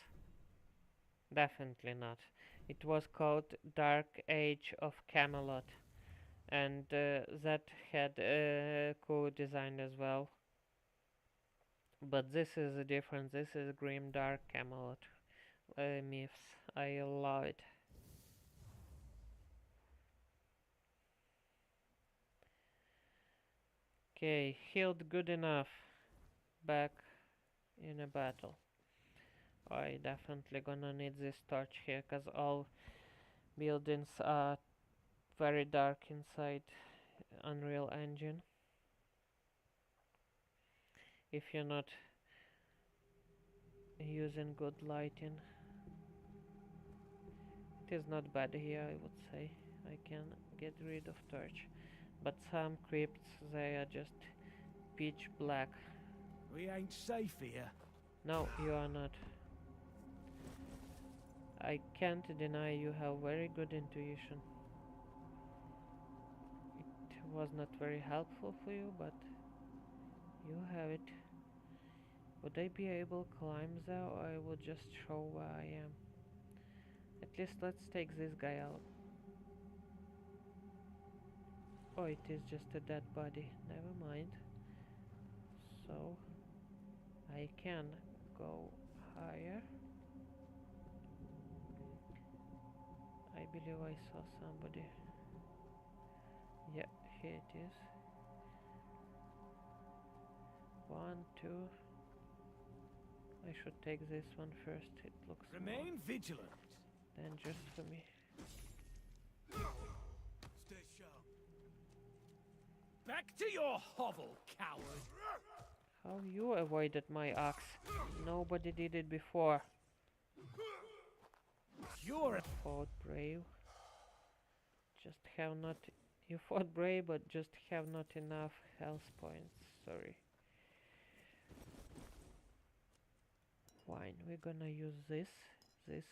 Definitely not. It was called Dark Age of Camelot. And that had a cool design as well. But this is different. This is Grim Dark Camelot myths. I love it. Okay, healed good enough. Back in a battle. I definitely gonna need this torch here, cause all buildings are very dark inside Unreal Engine. If you're not using good lighting. It is not bad here, I would say. I can get rid of torch. But some crypts, they are just pitch black. We ain't safe here. No, you are not. I can't deny you have very good intuition. It was not very helpful for you, but you have it. Would I be able to climb there, or I will just show where I am? At least let's take this guy out. Oh, it is just a dead body. Never mind. So, I can go higher. I believe I saw somebody. Yeah, here it is. 1, 2. I should take this one first. It looks Remain vigilant. dangerous for me. Stay sharp. Back to your hovel, coward. How you avoided my axe? Nobody did it before. You're Fought brave. Just have not. You fought brave, but just have not enough health points. Sorry. Wine. We're gonna use this. This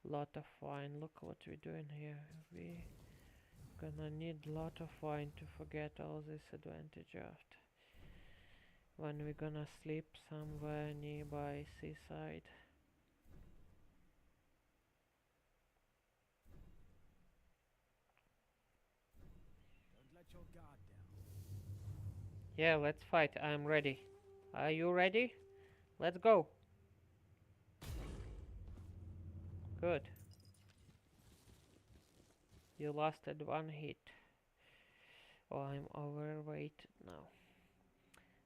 lot of wine. Look what we're doing here. We gonna need lot of wine to forget all this advantage after. When we're gonna sleep somewhere nearby seaside. Don't let your guard down. Yeah, let's fight. I'm ready. Are you ready? Let's go. Good. You lasted 1 hit. Oh, I'm overweight now.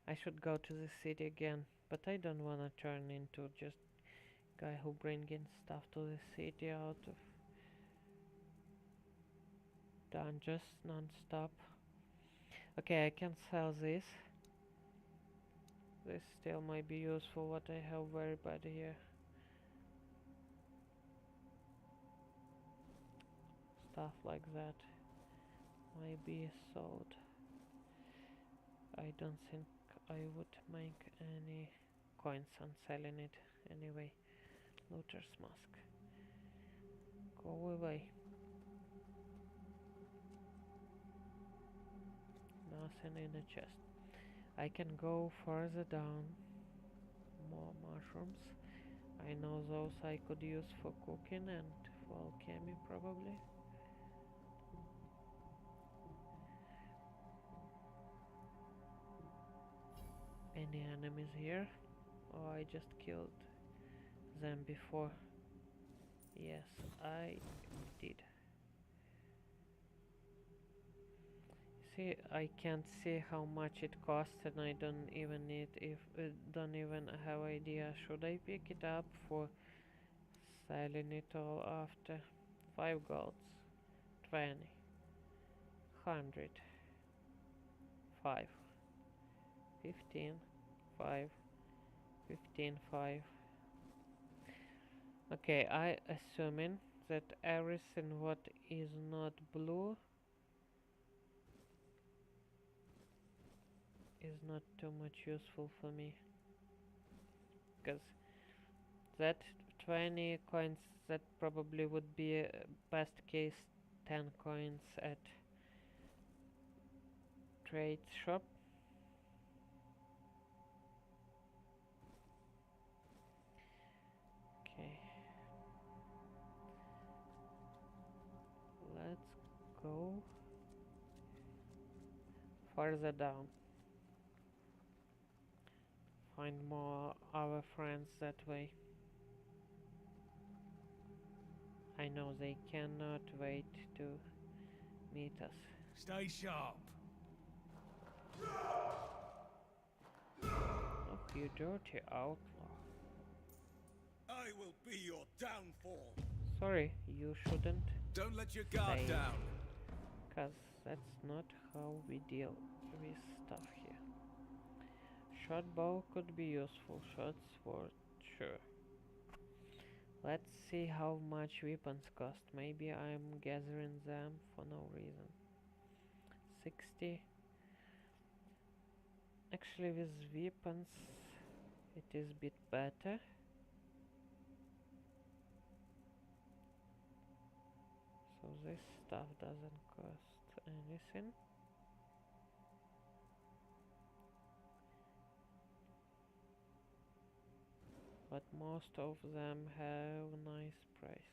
I should go to the city again, but I don't wanna turn into just guy who bringing stuff to the city out of dungeons non-stop. Okay, I can sell this. This still might be useful. What I have very bad here. Stuff like that might be sold. I don't think I would make any coins on selling it anyway. Looter's mask. Go away. Nothing in the chest. I can go further down. More mushrooms. I know those I could use for cooking and for alchemy probably. Any enemies here? Oh, I just killed them before. Yes, I did. see, I can't see how much it costs, and I don't even don't even have idea. Should I pick it up for selling it all after? 5 golds, 20, 100, 5, 15, 5, 15, 5. Okay, I assuming that everything what is not blue is not too much useful for me, because that 20 coins, that probably would be best case 10 coins at trade shop. Okay, let's go further down, find more our friends that way. I know they cannot wait to meet us. Stay sharp. Oh, you dirty outlaw. I will be your downfall. Sorry, you shouldn't Don't let your guard say, down. cause that's not how we deal with stuff here. Short bow could be useful, short sword, sure. Let's see how much weapons cost. Maybe I'm gathering them for no reason. 60. Actually, with weapons, it is a bit better. So this stuff doesn't cost anything. But most of them have nice price.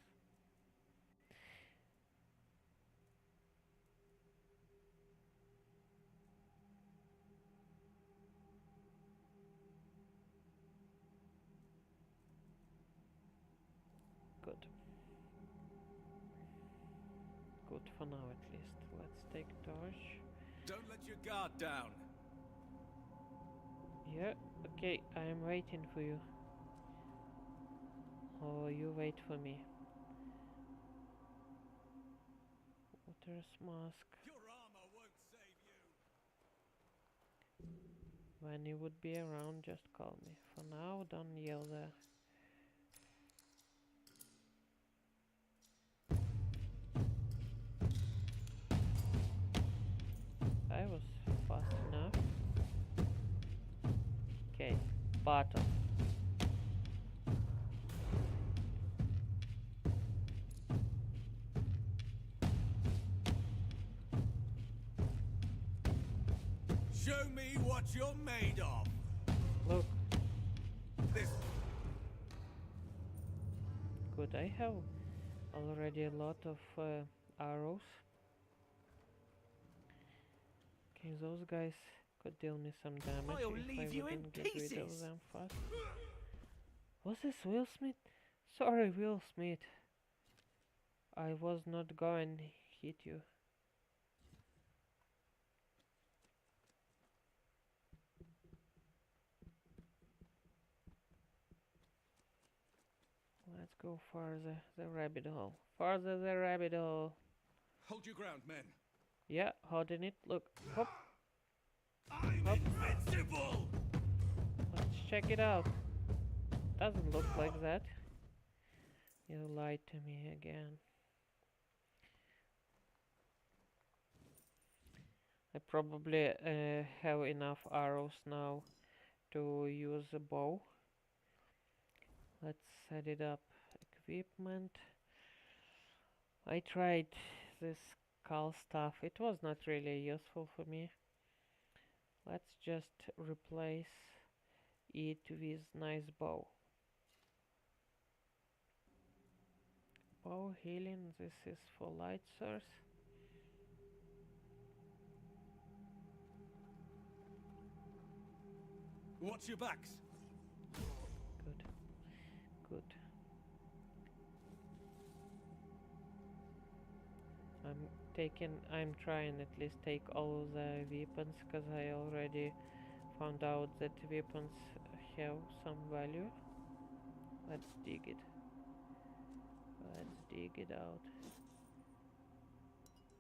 Good. Good for now at least. Let's take torch. Don't let your guard down. Yeah, okay, I am waiting for you. Or you wait for me. Water's mask. Your armor won't save you. When you would be around, just call me. For now, don't yell there. I was fast enough. Okay, bottom. Show me what you're made of. Look, This. good, I have already a lot of arrows. Okay, those guys could deal me some damage I'll if I leave you in wouldn't get rid of pieces. them fast. Was this Will Smith? Sorry, Will Smith. I was not going to hit you. Let's go farther, the rabbit hole. Farther the rabbit hole. Hold your ground, men. Yeah, holding it. Look, hop. I'm Up. invincible. Let's check it out. Doesn't look like that. You lied to me again. I probably have enough arrows now to use a bow. Let's set it up. Equipment. I tried this skull stuff. It was not really useful for me. Let's just replace it with nice bow. Bow healing. This is for light source. Watch your backs. Good. Good. I'm I'm trying at least take all the weapons, cause I already found out that weapons have some value. Let's dig it. Let's dig it out.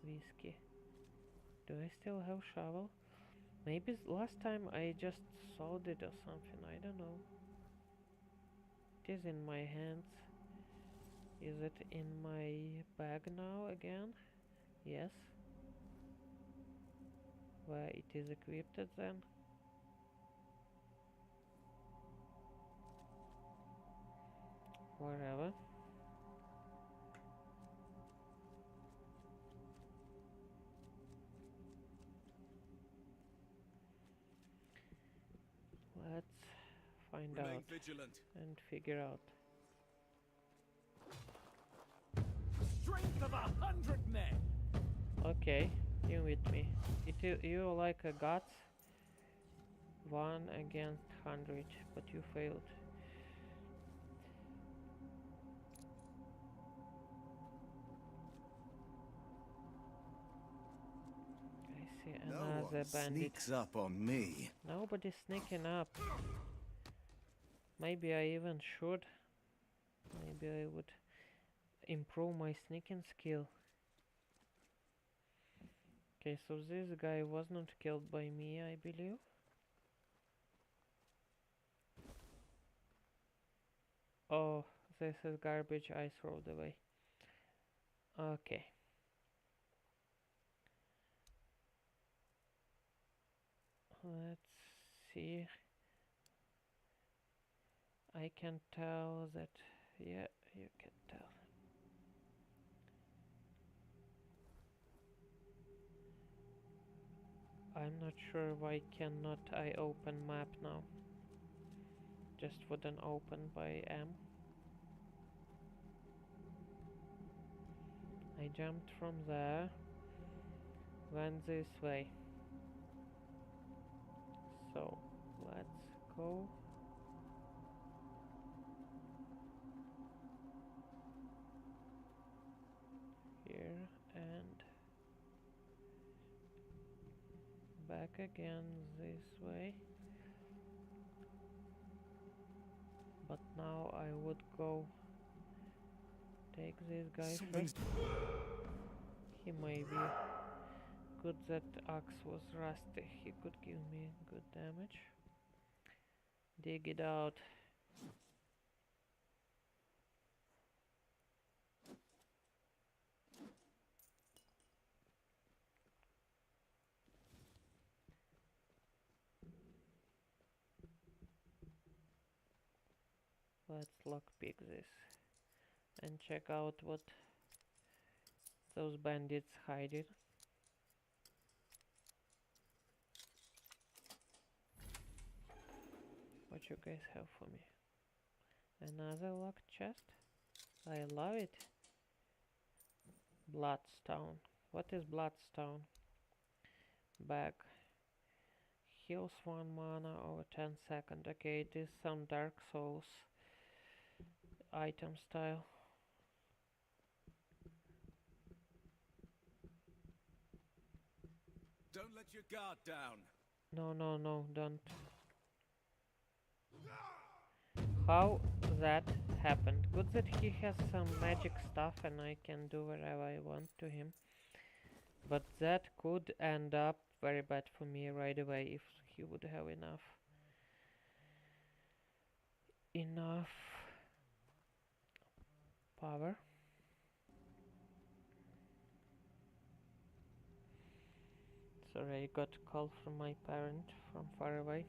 Whiskey. Do I still have shovel? Maybe last time I just sold it or something, I don't know. It is in my hands. Is it in my bag now again? Yes. Where it is equipped then? Wherever. Let's find Remain out vigilant. and figure out. Strength of 100 men! Okay, you with me. You like a guts. 1 against 100, but you failed. I see another bandit. Sneaks up on me. Nobody's sneaking up. Maybe I even should. Maybe I would improve my sneaking skill. Okay, so this guy was not killed by me, I believe. Oh, this is garbage I threw it away. Okay. Let's see. I can tell that, yeah, you can tell. I'm not sure why cannot I open map now. Just wouldn't open by M. I jumped from there, went this way. So let's go. Here and back again this way. But now I would go take this guy first. He may be good that axe was rusty. He could give me good damage. Dig it out. Let's lockpick this and check out what those bandits hiding. What you guys have for me? Another locked chest? I love it. Bloodstone. What is bloodstone? Bag. Heals 1 mana over 10 seconds. Okay, it is some Dark Souls item style. Don't let your guard down. No, don't. How that happened? Good that he has some magic stuff and I can do whatever I want to him. But that could end up very bad for me right away if he would have enough power. Sorry, I got a call from my parent from far away,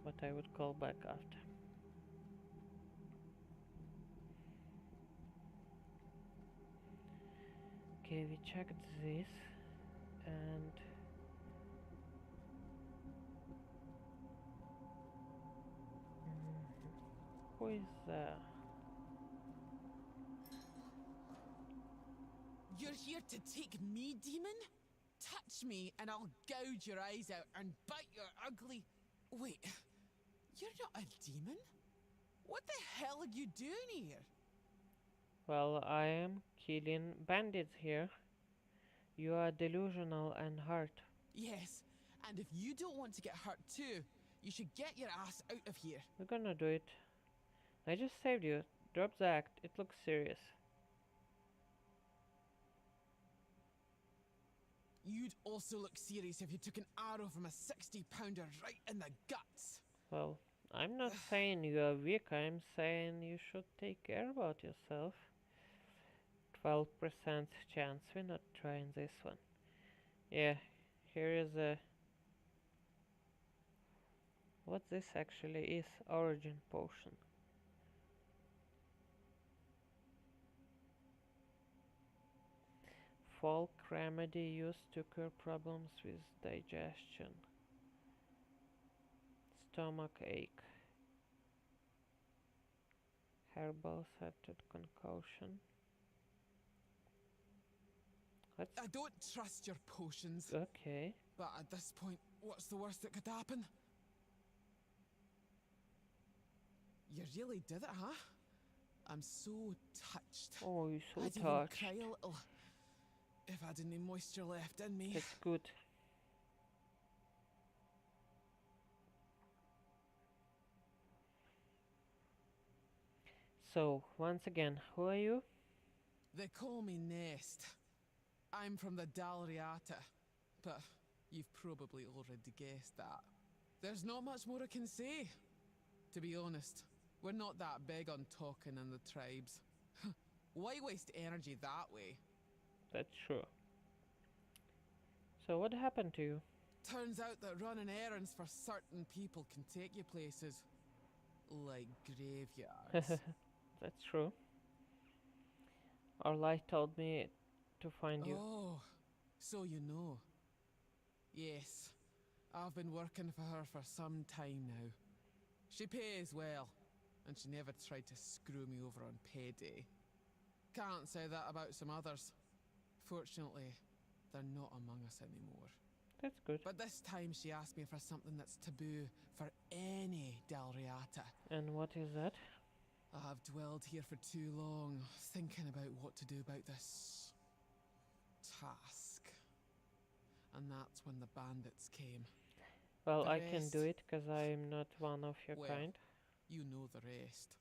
but I would call back after. Okay, we checked this and who is there? You're here to take me, demon? Touch me and I'll gouge your eyes out and bite your ugly... Wait, you're not a demon? What the hell are you doing here? Well, I am killing bandits here. You are delusional and hurt. Yes, and if you don't want to get hurt too, you should get your ass out of here. We're gonna do it. I just saved you. Drop the act. It looks serious. You'd also look serious if you took an arrow from a 60-pounder right in the guts. Well, I'm not saying you are weak. I'm saying you should take care about yourself. 12% chance. We're not trying this one. Yeah, here is a... What this actually is. Origin potion. Folk remedy used to cure problems with digestion. Stomach ache. Herbal scented concoction. Let's... I don't trust your potions. Okay. But at this point, what's the worst that could happen? You really did it, huh? I'm so touched. Oh, you're so I'd even touched. cry a little if I had any moisture left in me. That's good. So, once again, who are you? They call me Nest. I'm from the Dalriata, but you've probably already guessed that. There's not much more I can say. To be honest, we're not that big on talking in the tribes. Why waste energy that way? That's true. So what happened to you? Turns out that running errands for certain people can take you places. Like graveyards. That's true. Orlai told me to find you. Oh, so you know. Yes, I've been working for her for some time now. She pays well, and she never tried to screw me over on payday. Can't say that about some others. Fortunately, they're not among us anymore. That's good. But this time she asked me for something that's taboo for any Dalriata. And what is that? I've dwelled here for too long, thinking about what to do about this task. And that's when the bandits came. Well, The I can do rest- it because I'm not one of your Well, kind. You know the rest.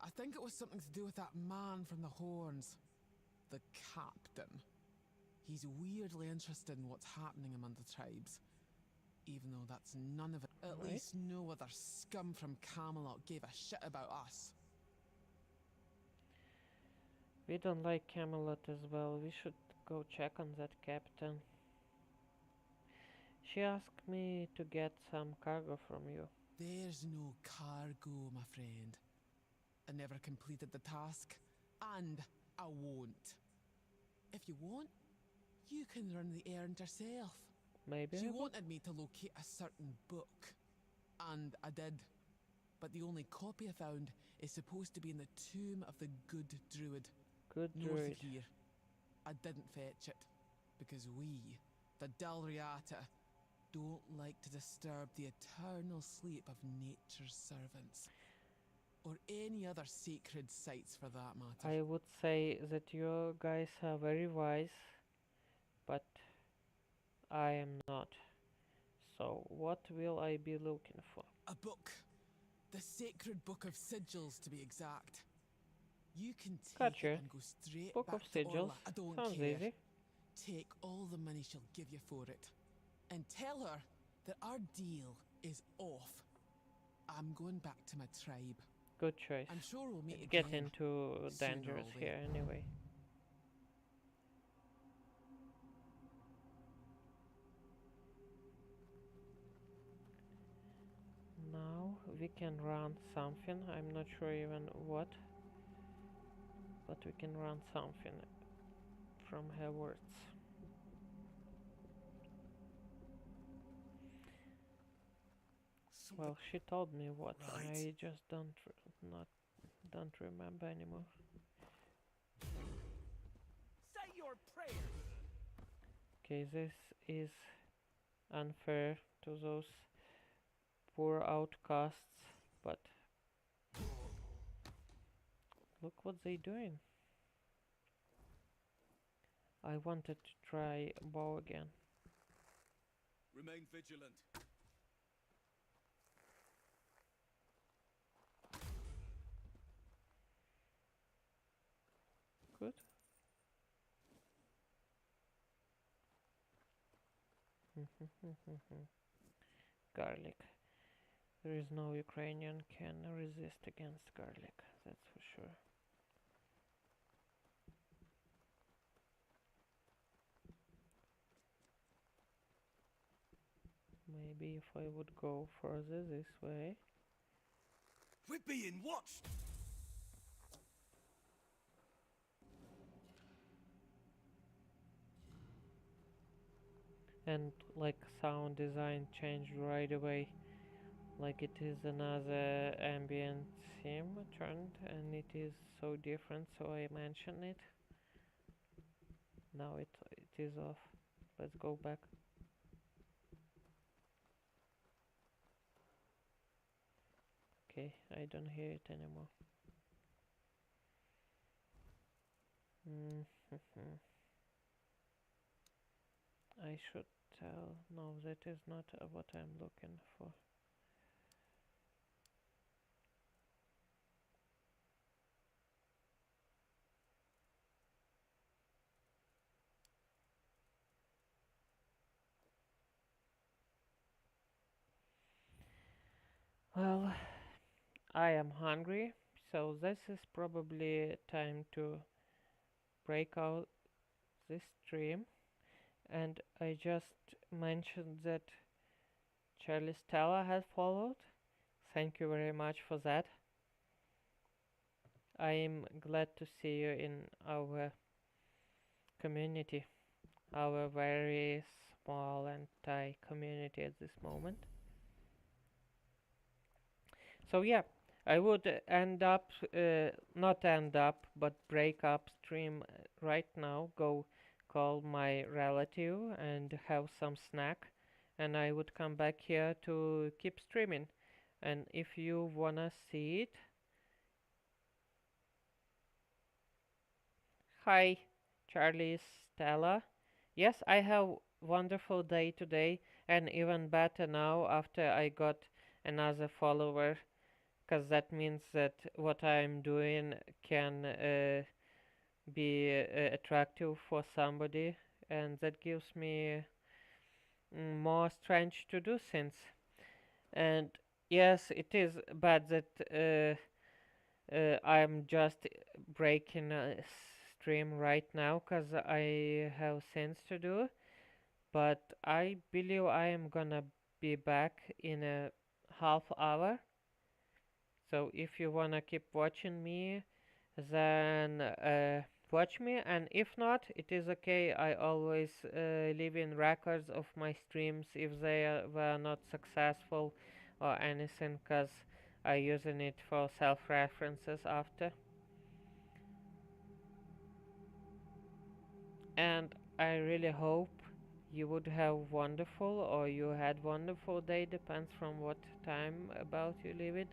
I think it was something to do with that man from the horns. The captain. He's weirdly interested in what's happening among the tribes. Even though that's none of it. At Right. least no other scum from Camelot gave a shit about us. We don't like Camelot as well. We should go check on that captain. She asked me to get some cargo from you. There's no cargo, my friend. I never completed the task, and I won't. If you want, you can run the errand yourself. Maybe She I will. wanted me to locate a certain book, and I did. But the only copy I found is supposed to be in the tomb of the Good Druid, Good north druid. of here. I didn't fetch it, because we, the Dalriata, don't like to disturb the eternal sleep of nature's servants. Or any other sacred sites for that matter. I would say that you guys are very wise, but I am not. So what will I be looking for? A book. The sacred book of sigils, to be exact. You can take Gotcha. it and go straight Book back of to sigils. Orla. I don't Sounds care. easy. Take all the money she'll give you for it. And tell her that our deal is off. I'm going back to my tribe. Good choice. I'm sure we'll meet It's again. getting too sooner or dangerous later. here anyway. Now we can run something. I'm not sure even what, but we can run something from her words. Well, she told me what. Right. I just don't remember anymore. Say your prayers. Okay, this is unfair to those poor outcasts, but look what they doing. I wanted to try bow again. Remain vigilant. Good. Garlic. There is no Ukrainian can resist against garlic, that's for sure. Maybe if I would go further this way. We're being watched! And like sound design changed right away. Like it is another ambient theme turned and it is so different, so I mention it. Now it is off. Let's go back. Okay, I don't hear it anymore. I should tell. No, that is not what I'm looking for. Well, I am hungry, so this is probably time to break out this stream. And I just mentioned that Charlie Stella has followed. Thank you very much for that. I am glad to see you in our community, our very small and tight community at this moment. So yeah, I would not end up, but break up stream right now, go call my relative and have some snack, and I would come back here to keep streaming. And if you wanna see it, hi, Charlie, Stella. Yes, I have wonderful day today, and even better now after I got another follower, because that means that what I'm doing can be attractive for somebody, and that gives me more strength to do things. And yes, it is bad that I'm just breaking a stream right now because I have things to do, but I believe I am gonna be back in a half hour. So if you wanna keep watching me, then watch me, and if not, it is okay. I always leave in records of my streams if they were not successful or anything, cause I using it for self-references after. And I really hope you would have wonderful, or you had wonderful day, depends from what time about you live in,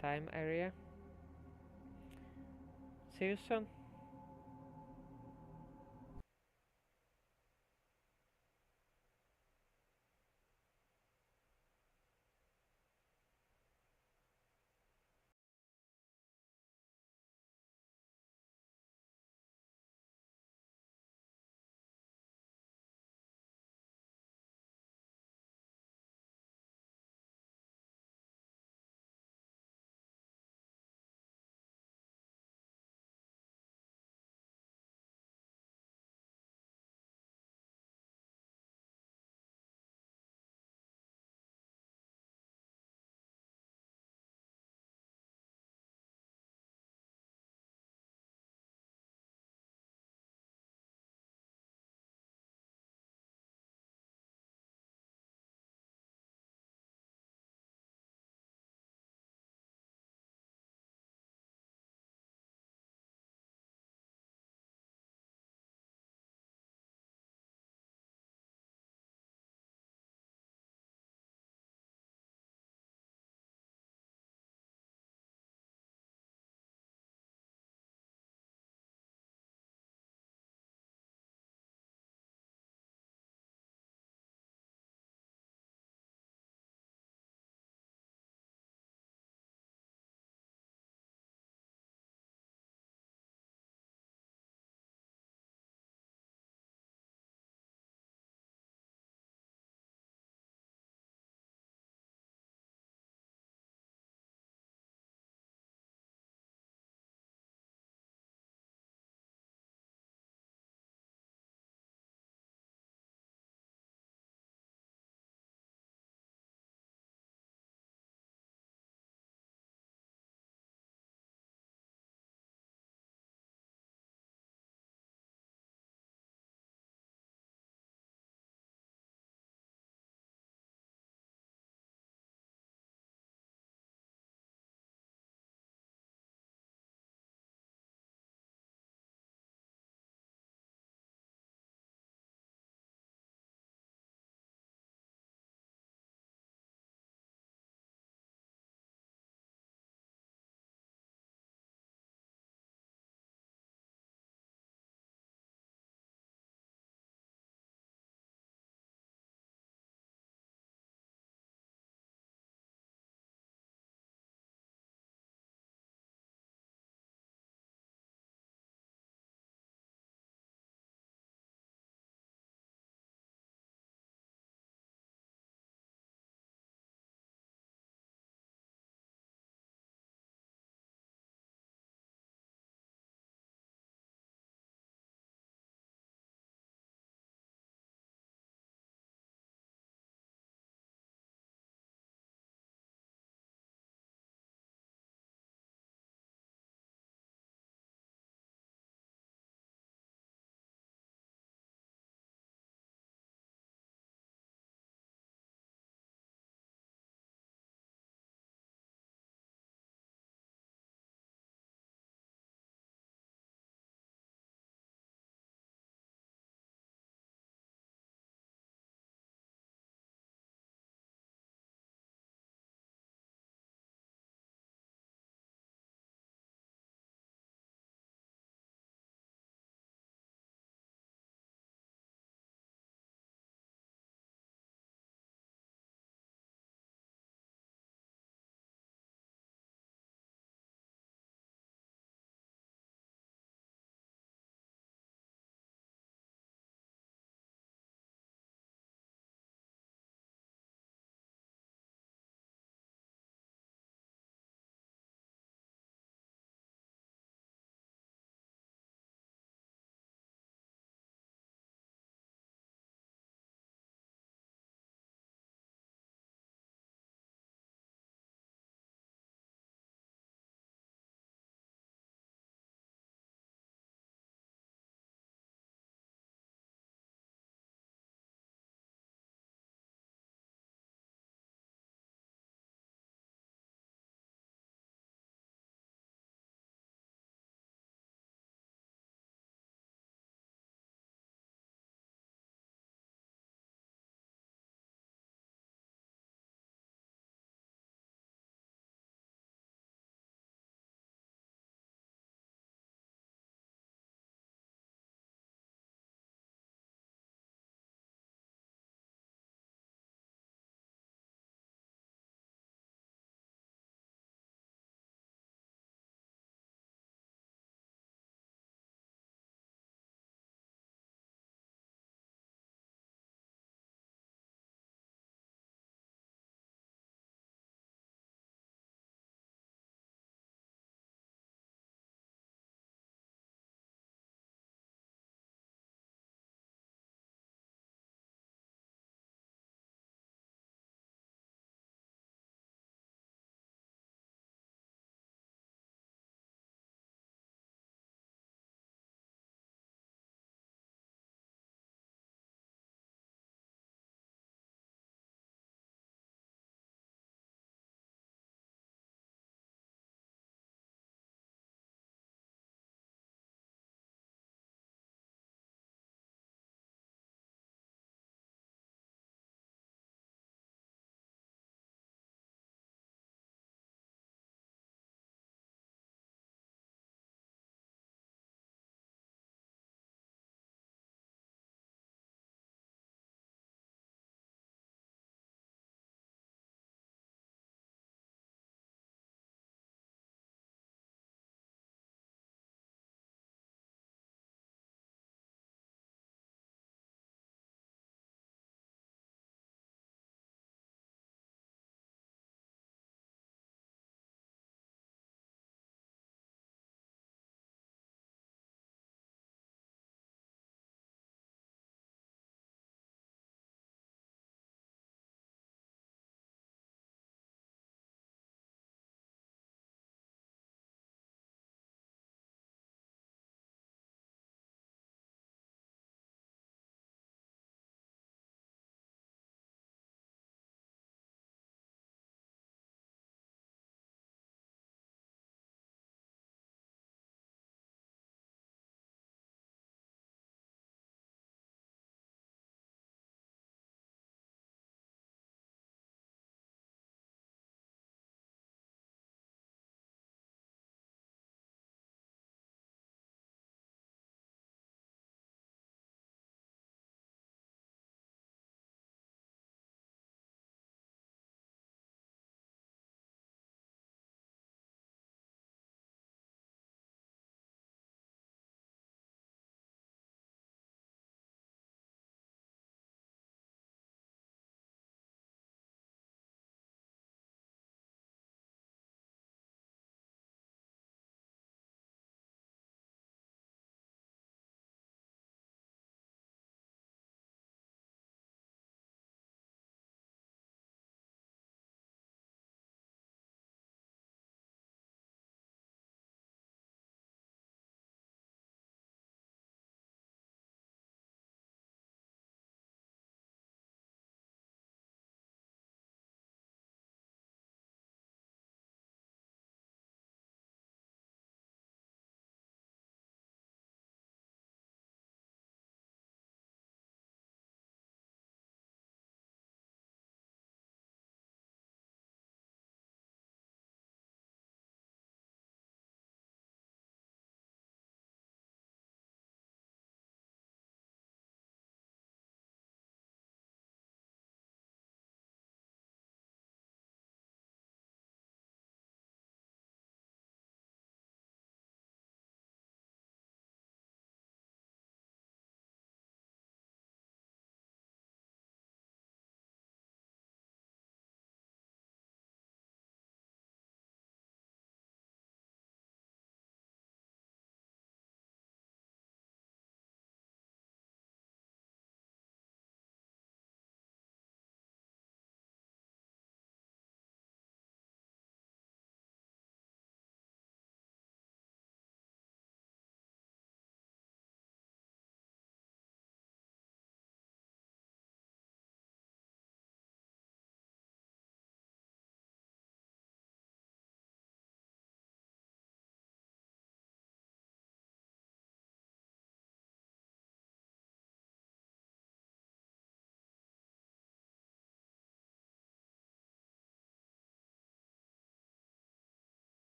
time area. See you soon.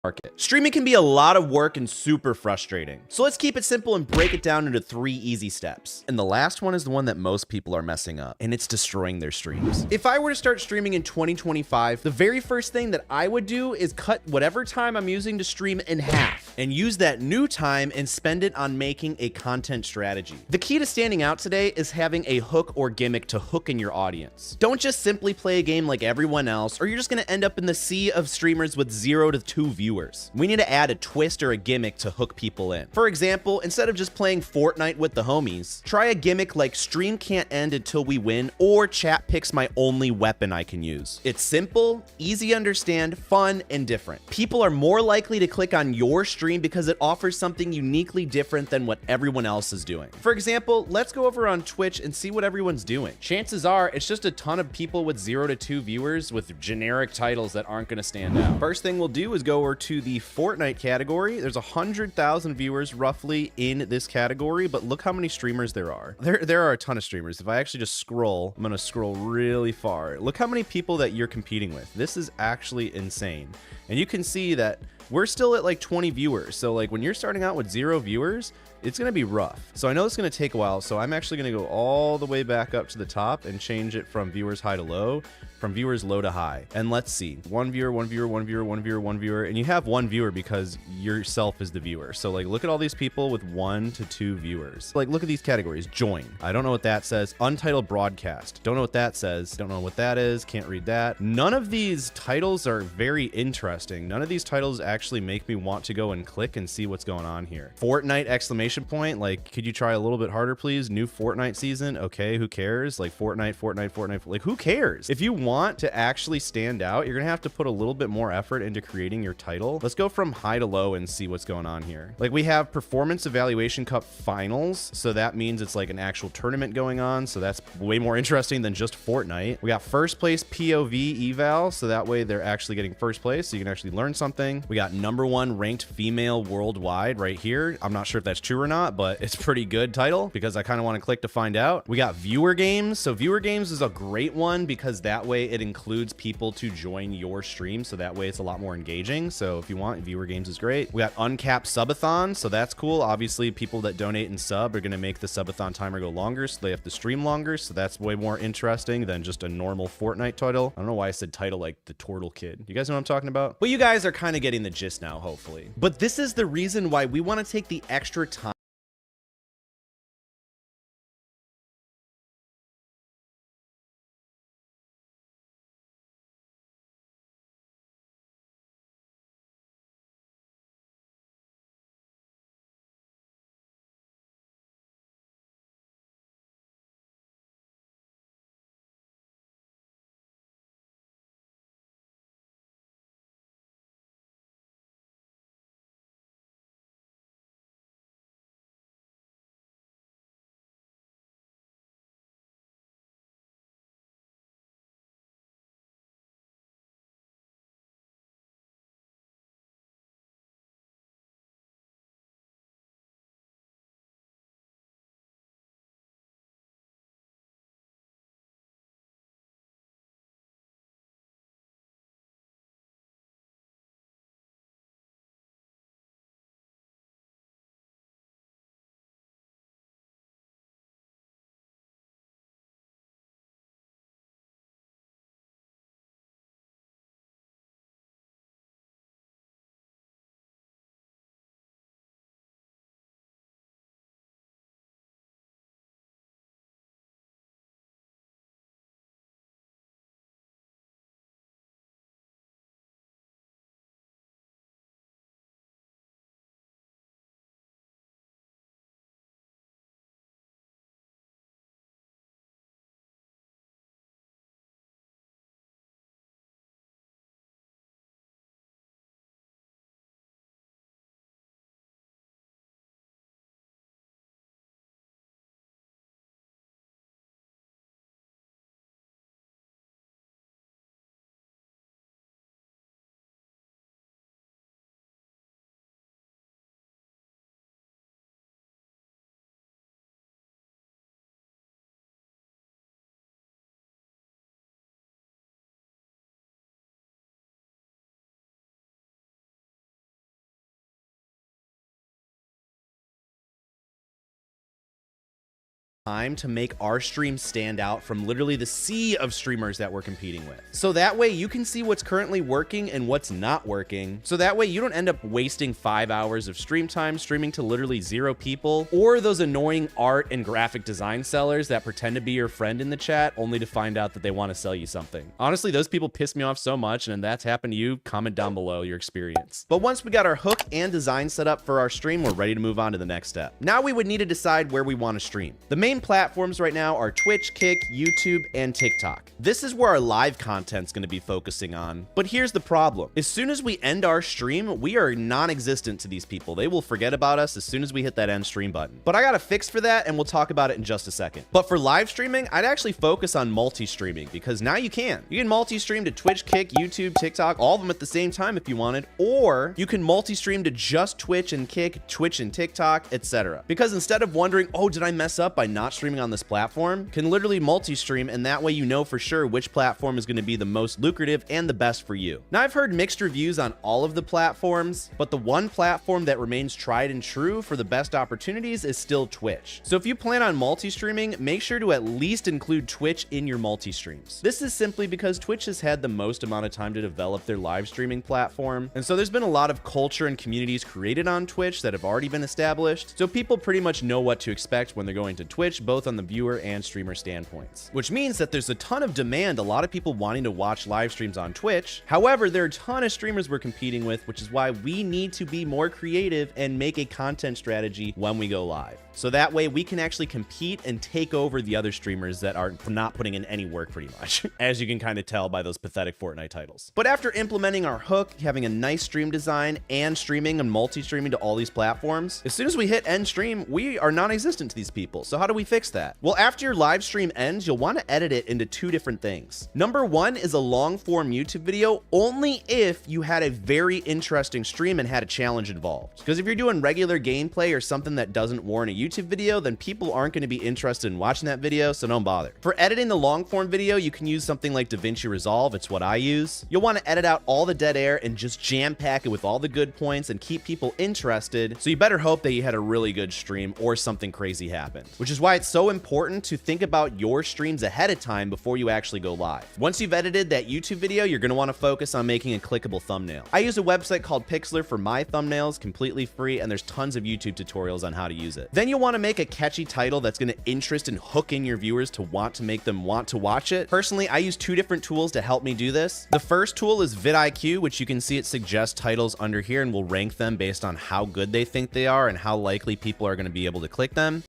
market. Streaming can be a lot of work and super frustrating. So let's keep it simple and break it down into 3 easy steps. And the last one is the one that most people are messing up, and it's destroying their streams. If I were to start streaming in 2025, the very first thing that I would do is cut whatever time I'm using to stream in half and use that new time and spend it on making a content strategy. The key to standing out today is having a hook or gimmick to hook in your audience. Don't just simply play a game like everyone else, or you're just gonna end up in the sea of streamers with 0 to 2 viewers. We need to add a twist or a gimmick to hook people in. For example, instead of just playing Fortnite with the homies, try a gimmick like stream can't end until we win, or chat picks my only weapon I can use. It's simple, easy to understand, fun, and different. People are more likely to click on your stream because it offers something uniquely different than what everyone else is doing. For example, let's go over on Twitch and see what everyone's doing. Chances are it's just a ton of people with 0 to 2 viewers with generic titles that aren't going to stand out. First thing we'll do is go over to the Fortnite category. There's 100,000 viewers roughly in this category, but look how many streamers there are. There are a ton of streamers. If I actually just scroll, I'm gonna scroll really far. Look how many people that you're competing with. This is actually insane. And you can see that we're still at like 20 viewers. So like when you're starting out with 0 viewers, it's going to be rough. So I know it's going to take a while. So I'm actually going to go all the way back up to the top and change it from viewers high to low, from viewers low to high. And let's see, 1 viewer, 1 viewer, 1 viewer, 1 viewer, 1 viewer. And you have 1 viewer because yourself is the viewer. So like, look at all these people with 1 to 2 viewers. Like, look at these categories. Join. I don't know what that says. Untitled broadcast. Don't know what that says. Don't know what that is. Can't read that. None of these titles are very interesting. None of these titles actually make me want to go and click and see what's going on here. Fortnite exclamation point, like, could you try a little bit harder, please? New Fortnite season. Okay, who cares? Like Fortnite, like, who cares? If you want to actually stand out, you're gonna have to put a little bit more effort into creating your title. Let's go from high to low and see what's going on here. Like, we have Performance Evaluation Cup Finals, so that means it's like an actual tournament going on, so that's way more interesting than just Fortnite. We got first place POV eval, so that way they're actually getting first place, so you can actually learn something. We got #1 ranked female worldwide right here. I'm not sure if that's true or not, but it's pretty good title because I kind of want to click to find out. We got viewer games. So viewer games is a great one because that way it includes people to join your stream, so that way it's a lot more engaging. So if you want, viewer games is great. We got uncapped subathon, so that's cool. Obviously, people that donate and sub are going to make the subathon timer go longer, so they have to stream longer, so that's way more interesting than just a normal Fortnite title. I don't know why I said title like the Turtle Kid. You guys know what I'm talking about? But you guys are kind of getting the gist now, hopefully. But this is the reason why we want to take the extra time time to make our stream stand out from literally the sea of streamers that we're competing with. So that way you can see what's currently working and what's not working. So that way you don't end up wasting 5 hours of stream time streaming to literally 0 people, or those annoying art and graphic design sellers that pretend to be your friend in the chat only to find out that they want to sell you something. Honestly, those people piss me off so much, and if that's happened to you, comment down below your experience. But once we got our hook and design set up for our stream, we're ready to move on to the next step. Now we would need to decide where we want to stream. The main platforms right now are Twitch, Kick, YouTube, and TikTok. This is where our live content's going to be focusing on. But here's the problem. As soon as we end our stream, we are non-existent to these people. They will forget about us as soon as we hit that end stream button. But I got a fix for that, and we'll talk about it in just a second. But for live streaming, I'd actually focus on multi-streaming, because now you can. You can multi-stream to Twitch, Kick, YouTube, TikTok, all of them at the same time if you wanted, or you can multi-stream to just Twitch and Kick, Twitch and TikTok, etc. Because instead of wondering, oh, did I mess up by not streaming on this platform, can literally multi-stream, and that way you know for sure which platform is going to be the most lucrative and the best for you. Now, I've heard mixed reviews on all of the platforms, but the one platform that remains tried and true for the best opportunities is still Twitch. So if you plan on multi-streaming, make sure to at least include Twitch in your multi-streams. This is simply because Twitch has had the most amount of time to develop their live streaming platform, and so there's been a lot of culture and communities created on Twitch that have already been established, so people pretty much know what to expect when they're going to Twitch, both on the viewer and streamer standpoints. Which means that there's a ton of demand, a lot of people wanting to watch live streams on Twitch. However, there are a ton of streamers we're competing with, which is why we need to be more creative and make a content strategy when we go live. So that way we can actually compete and take over the other streamers that are not putting in any work pretty much, as you can kind of tell by those pathetic Fortnite titles. But after implementing our hook, having a nice stream design, and streaming and multi-streaming to all these platforms, as soon as we hit end stream, we are non-existent to these people. So how do we fix that? Well, after your live stream ends, you'll want to edit it into 2 different things. Number 1 is a long form YouTube video only if you had a very interesting stream and had a challenge involved. Because if you're doing regular gameplay or something that doesn't warrant a YouTube video, then people aren't going to be interested in watching that video, so don't bother. For editing the long form video, you can use something like DaVinci Resolve. It's what I use. You'll want to edit out all the dead air and just jam pack it with all the good points and keep people interested. So you better hope that you had a really good stream or something crazy happened, which is why it's so important to think about your streams ahead of time before you actually go live. Once you've edited that YouTube video, you're going to want to focus on making a clickable thumbnail. I use a website called Pixlr for my thumbnails, completely free, and there's tons of YouTube tutorials on how to use it. Then you'll want to make a catchy title that's going to interest and hook in your viewers to want to make them want to watch it. Personally, I use 2 different tools to help me do this. The first tool is vidIQ, which you can see it suggests titles under here and will rank them based on how good they think they are and how likely people are going to be able to click them.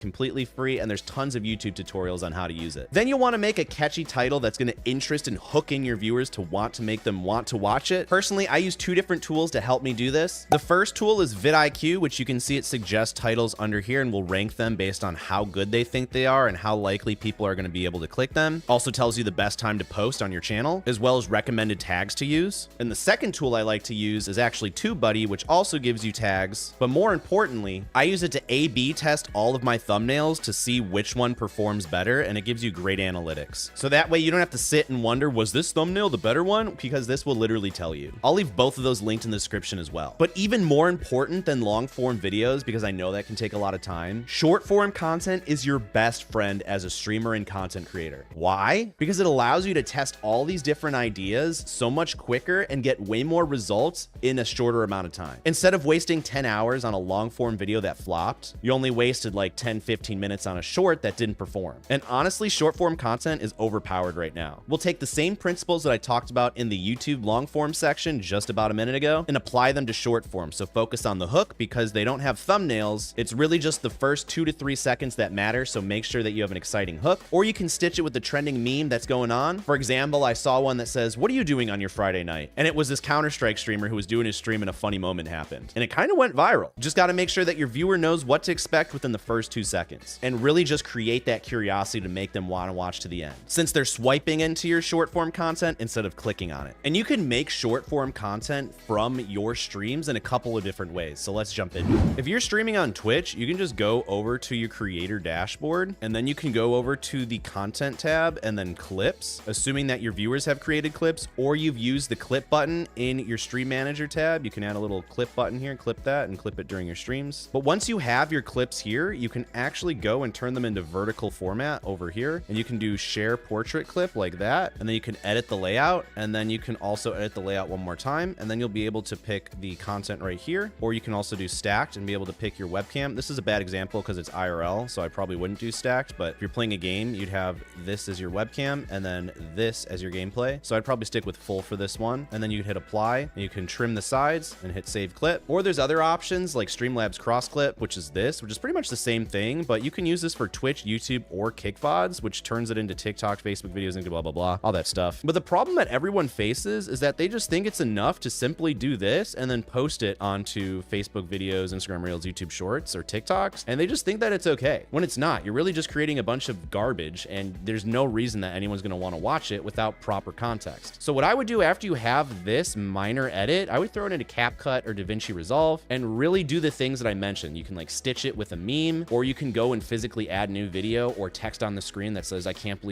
Completely free, and there's tons of YouTube tutorials on how to use it. Then you'll want to make a catchy title that's going to interest and hook in your viewers to want to make them want to watch it. Personally, I use 2 different tools to help me do this. The first tool is vidIQ, which you can see it suggests titles under here and will rank them based on how good they think they are and how likely people are going to be able to click them. Also tells you the best time to post on your channel, as well as recommended tags to use. And the second tool I like to use is actually TubeBuddy, which also gives you tags. But more importantly, I use it to A/B test all of my thumbnails to see which one performs better, and it gives you great analytics. So that way you don't have to sit and wonder, was this thumbnail the better one? Because this will literally tell you. I'll leave both of those linked in the description as well. But even more important than long form videos, because I know that can take a lot of time, short form content is your best friend as a streamer and content creator. Why? Because it allows you to test all these different ideas so much quicker and get way more results in a shorter amount of time. Instead of wasting 10 hours on a long form video that flopped, you only wasted like 10-15 minutes on a short that didn't perform. And honestly, short form content is overpowered right now. We'll take the same principles that I talked about in the YouTube long form section just about a minute ago and apply them to short form. So focus on the hook because they don't have thumbnails. It's really just the first 2 to 3 seconds that matter. So make sure that you have an exciting hook, or you can stitch it with the trending meme that's going on. For example, I saw one that says, "What are you doing on your Friday night?" And it was this Counter-Strike streamer who was doing his stream and a funny moment happened. And it kind of went viral. Just got to make sure that your viewer knows what to expect within the first 2 seconds and really just create that curiosity to make them want to watch to the end, since they're swiping into your short form content instead of clicking on it. And you can make short form content from your streams in a couple of different ways. So let's jump in. If you're streaming on Twitch, you can just go over to your creator dashboard, and then you can go over to the content tab and then clips, assuming that your viewers have created clips or you've used the clip button in your stream manager tab. You can add a little clip button here, clip that, and clip it during your streams. But once you have your clips here, you can actually go and turn them into vertical format over here, and you can do share portrait clip like that, and then you can edit the layout, and then you can also edit the layout one more time, and then you'll be able to pick the content right here, or you can also do stacked and be able to pick your webcam. This is a bad example because it's IRL, so I probably wouldn't do stacked, but if you're playing a game, you'd have this as your webcam and then this as your gameplay. So I'd probably stick with full for this one, and then you hit apply, and you can trim the sides and hit save clip. Or there's other options like Streamlabs cross clip, which is this, which is pretty much the same thing, but you can use this for Twitch, YouTube, or KickVods, which turns it into TikTok, Facebook videos, and blah, blah, blah, all that stuff. But the problem that everyone faces is that they just think it's enough to simply do this and then post it onto Facebook videos, Instagram Reels, YouTube Shorts, or TikToks, and they just think that it's okay, when it's not. You're really just creating a bunch of garbage, and there's no reason that anyone's going to want to watch it without proper context. So what I would do after you have this minor edit, I would throw it into CapCut or DaVinci Resolve and really do the things that I mentioned. You can like stitch it with a meme, or you can go and physically add new video or text on the screen that says, "I can't believe."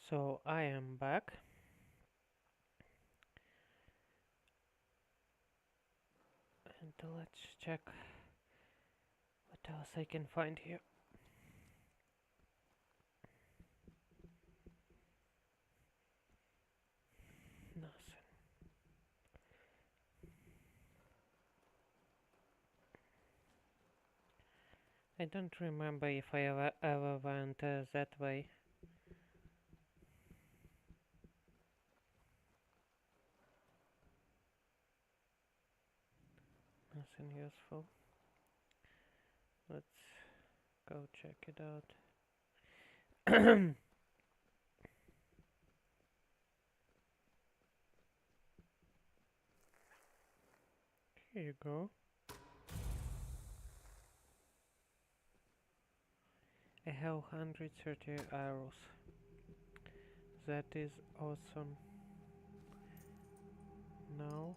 So I am back. And let's check what else I can find here. Nothing. I don't remember if I ever went that way. Nothing useful. Let's go check it out. Here you go. I have 130 arrows. That is awesome. Now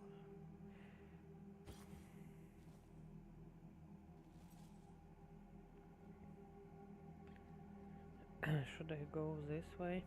should I go this way?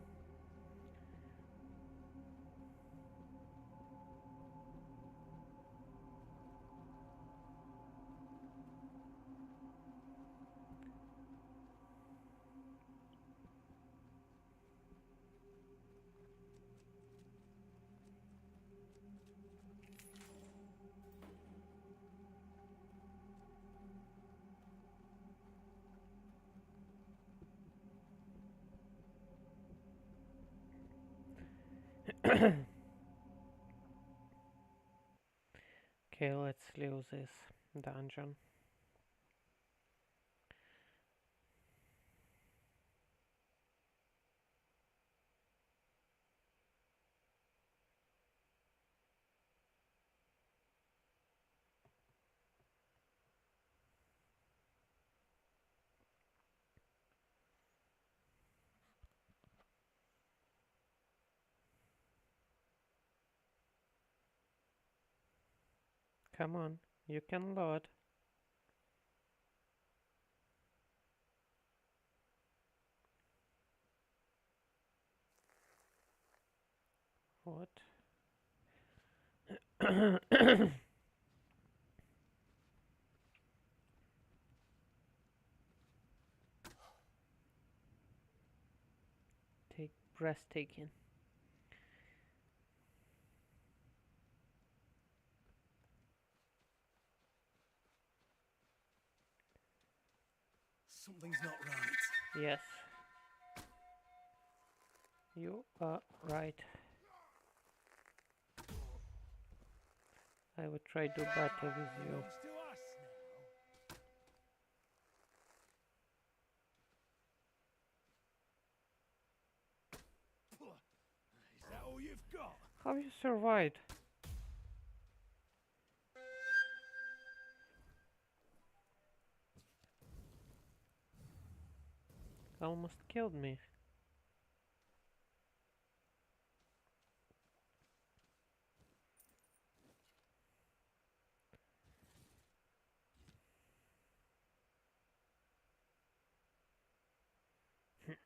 Okay, let's leave this dungeon. Come on, you can load. What? Take breathtaking. Something's not right. Yes. You are right. I would try to battle with you. Is that all you've got? How you survived? Almost killed me.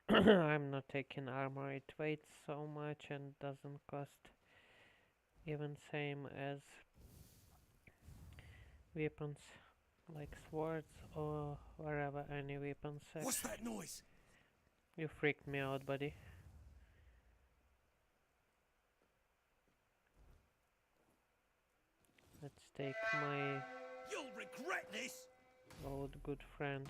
I'm not taking armor, it weighs so much and doesn't cost even same as weapons like swords or wherever any weapons. What's that noise? You freaked me out, buddy. Let's take my You'll regret this. old good friend.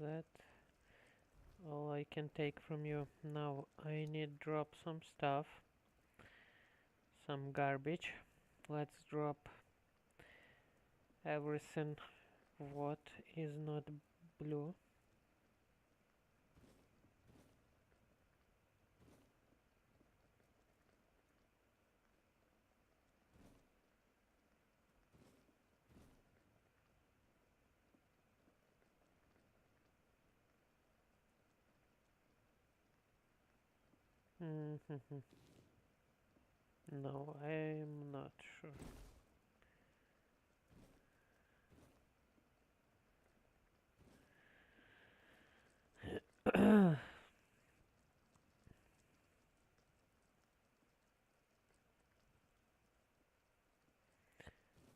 That all I can take from you. Now I need drop some stuff. Some garbage. Let's drop everything what is not blue. No, I'm not sure.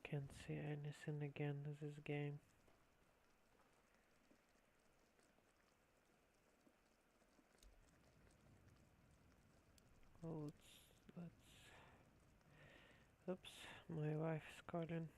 Can't see anything again in this game. Oh, let's Oops, my wife's calling.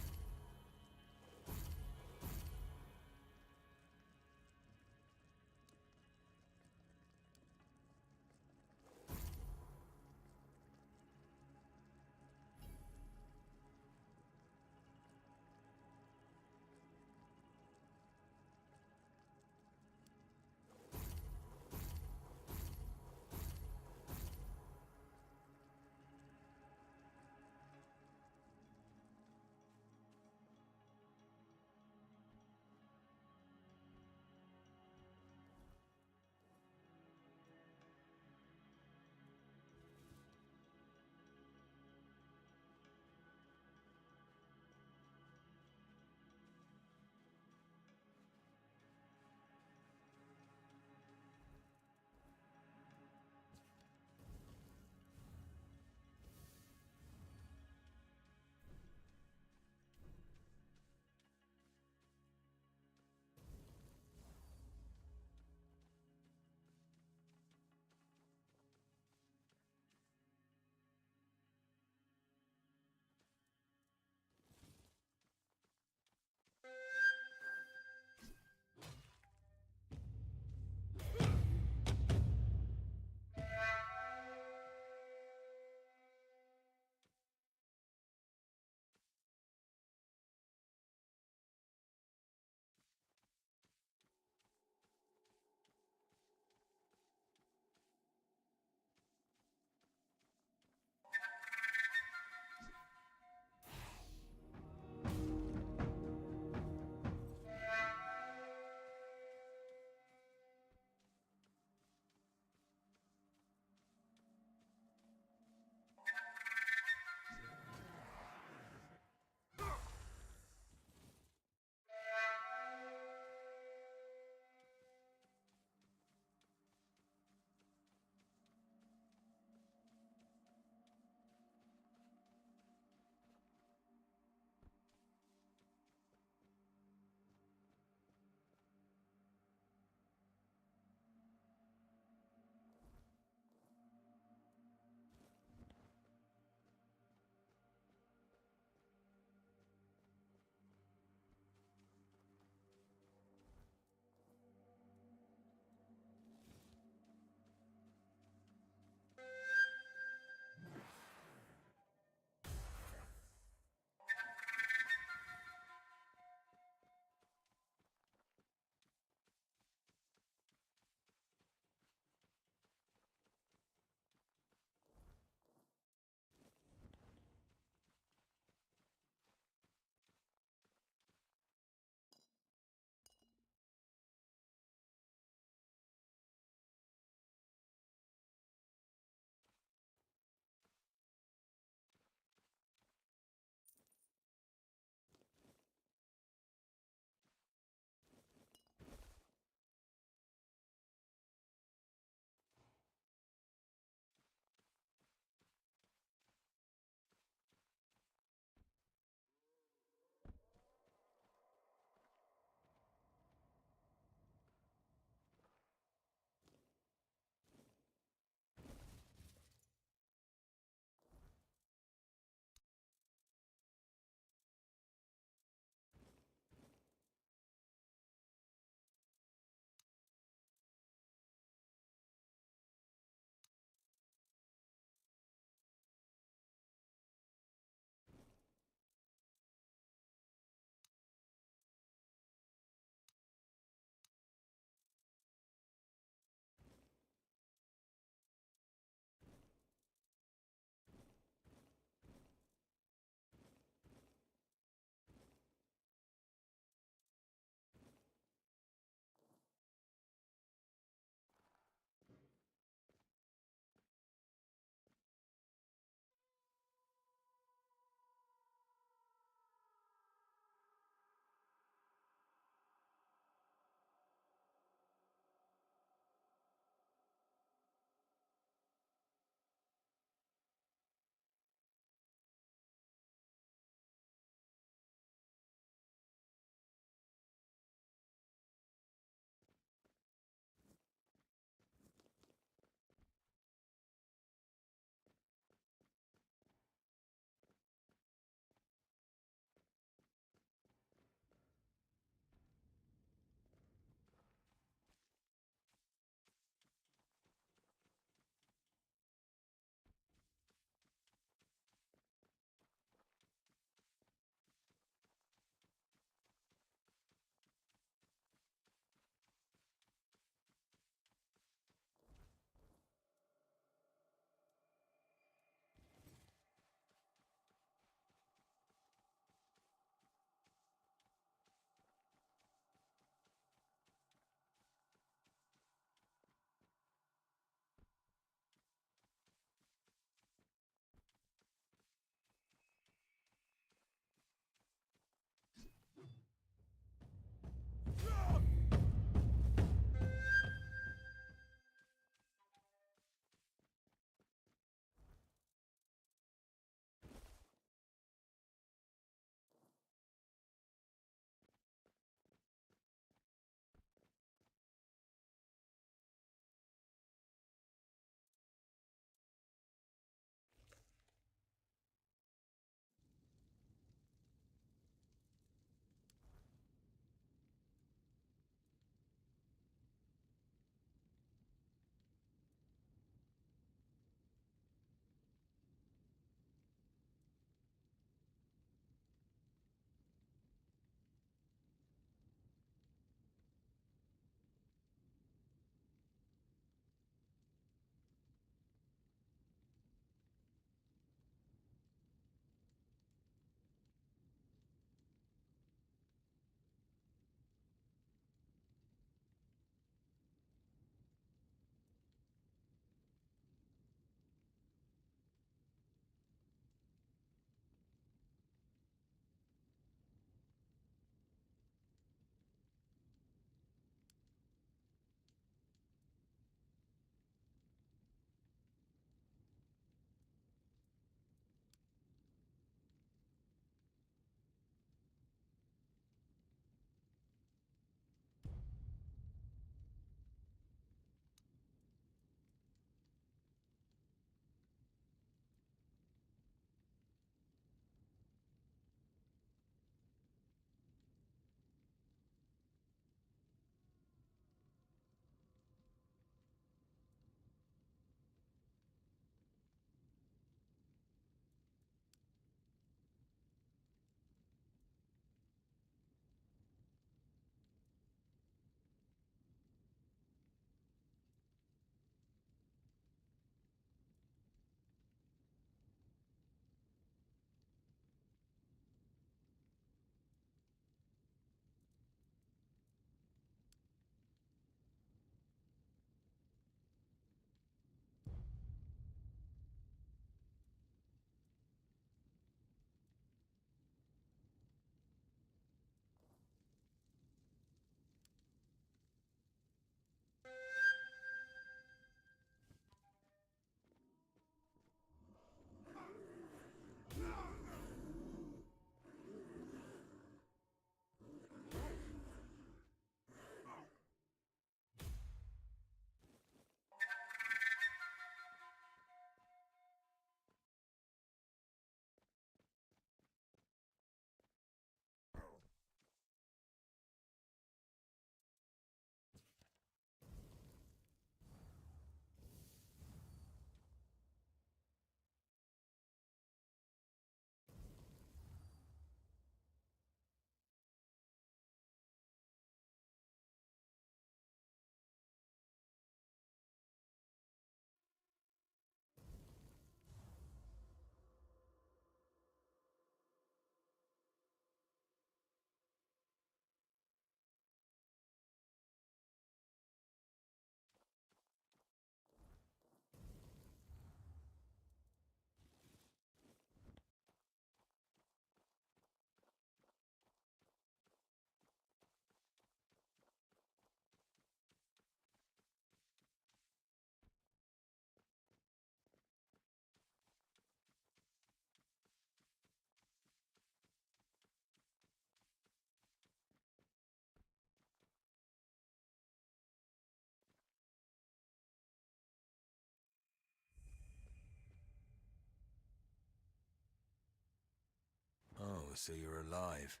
so you're alive.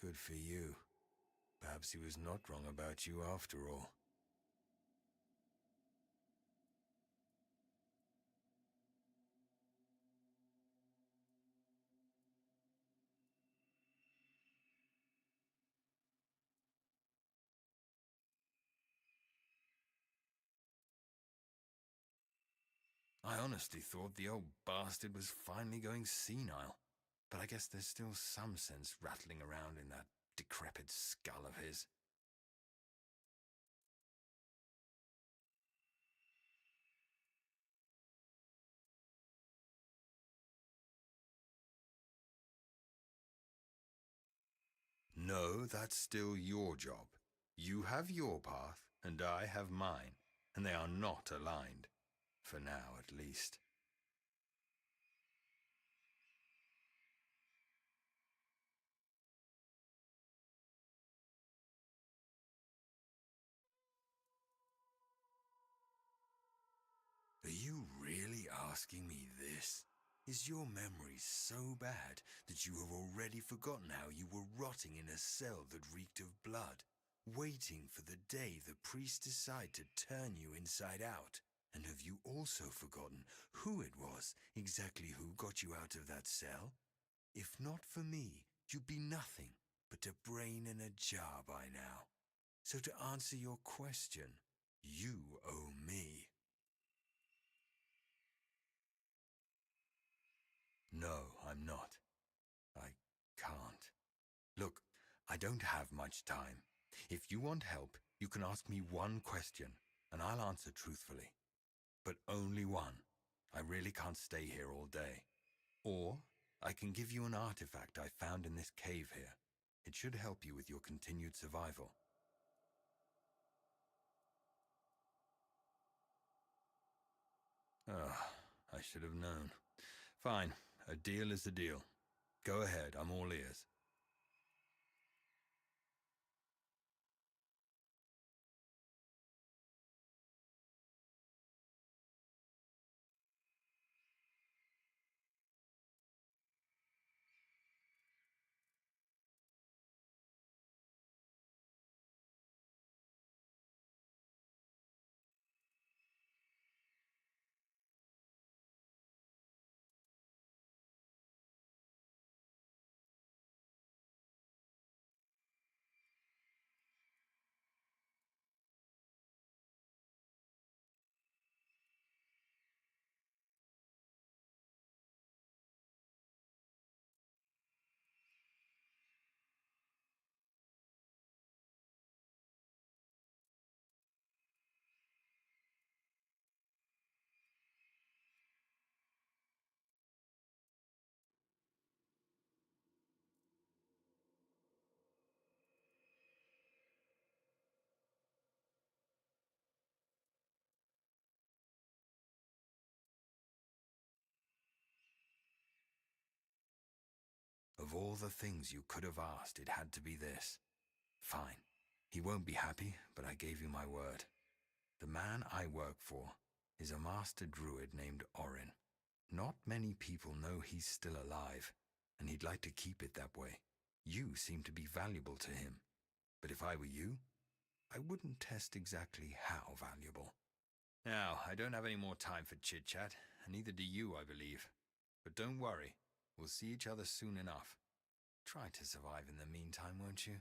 Good for you. Perhaps he was not wrong about you after all. I honestly thought the old bastard was finally going senile. But I guess there's still some sense rattling around in that decrepit skull of his. No, that's still your job. You have your path, and I have mine, and they are not aligned. For now, at least. Are you really asking me this? Is your memory so bad that you have already forgotten how you were rotting in a cell that reeked of blood, waiting for the day the priests decide to turn you inside out? And have you also forgotten who it was, exactly who got you out of that cell? If not for me, you'd be nothing but a brain in a jar by now. So to answer your question, you owe me. No, I'm not. I can't. Look, I don't have much time. If you want help, you can ask me one question, and I'll answer truthfully. But only one. I really can't stay here all day. Or I can give you an artifact I found in this cave here. It should help you with your continued survival. Ah, I should have known. Fine, a deal is a deal. Go ahead, I'm all ears. Of all the things you could have asked, it had to be this. Fine. He won't be happy, but I gave you my word. The man I work for is a master druid named Orin. Not many people know he's still alive, and he'd like to keep it that way. You seem to be valuable to him. But if I were you, I wouldn't test exactly how valuable. Now, I don't have any more time for chit-chat, and neither do you, I believe. But don't worry, we'll see each other soon enough. Try to survive in the meantime, won't you?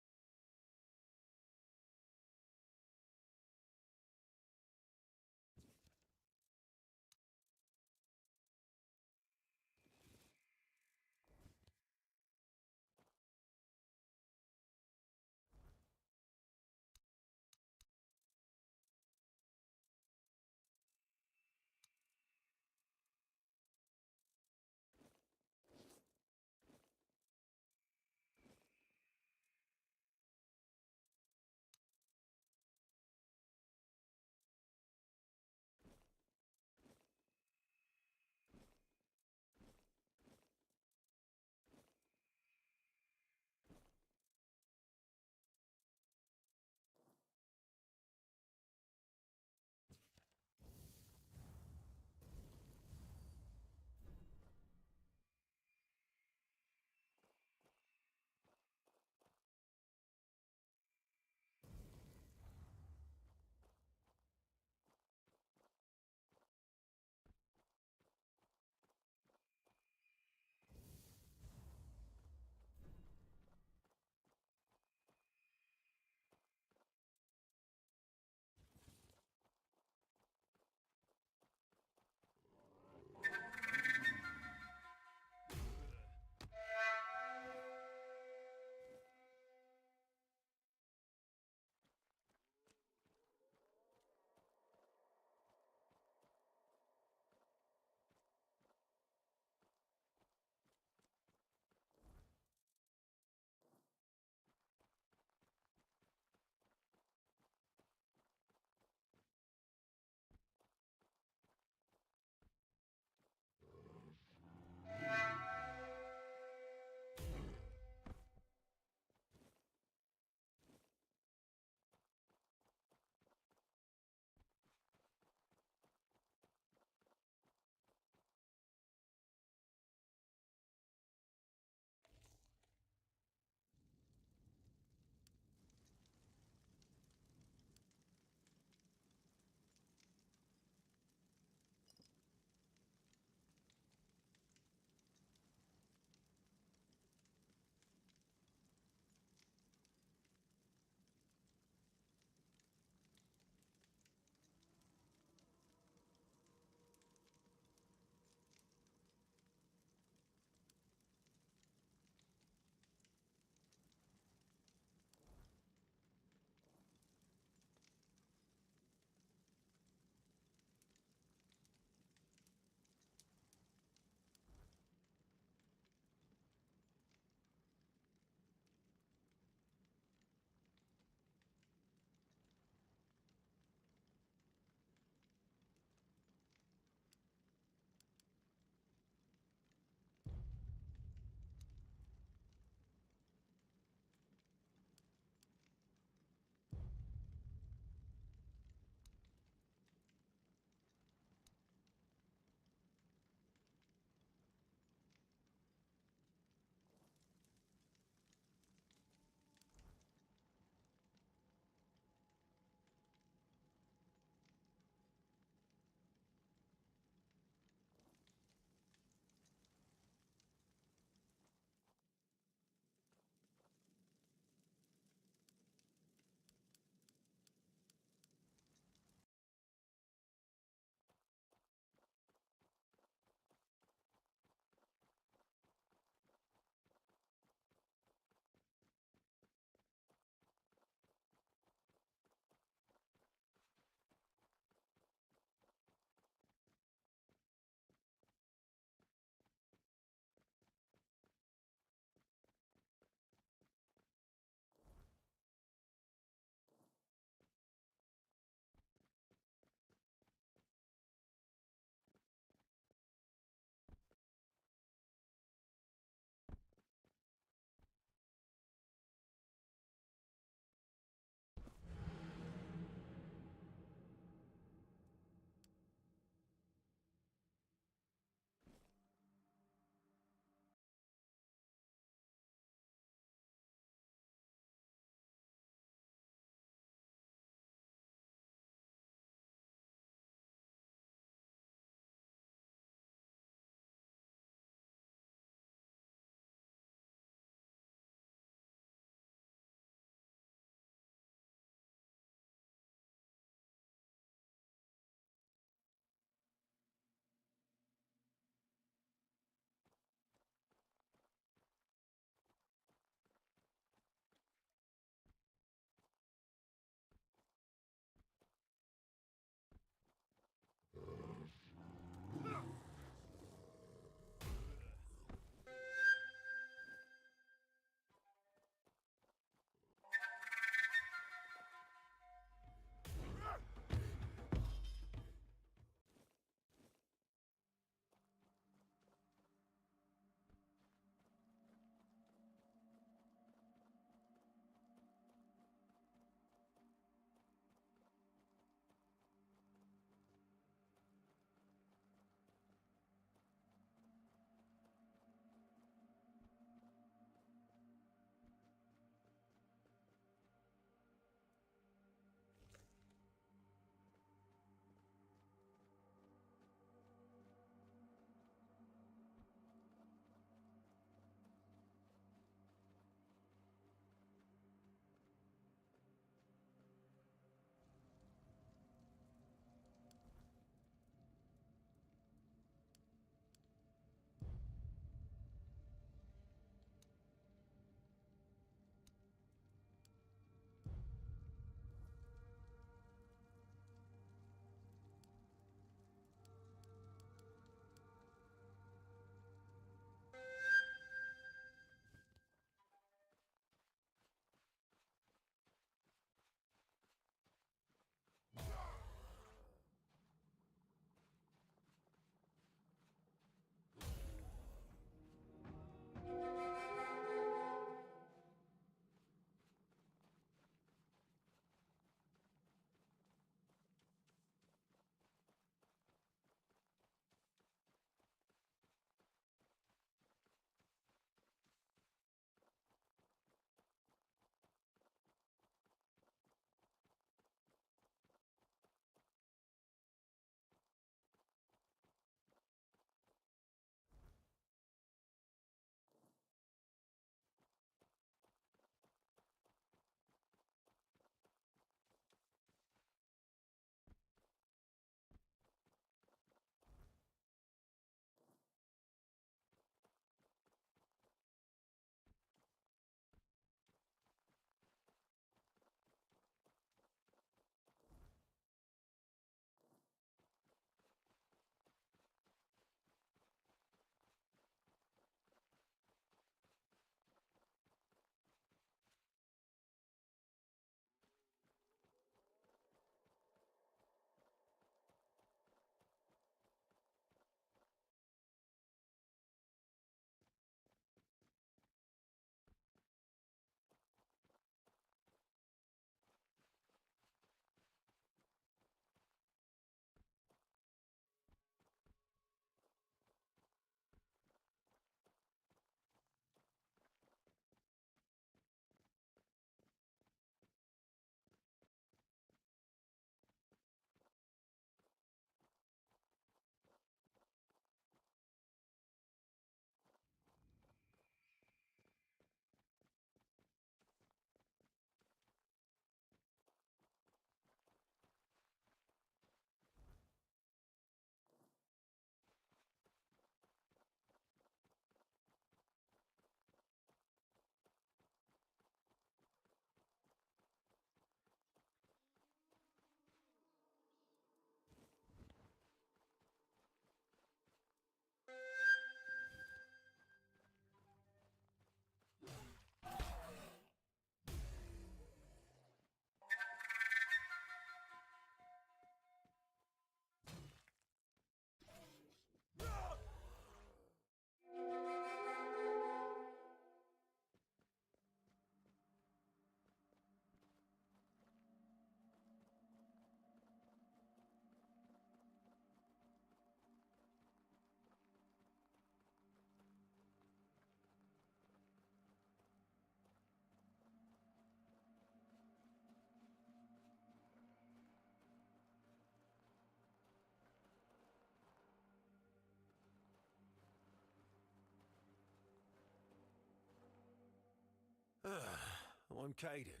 I'm Caden.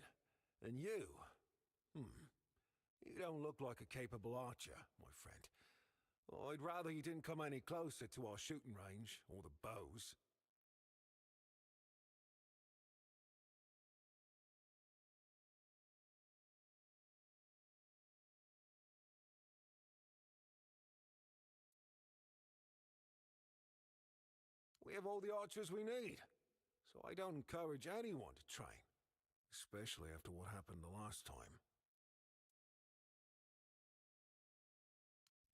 And you? You don't look like a capable archer, my friend. I'd rather you didn't come any closer to our shooting range, or the bows. We have all the archers we need, so I don't encourage anyone to train, especially after what happened the last time.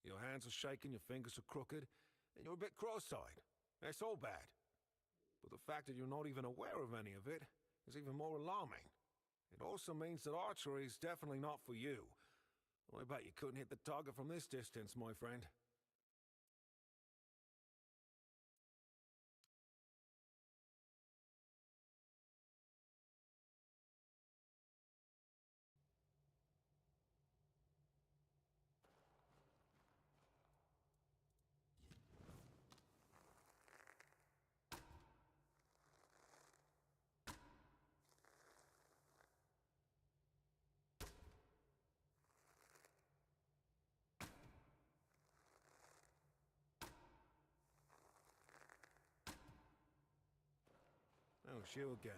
Your hands are shaking, your fingers are crooked, and you're a bit cross-eyed. That's all bad. But the fact that you're not even aware of any of it is even more alarming. It also means that archery is definitely not for you. I bet you couldn't hit the target from this distance, my friend. Oh, it's you again.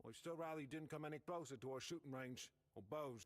I'd still rather you didn't come any closer to our shooting range, or bows.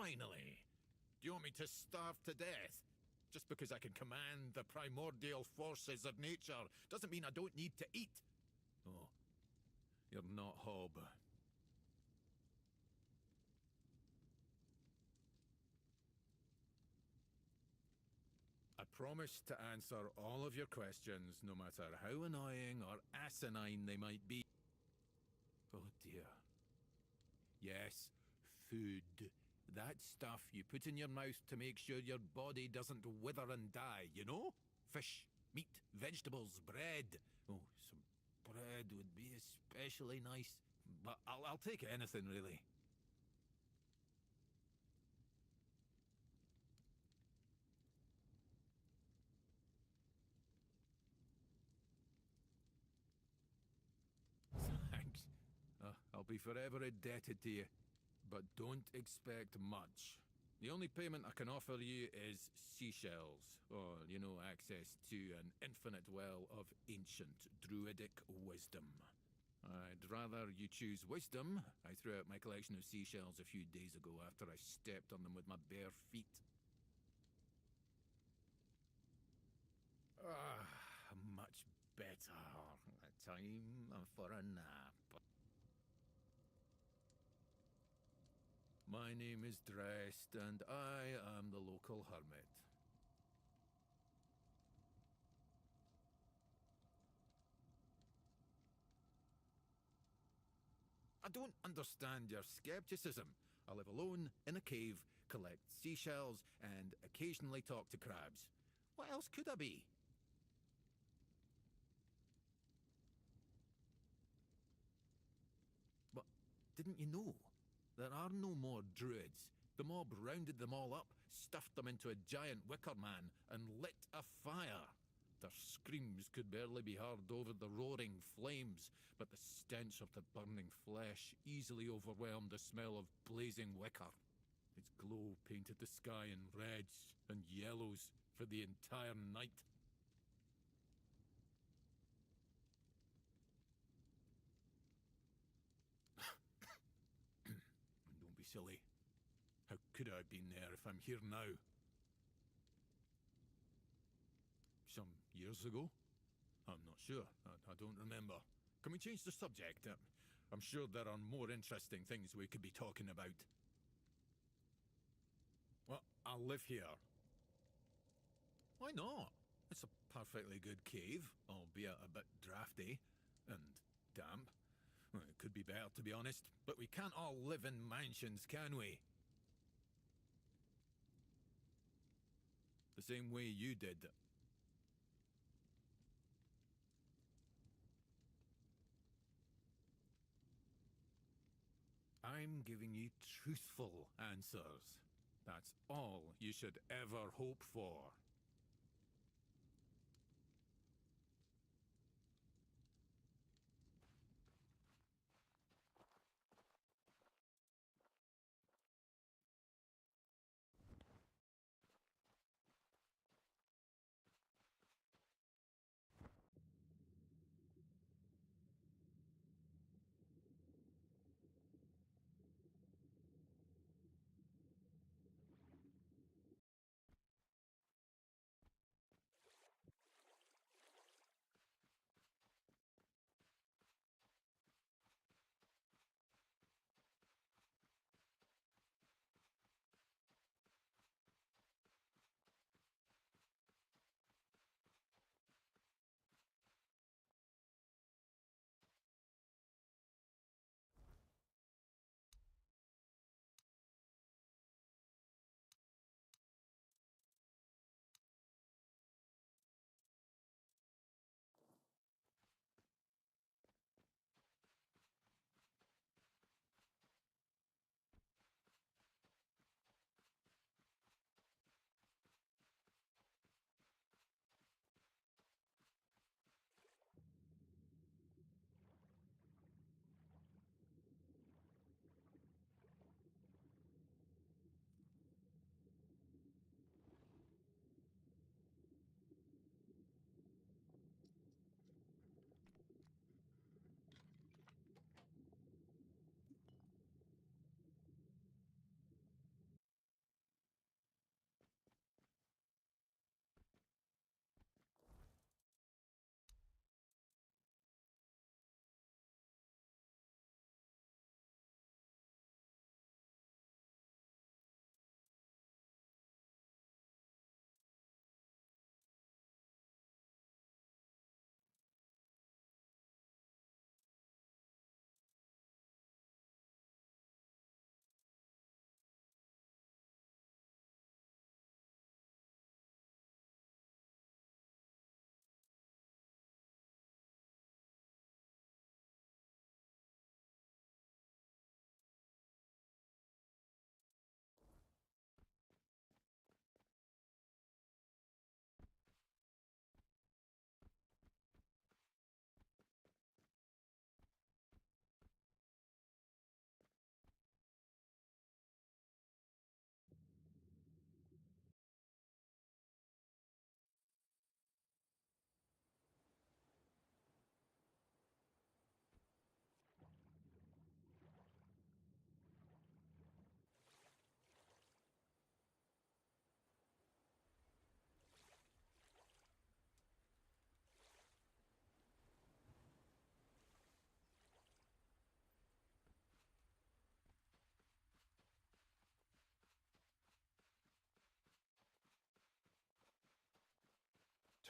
finally? Do you want me to starve to death? Just because I can command the primordial forces of nature doesn't mean I don't need to eat. Oh, you're not Hob. I promise to answer all of your questions, no matter how annoying or asinine they might be. Oh dear. Yes, food. That stuff you put in your mouth to make sure your body doesn't wither and die, you know? Fish, meat, vegetables, bread. Oh, some bread would be especially nice. But I'll take anything, really. Thanks. I'll be forever indebted to you. But don't expect much. The only payment I can offer you is seashells, or, you know, access to an infinite well of ancient druidic wisdom. I'd rather you choose wisdom. I threw out my collection of seashells a few days ago after I stepped on them with my bare feet. Much better. Time for a nap. My name is Drest, and I am the local hermit. I don't understand your skepticism. I live alone in a cave, collect seashells, and occasionally talk to crabs. What else could I be? But didn't you know? There are no more druids. The mob rounded them all up, stuffed them into a giant wicker man, and lit a fire. Their screams could barely be heard over the roaring flames, but the stench of the burning flesh easily overwhelmed the smell of blazing wicker. Its glow painted the sky in reds and yellows for the entire night. Don't be silly. How could I have been there if I'm here now? Some years ago? I'm not sure. I don't remember. Can we change the subject? I'm sure there are more interesting things we could be talking about. Well, I'll live here. Why not? It's a perfectly good cave, albeit a bit drafty and damp. Well, it could be better, to be honest, but we can't all live in mansions, can we? The same way you did. I'm giving you truthful answers. That's all you should ever hope for.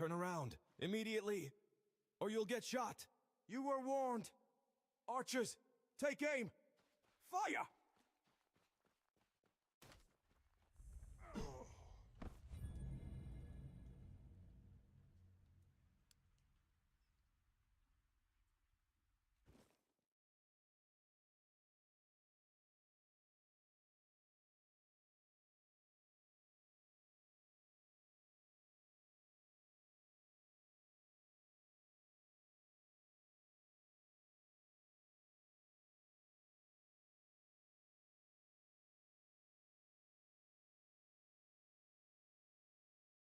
Turn around, immediately, or you'll get shot. You were warned. Archers, take aim. Fire!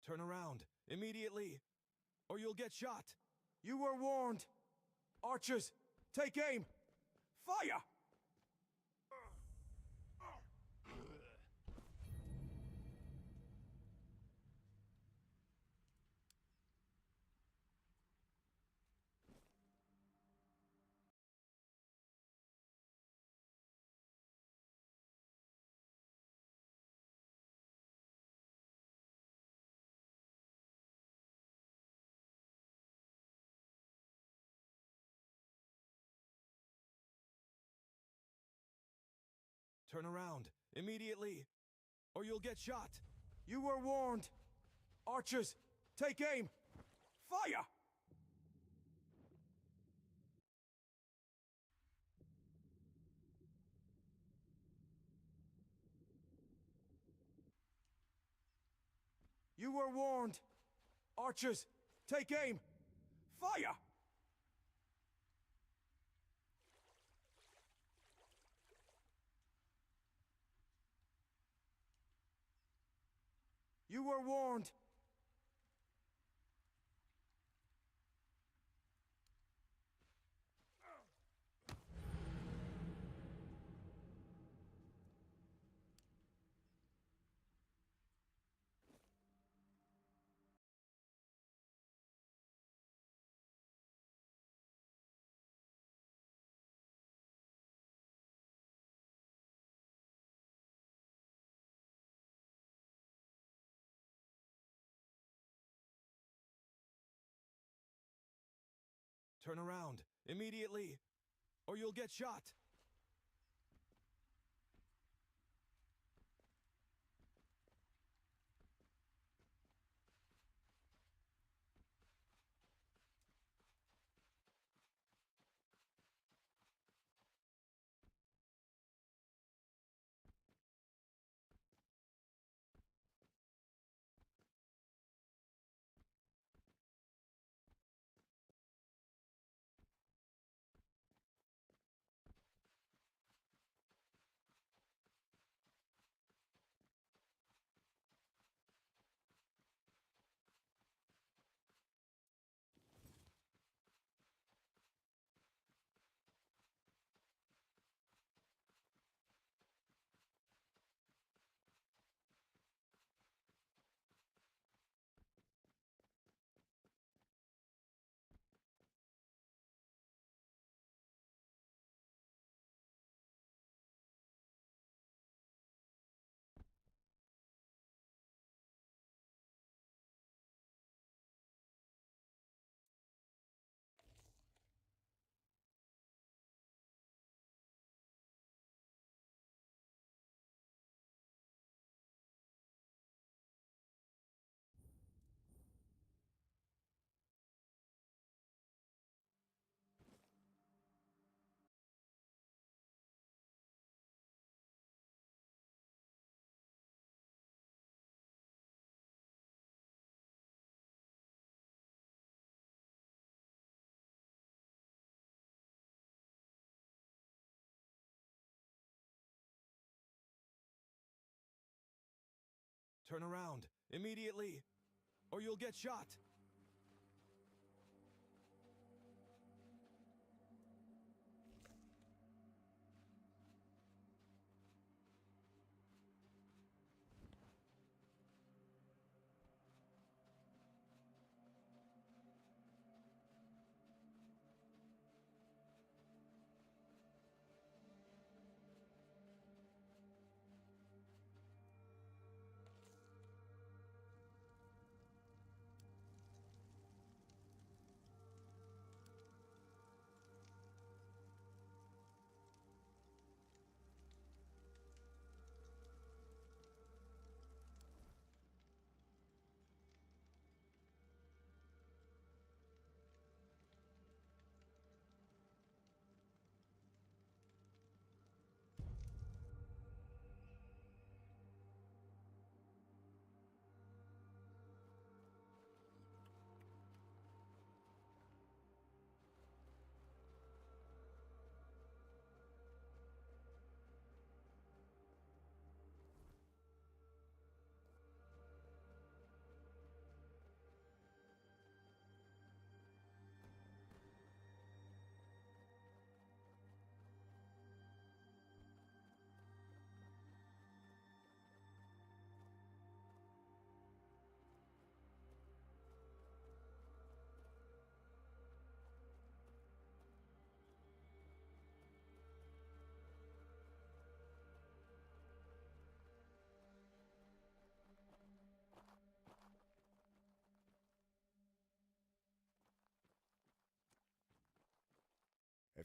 Turn around, immediately, or you'll get shot. You were warned. Archers, take aim. Fire! Turn around, immediately, or you'll get shot. You were warned. Archers, take aim. Fire! You were warned. Archers, take aim. Fire! You were warned. Turn around, immediately, or you'll get shot. Turn around, immediately, or you'll get shot.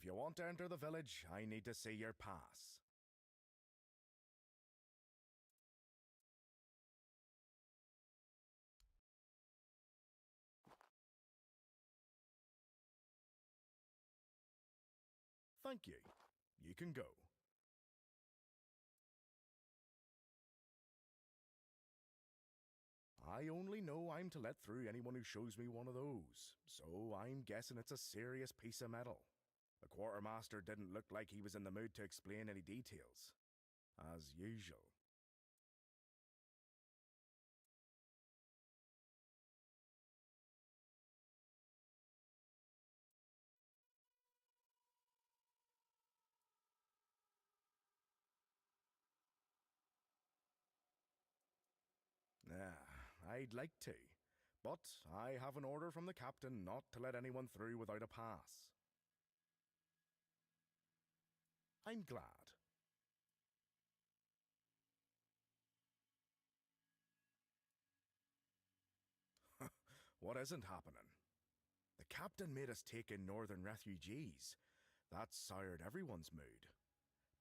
If you want to enter the village, I need to see your pass. Thank you. You can go. I only know I'm to let through anyone who shows me one of those, so I'm guessing it's a serious piece of metal. The quartermaster didn't look like he was in the mood to explain any details. As usual. I'd like to, but I have an order from the captain not to let anyone through without a pass. I'm glad. What isn't happening? The captain made us take in northern refugees. That soured everyone's mood.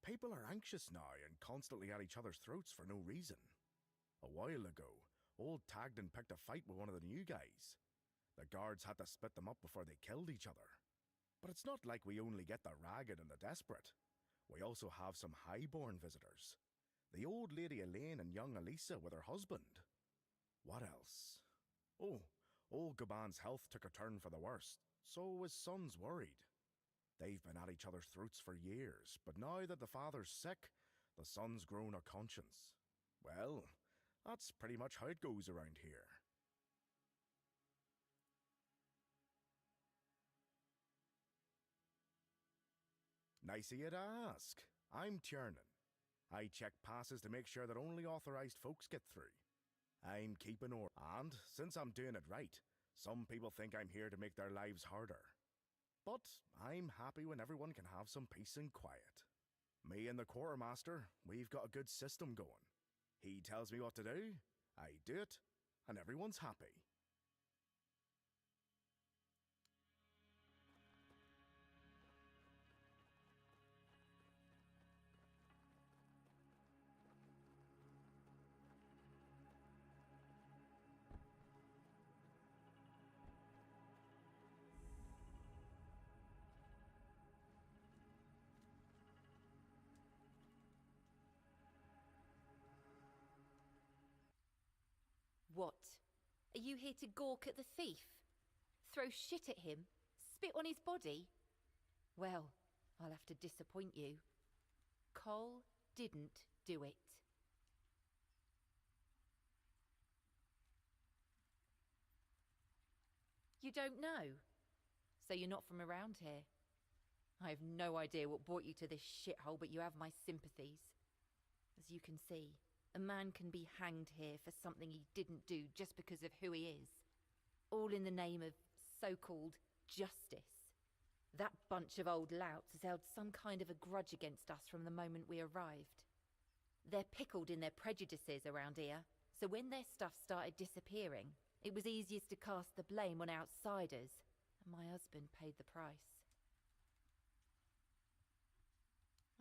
People are anxious now and constantly at each other's throats for no reason. A while ago, old Tagden picked a fight with one of the new guys. The guards had to split them up before they killed each other. But it's not like we only get the ragged and the desperate. We also have some highborn visitors. The old lady Elaine and young Elisa with her husband. What else? Oh, old Gaban's health took a turn for the worse, so his son's worried. They've been at each other's throats for years, but now that the father's sick, the son's grown a conscience. Well, that's pretty much how it goes around here. Nice of you to ask. I'm Tiernan. I check passes to make sure that only authorized folks get through. I'm keeping order, and since I'm doing it right, some people think I'm here to make their lives harder. But I'm happy when everyone can have some peace and quiet. Me and the quartermaster, we've got a good system going. He tells me what to do, I do it, and everyone's happy. What? Are you here to gawk at the thief? Throw shit at him? Spit on his body? Well, I'll have to disappoint you. Cole didn't do it. You don't know? So you're not from around here? I have no idea what brought you to this shithole, but you have my sympathies. As you can see, a man can be hanged here for something he didn't do just because of who he is. All in the name of so-called justice. That bunch of old louts has held some kind of a grudge against us from the moment we arrived. They're pickled in their prejudices around here, so when their stuff started disappearing, it was easiest to cast the blame on outsiders, and my husband paid the price.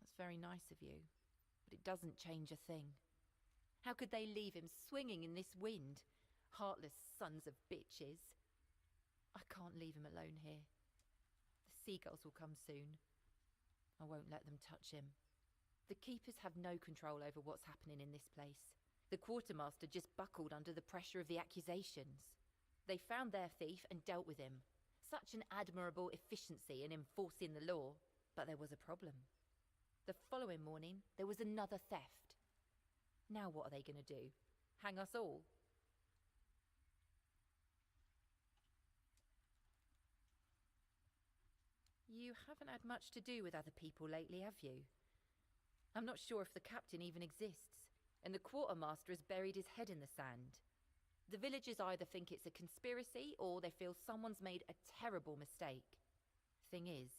That's very nice of you, but it doesn't change a thing. How could they leave him swinging in this wind? Heartless sons of bitches. I can't leave him alone here. The seagulls will come soon. I won't let them touch him. The keepers have no control over what's happening in this place. The quartermaster just buckled under the pressure of the accusations. They found their thief and dealt with him. Such an admirable efficiency in enforcing the law. But there was a problem. The following morning, there was another theft. Now what are they going to do? Hang us all? You haven't had much to do with other people lately, have you? I'm not sure if the captain even exists, and the quartermaster has buried his head in the sand. The villagers either think it's a conspiracy or they feel someone's made a terrible mistake. Thing is,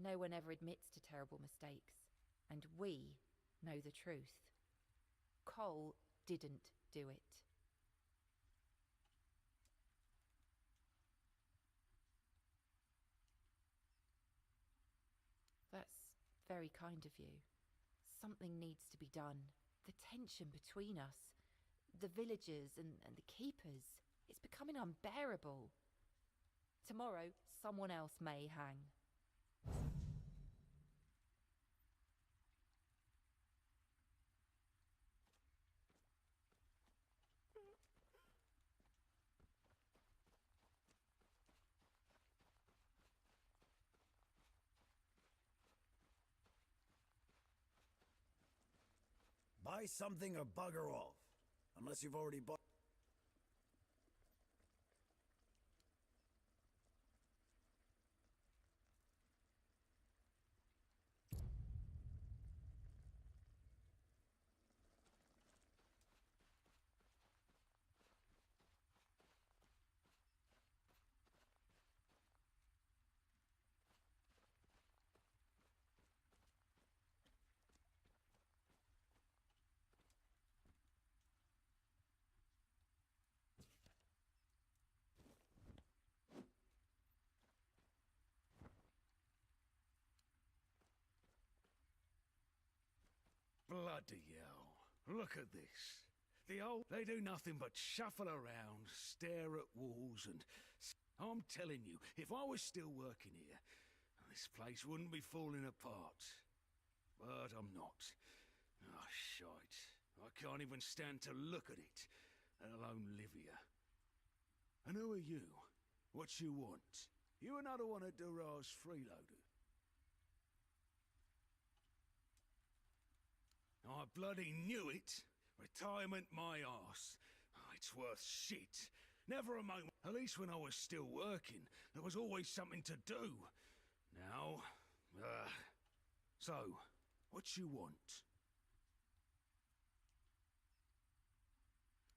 no one ever admits to terrible mistakes, and we know the truth. Cole didn't do it. very kind of you. Something needs to be done. The tension between us, the villagers and the keepers, it's becoming unbearable. Tomorrow, someone else may hang. Buy something or bugger off. Unless you've already bought. Bloody hell. Look at this. They do nothing but shuffle around, stare at walls, and I'm telling you, if I was still working here, this place wouldn't be falling apart. But I'm not. Oh, shite. I can't even stand to look at it, let alone live here. And who are you? What you want? You another one of Durar's freeloaders? I bloody knew it. Retirement my arse. Oh, it's worth shit. Never a moment. At least when I was still working, there was always something to do. Now, so, what you want?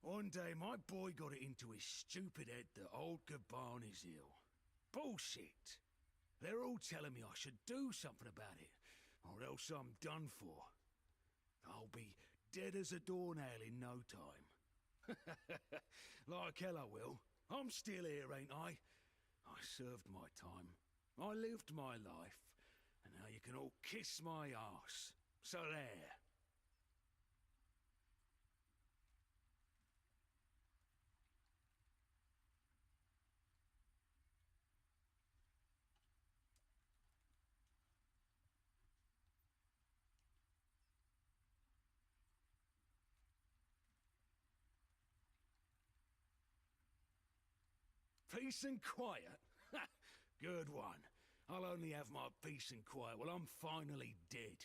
One day, my boy got it into his stupid head that old Gaban is ill. Bullshit. They're all telling me I should do something about it, or else I'm done for. I'll be dead as a doornail in no time. Like hell I will. I'm still here, ain't I? I served my time. I lived my life. And now you can all kiss my arse. So there. Peace and quiet? Good one. I'll only have my peace and quiet while I'm finally dead.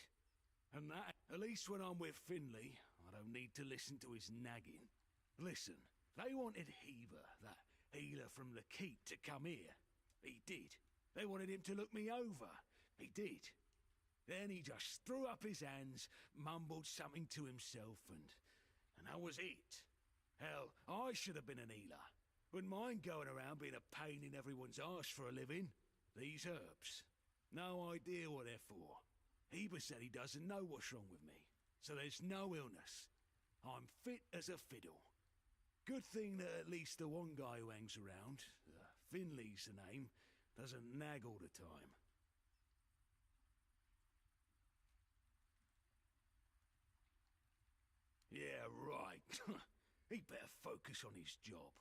And that, at least when I'm with Finley, I don't need to listen to his nagging. Listen, they wanted Heaver, that healer from the keep, to come here. He did. They wanted him to look me over. He did. Then he just threw up his hands, mumbled something to himself, and that was it. Hell, I should have been an healer. Wouldn't mind going around being a pain in everyone's arse for a living. These herbs. No idea what they're for. Heber said he doesn't know what's wrong with me, so there's no illness. I'm fit as a fiddle. Good thing that at least the one guy who hangs around, Finley's the name, doesn't nag all the time. Yeah, right. He'd better focus on his job.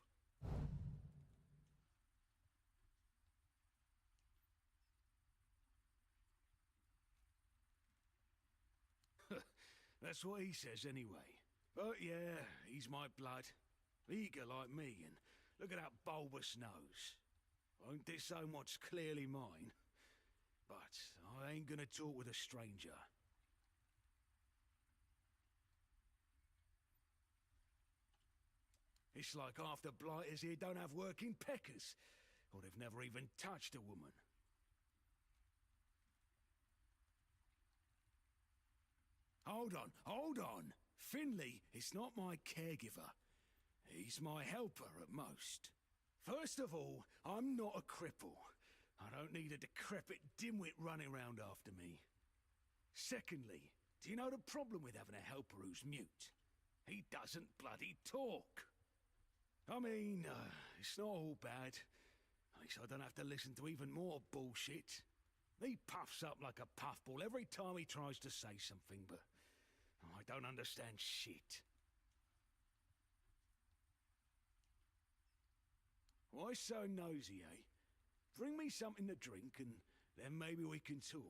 That's what he says anyway. But yeah, he's my blood. Eager like me, and look at that bulbous nose. Won't this so much clearly mine? But I ain't gonna talk with a stranger. It's like half the blighters here don't have working peckers, or they've never even touched a woman. Hold on. Finley is not my caregiver. He's my helper at most. First of all, I'm not a cripple. I don't need a decrepit dimwit running around after me. Secondly, do you know the problem with having a helper who's mute? He doesn't bloody talk. I mean, it's not all bad. At least I don't have to listen to even more bullshit. He puffs up like a puffball every time he tries to say something, but I don't understand shit. Why so nosy, eh? Bring me something to drink and then maybe we can talk.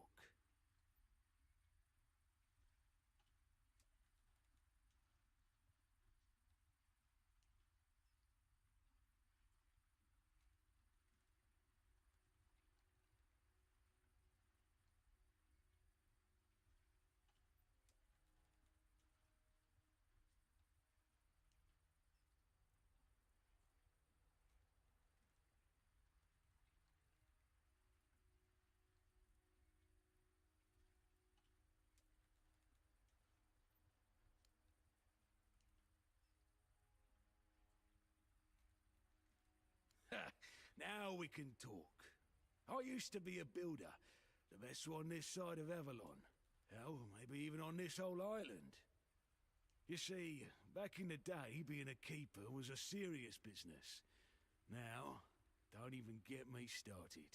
Now we can talk. I used to be a builder, the best one this side of Avalon. Hell, maybe even on this whole island. You see, back in the day, being a keeper was a serious business. Now, don't even get me started.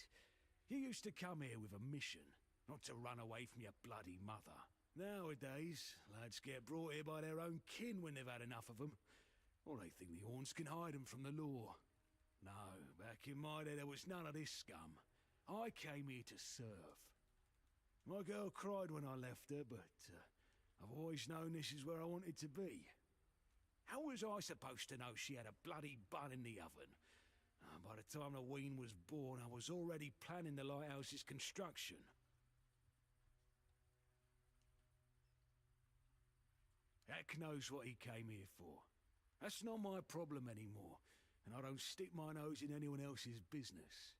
You used to come here with a mission, not to run away from your bloody mother. Nowadays, lads get brought here by their own kin when they've had enough of them. Or they think the Horns can hide them from the law. No, back in my day there was none of this scum. I came here to serve. My girl cried when I left her, but I've always known this is where I wanted to be. How was I supposed to know she had a bloody bun in the oven? By the time the wean was born, I was already planning the lighthouse's construction. Heck knows what he came here for. That's not my problem anymore, and I don't stick my nose in anyone else's business.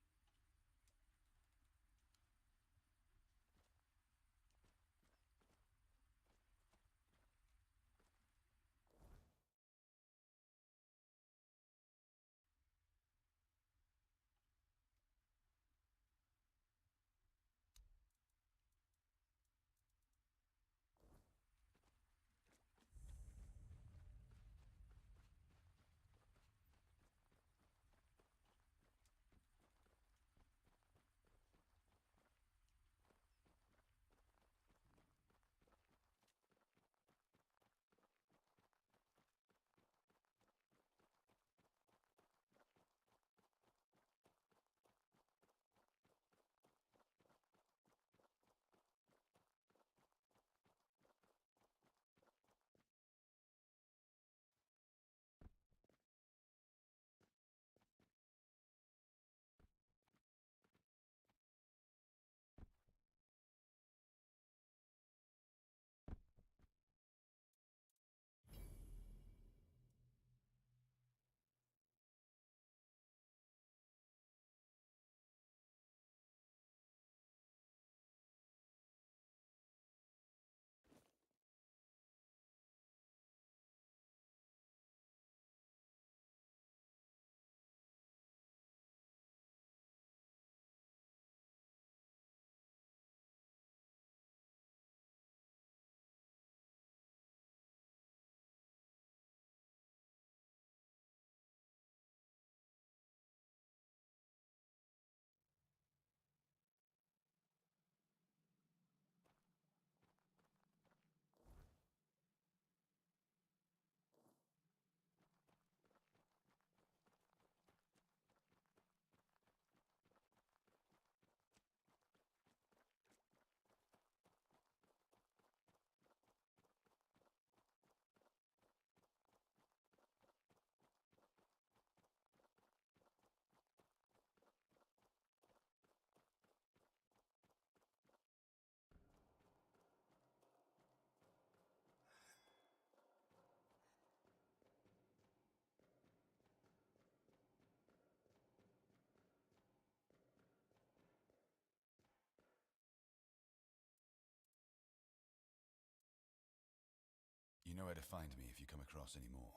You know where to find me if you come across any more.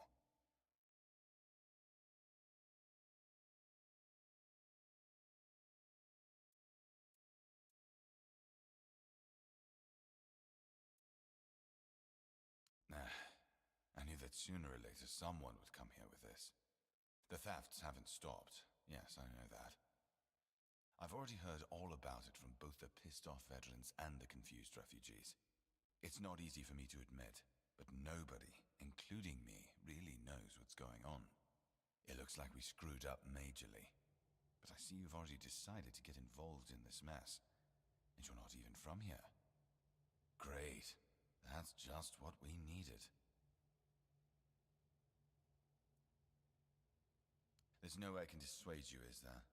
I knew that sooner or later someone would come here with this. The thefts haven't stopped. Yes, I know that. I've already heard all about it from both the pissed-off veterans and the confused refugees. It's not easy for me to admit, but nobody, including me, really knows what's going on. It looks like we screwed up majorly. But I see you've already decided to get involved in this mess, and you're not even from here. Great. That's just what we needed. There's no way I can dissuade you, is there?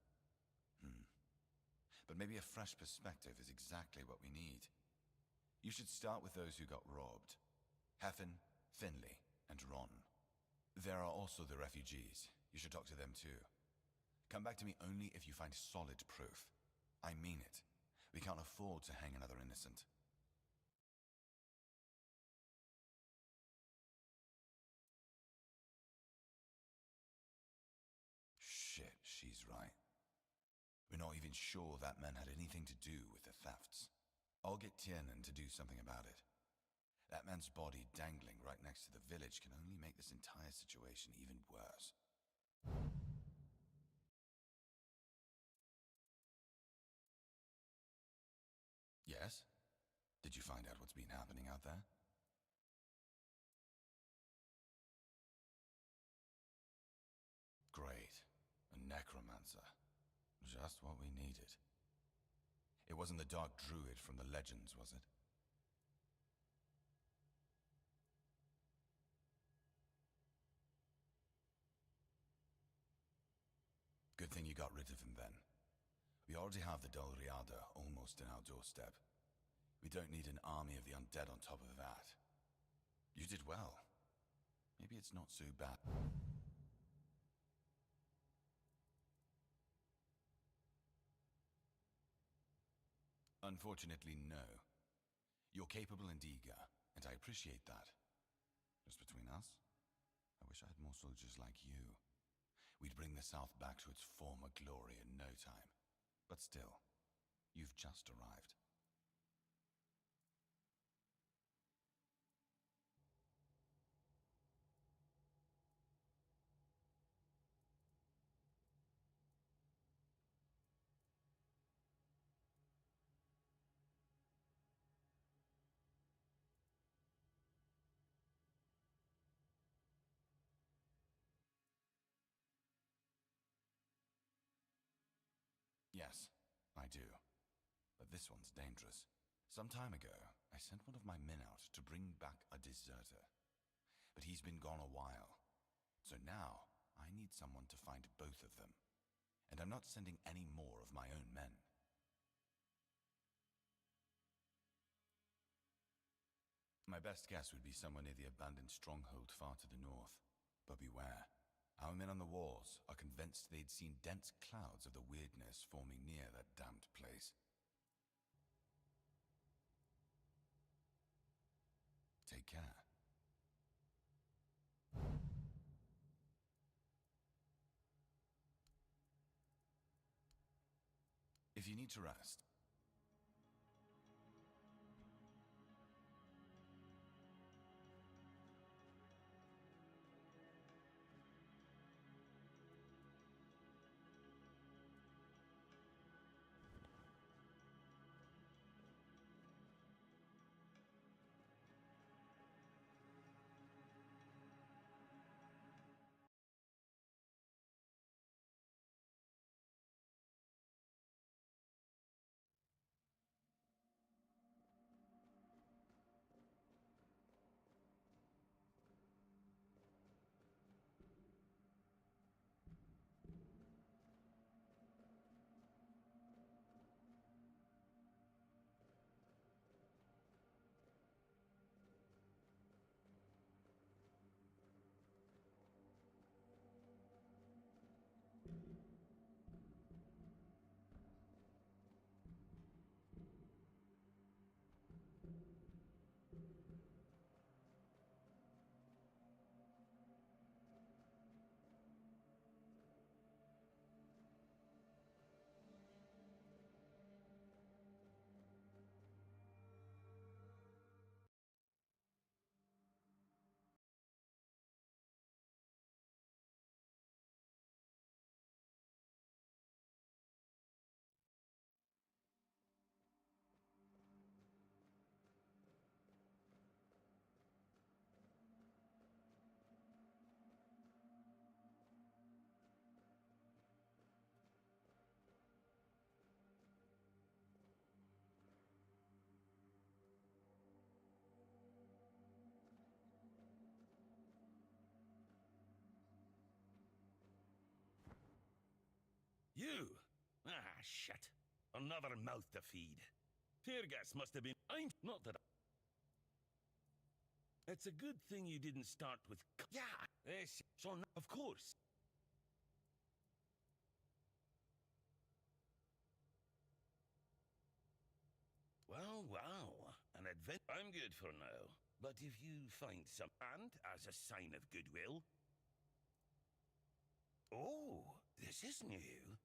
But maybe a fresh perspective is exactly what we need. You should start with those who got robbed. Heffen, Finley, and Ron. There are also the refugees. You should talk to them too. Come back to me only if you find solid proof. I mean it. We can't afford to hang another innocent. Shit, she's right. We're not even sure that man had anything to do with the thefts. I'll get Tiernan to do something about it. That man's body dangling right next to the village can only make this entire situation even worse. Yes? Did you find out what's been happening out there? Great. A necromancer. Just what we needed. It wasn't the Dark Druid from the legends, was it? Good thing you got rid of him then. We already have the Dol Riada almost in our doorstep. We don't need an army of the undead on top of that. You did well. Maybe it's not so bad. Unfortunately, no. You're capable and eager, and I appreciate that. Just between us, I wish I had more soldiers like you. We'd bring the South back to its former glory in no time. But still, you've just arrived. Yes, I do. But this one's dangerous. Some time ago, I sent one of my men out to bring back a deserter. But he's been gone a while. So now, I need someone to find both of them. And I'm not sending any more of my own men. My best guess would be somewhere near the abandoned stronghold far to the north. But beware. Our men on the walls are convinced they'd seen dense clouds of the weirdness forming near that damned place. Take care. If you need to rest, You? Ah, shit. Another mouth to feed. Tear gas must have been... I'm not that... It's a good thing you didn't start with... Yeah, yes, so of course. Well, an adventure. I'm good for now. But if you find some... And as a sign of goodwill... Oh, this is new.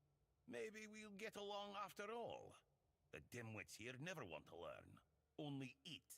Maybe we'll get along after all. The dimwits here never want to learn. Only eat.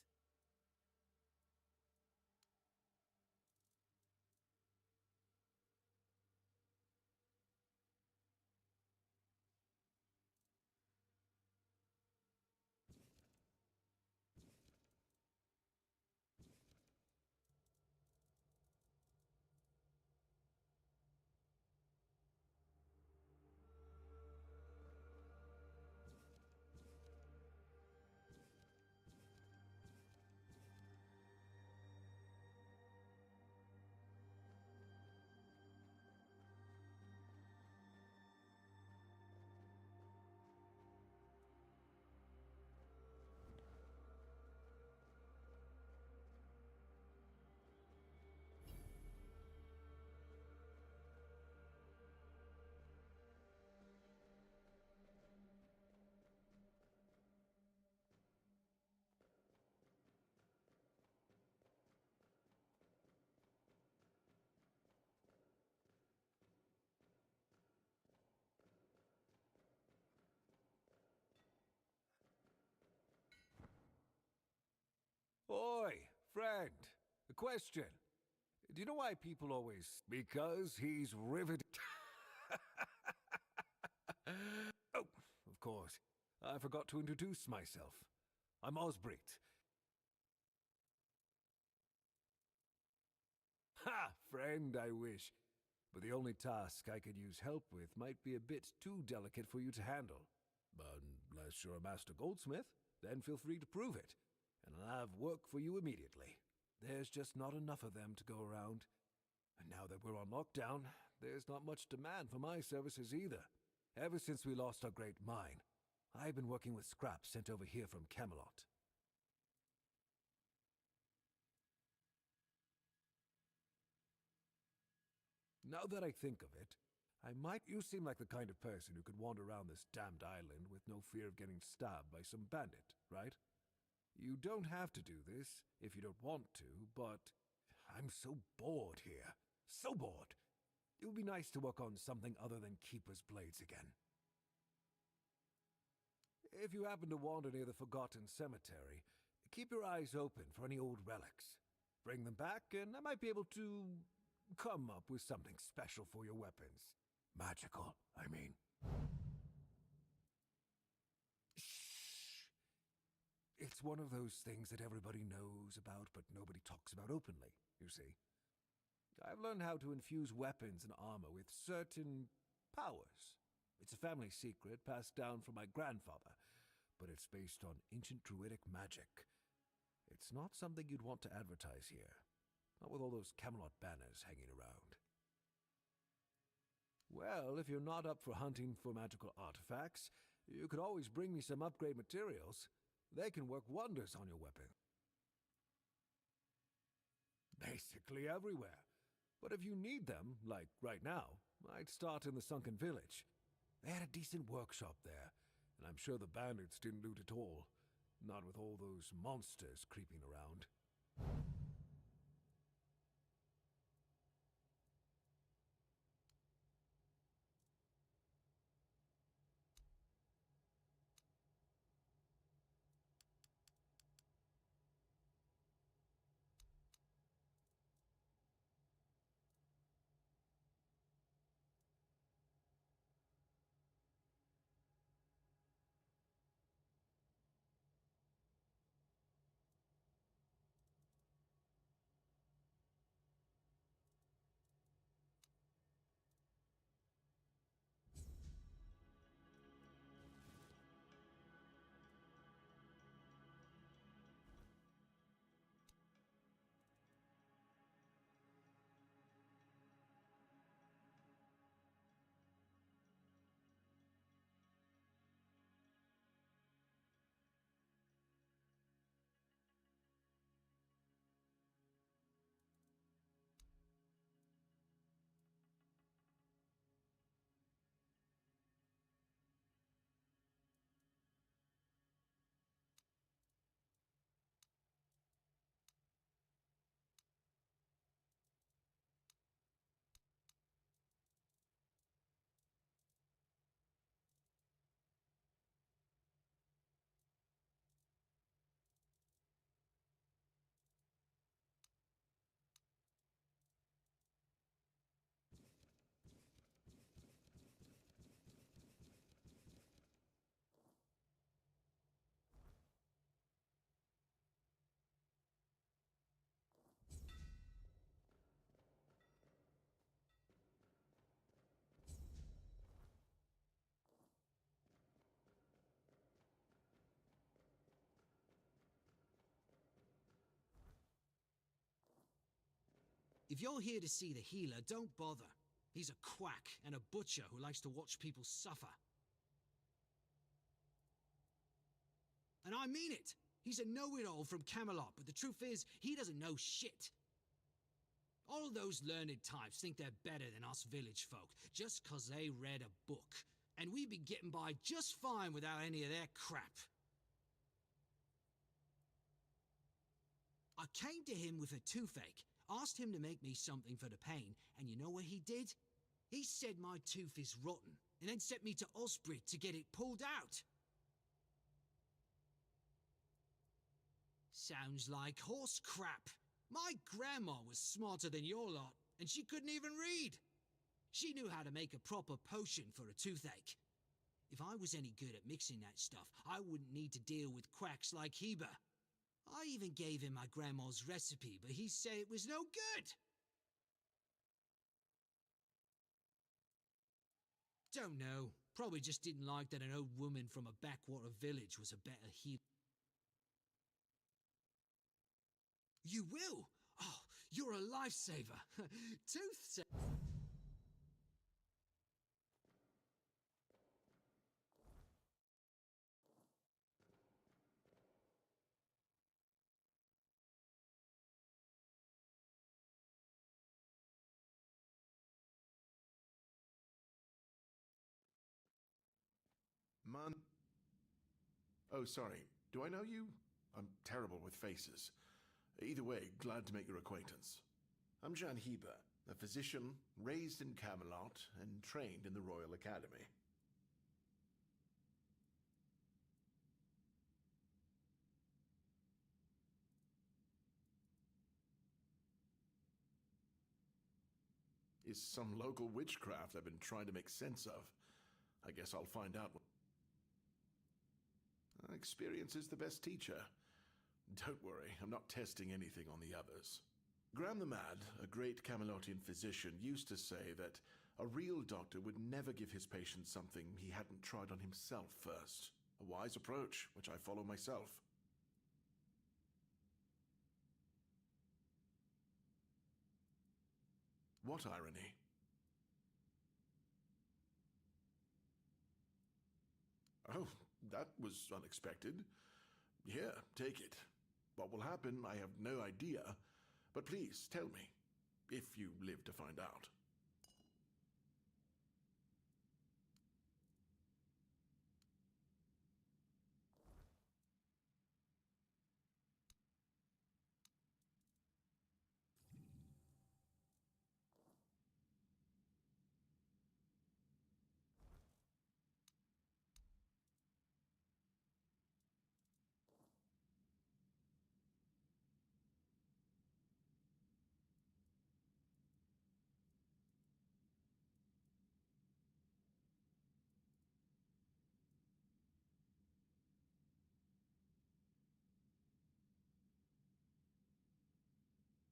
Oi, friend. A question. Do you know why people always... Because he's riveted... Oh, of course. I forgot to introduce myself. I'm Osbrit. Ha! Friend, I wish. But the only task I could use help with might be a bit too delicate for you to handle. But unless you're a master goldsmith, then feel free to prove it. And I'll have work for you immediately. There's just not enough of them to go around. And now that we're on lockdown, there's not much demand for my services either. Ever since we lost our great mine, I've been working with scraps sent over here from Camelot. Now that I think of it, you seem like the kind of person who could wander around this damned island with no fear of getting stabbed by some bandit, right? You don't have to do this if you don't want to, but I'm so bored here. So bored. It would be nice to work on something other than Keeper's Blades again. If you happen to wander near the Forgotten Cemetery, keep your eyes open for any old relics. Bring them back, and I might be able to come up with something special for your weapons. Magical, I mean. Shh! It's one of those things that everybody knows about, but nobody talks about openly, you see. I've learned how to infuse weapons and armor with certain powers. It's a family secret passed down from my grandfather, but it's based on ancient druidic magic. It's not something you'd want to advertise here. Not with all those Camelot banners hanging around. Well, if you're not up for hunting for magical artifacts, you could always bring me some upgrade materials. They can work wonders on your weapon. Basically everywhere. But if you need them, like right now, I'd start in the Sunken Village. They had a decent workshop there, and I'm sure the bandits didn't loot at all. Not with all those monsters creeping around. If you're here to see the healer, don't bother. He's a quack and a butcher who likes to watch people suffer. And I mean it! He's a know-it-all from Camelot, but the truth is, he doesn't know shit. All those learned types think they're better than us village folk, just 'cause they read a book. And we be getting by just fine without any of their crap. I came to him with a toothache, asked him to make me something for the pain, and you know what he did? He said my tooth is rotten, and then sent me to Osprey to get it pulled out. Sounds like horse crap. My grandma was smarter than your lot, and she couldn't even read. She knew how to make a proper potion for a toothache. If I was any good at mixing that stuff, I wouldn't need to deal with quacks like Heber. I even gave him my grandma's recipe, but he said it was no good. Don't know. Probably just didn't like that an old woman from a backwater village was a better healer. You will? Oh, you're a lifesaver. Tooth Man. Oh, sorry. Do I know you? I'm terrible with faces. Either way, glad to make your acquaintance. I'm Jan Heber, a physician raised in Camelot and trained in the Royal Academy. Is some local witchcraft I've been trying to make sense of. I guess I'll find out. Experience is the best teacher. Don't worry, I'm not testing anything on the others. Graham the Mad, a great Camelotian physician, used to say that a real doctor would never give his patient something he hadn't tried on himself first. A wise approach, which I follow myself. What irony? Oh, that was unexpected. Here, take it. What will happen, I have no idea. But please, tell me, if you live to find out.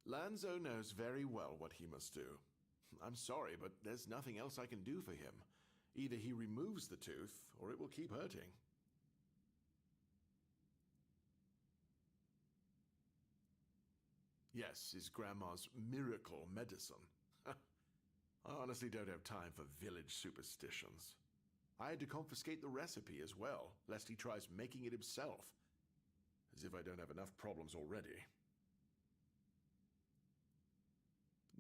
Lanzo knows very well what he must do. I'm sorry, but there's nothing else I can do for him. Either he removes the tooth, or it will keep hurting. Yes, his grandma's miracle medicine. I honestly don't have time for village superstitions. I had to confiscate the recipe as well, lest he tries making it himself. As if I don't have enough problems already.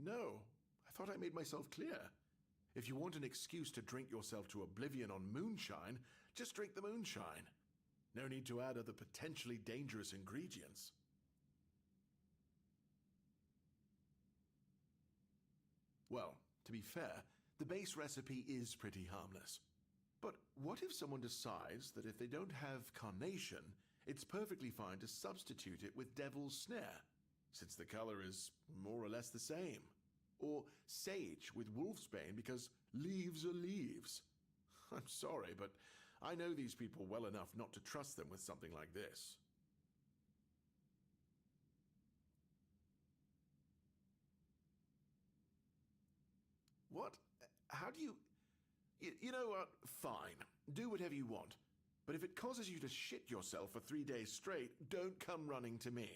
No, I thought I made myself clear. If you want an excuse to drink yourself to oblivion on moonshine, just drink the moonshine. No need to add other potentially dangerous ingredients. Well, to be fair, the base recipe is pretty harmless. But what if someone decides that if they don't have carnation, it's perfectly fine to substitute it with devil's snare, since the color is more or less the same? Or sage with wolfsbane because leaves are leaves? I'm sorry, but I know these people well enough not to trust them with something like this. What? How do you... You know what? Fine. Do whatever you want. But if it causes you to shit yourself for 3 days straight, don't come running to me.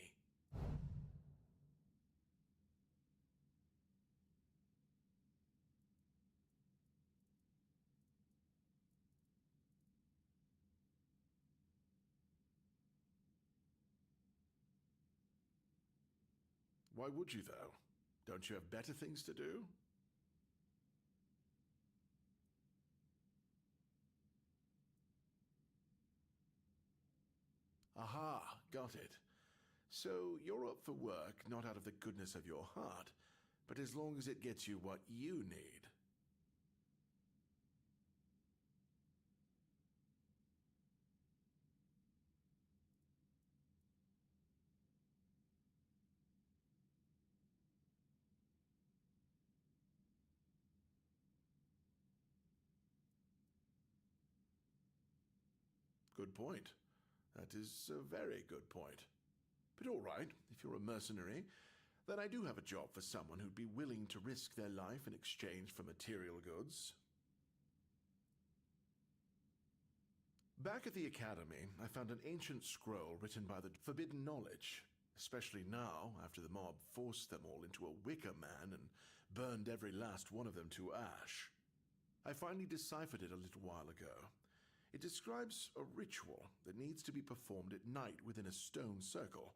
Why would you, though? Don't you have better things to do? Aha, got it. So you're up for work not out of the goodness of your heart, but as long as it gets you what you need. Good point. That is a very good point. But all right, if you're a mercenary, then I do have a job for someone who'd be willing to risk their life in exchange for material goods. Back at the academy, I found an ancient scroll written by the Forbidden Knowledge, especially now after the mob forced them all into a wicker man and burned every last one of them to ash. I finally deciphered it a little while ago. It describes a ritual that needs to be performed at night within a stone circle.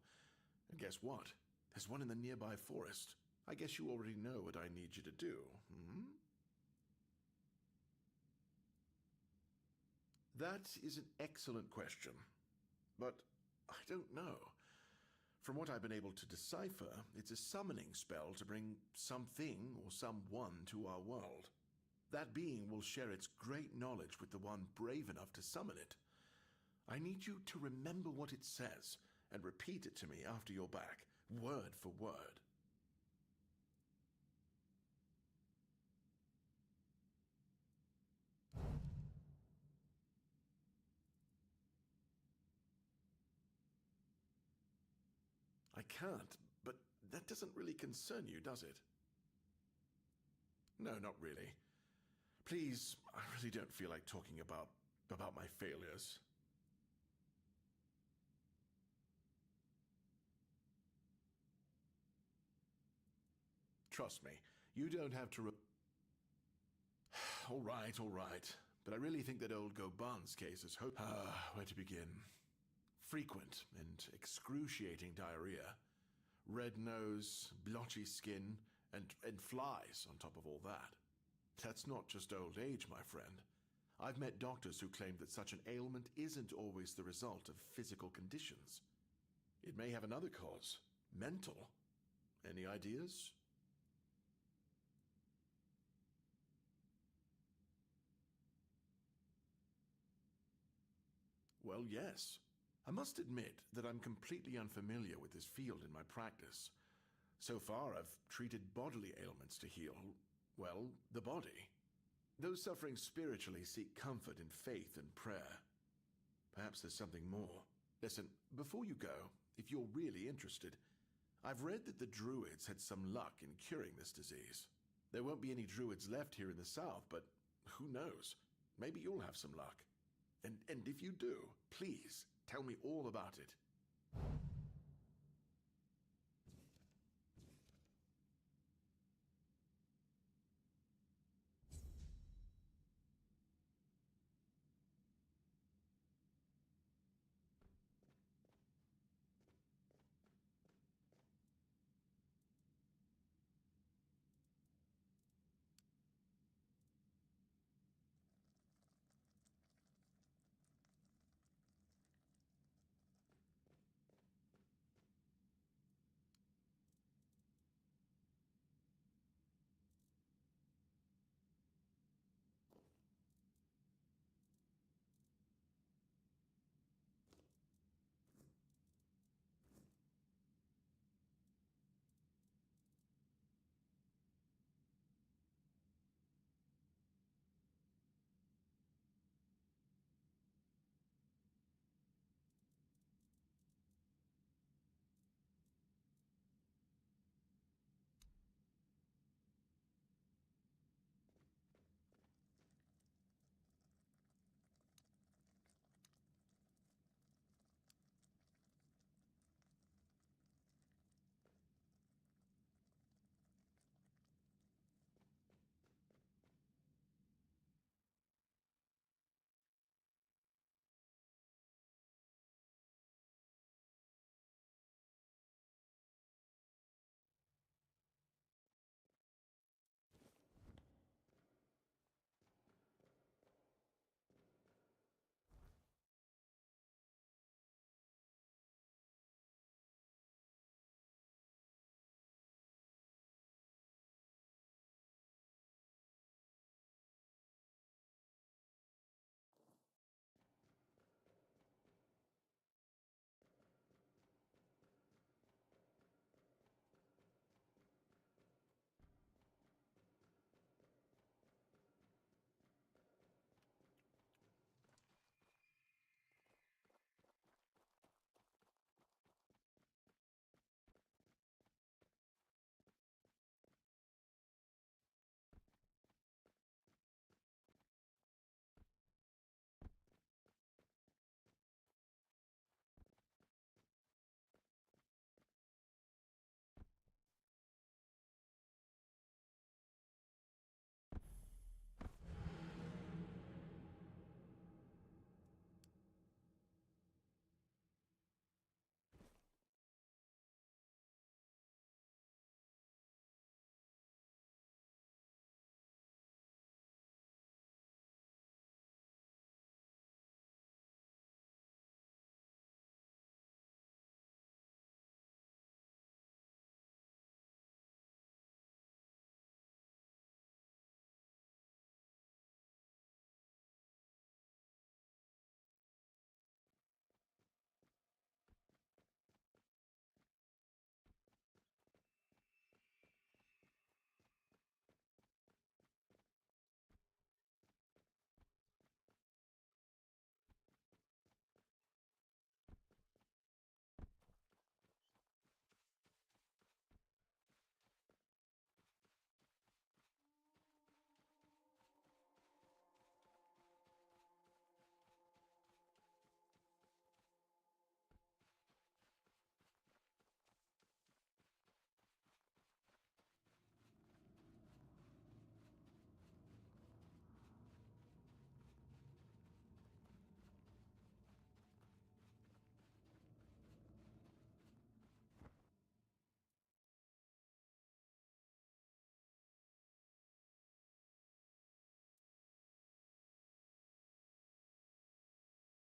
And guess what? There's one in the nearby forest. I guess you already know what I need you to do, hmm? That is an excellent question, but I don't know. From what I've been able to decipher, it's a summoning spell to bring something or someone to our world. That being will share its great knowledge with the one brave enough to summon it. I need you to remember what it says and repeat it to me after you're back, word for word. I can't, but that doesn't really concern you, does it? No, not really. Please, I really don't feel like talking about my failures. Trust me, you don't have to all right. But I really think that old Goban's case is where to begin? Frequent and excruciating diarrhea, red nose, blotchy skin, and flies on top of all that. That's not just old age, my friend. I've met doctors who claim that such an ailment isn't always the result of physical conditions. It may have another cause, mental. Any ideas? Well, yes. I must admit that I'm completely unfamiliar with this field in my practice. So far, I've treated bodily ailments to heal, well, the body. Those suffering spiritually seek comfort in faith and prayer. Perhaps there's something more. Listen, before you go, if you're really interested, I've read that the Druids had some luck in curing this disease. There won't be any Druids left here in the south, but who knows? Maybe you'll have some luck. And if you do, please tell me all about it.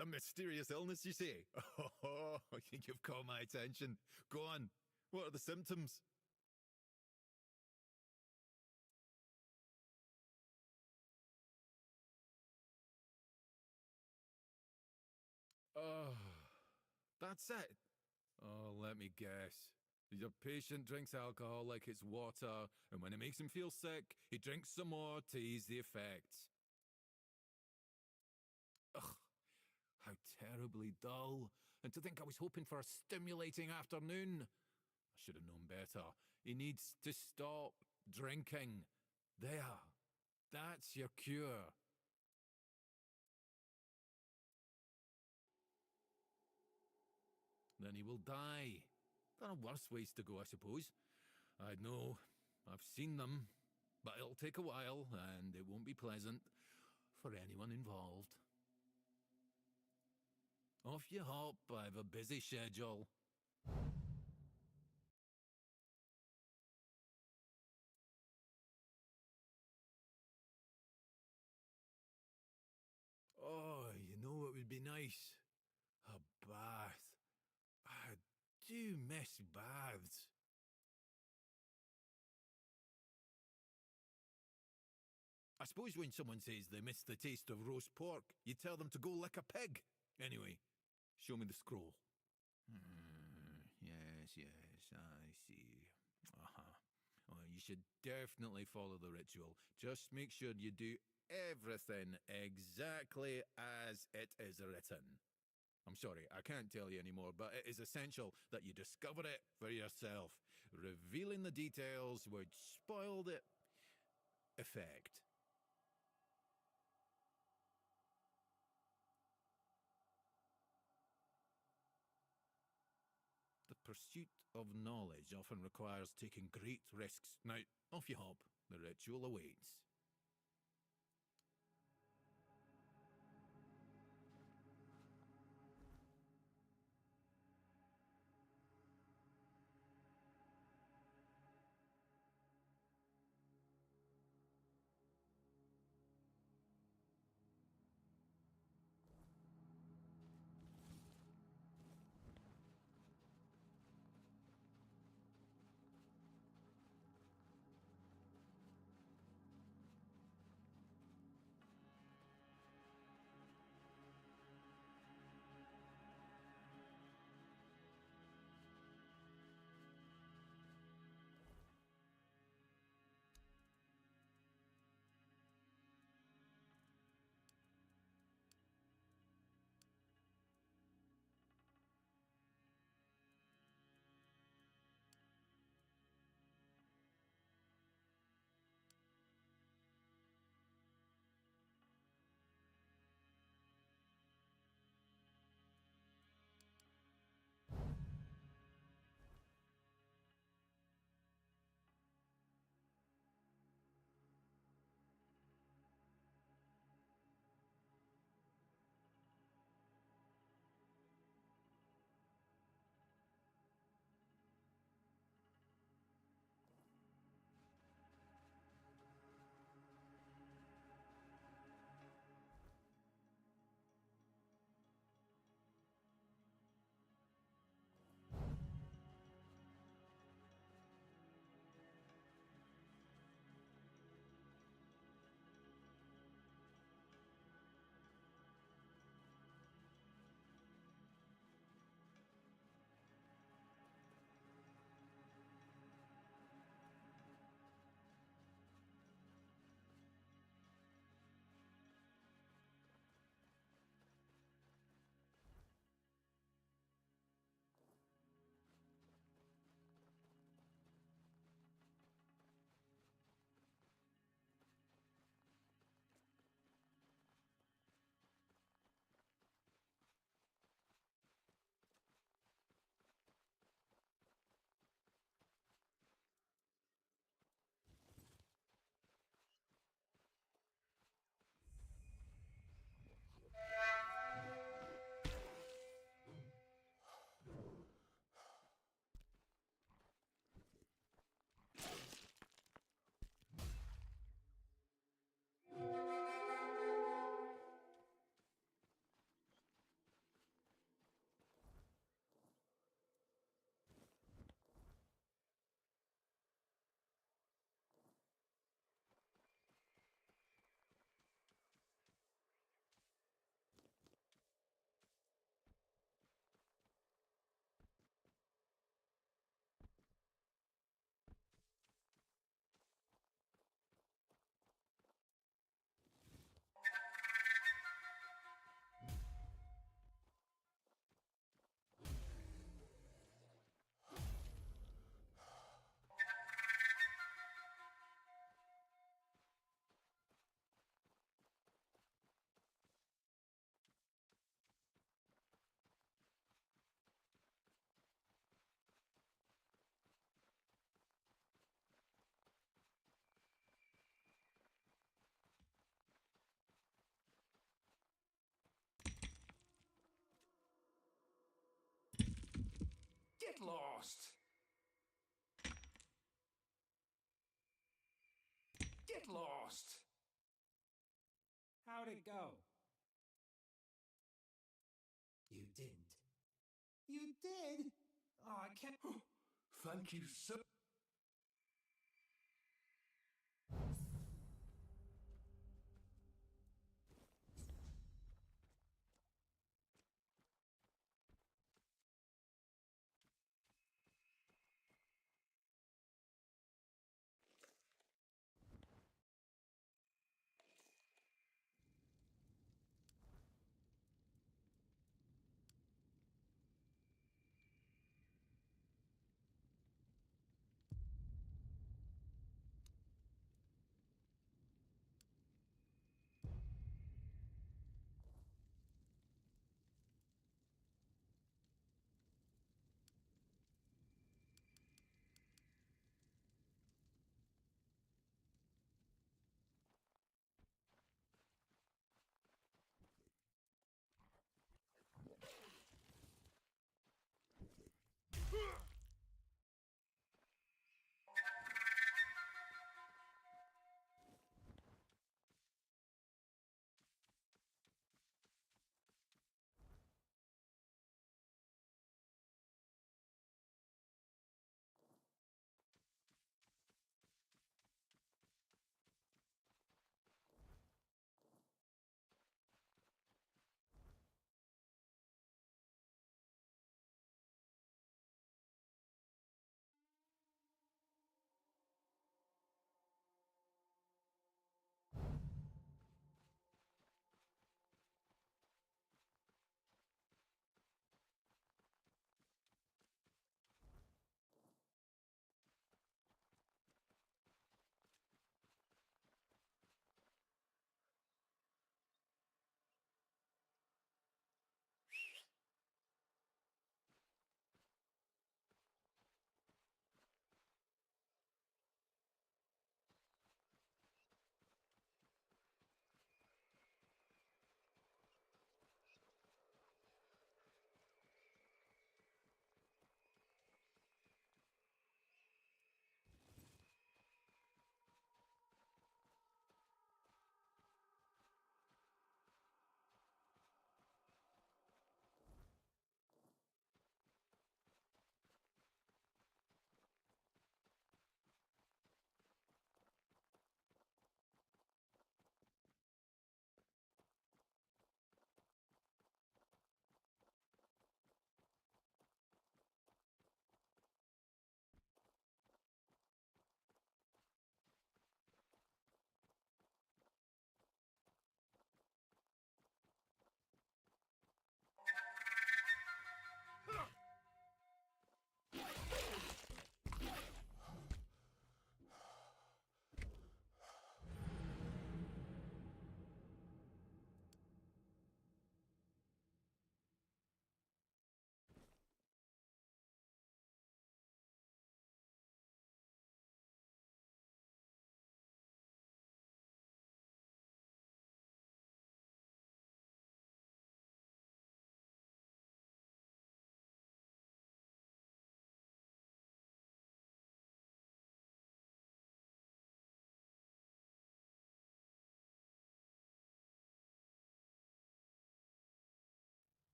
A mysterious illness, you say? Oh, you've caught my attention. Go on. What are the symptoms? Oh, that's it. Oh, let me guess. Your patient drinks alcohol like it's water, and when it makes him feel sick, he drinks some more to ease the effects. Ugh, how terribly dull. And to think I was hoping for a stimulating afternoon. I should have known better. He needs to stop drinking. There. That's your cure. Then he will die. There are worse ways to go, I suppose. I know. I've seen them. But it'll take a while, and it won't be pleasant for anyone involved. Off you hop. I have a busy schedule. Oh, you know what would be nice? A bath. I do miss baths. I suppose when someone says they miss the taste of roast pork, you tell them to go lick a pig. Anyway, show me the scroll. Yes, I see. Oh, you should definitely follow the ritual. Just make sure you do everything exactly as it is written. I'm sorry, I can't tell you anymore, but it is essential that you discover it for yourself. Revealing the details would spoil the effect. The pursuit of knowledge often requires taking great risks. Now, off you hop. The ritual awaits. Get lost! Get lost! How'd it go? You didn't. You did? Oh, I can't. Thank you so...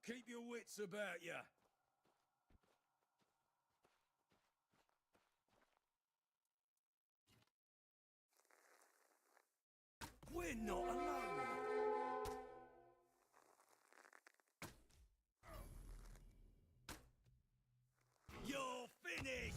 Keep your wits about ya. We're not alone. You're finished.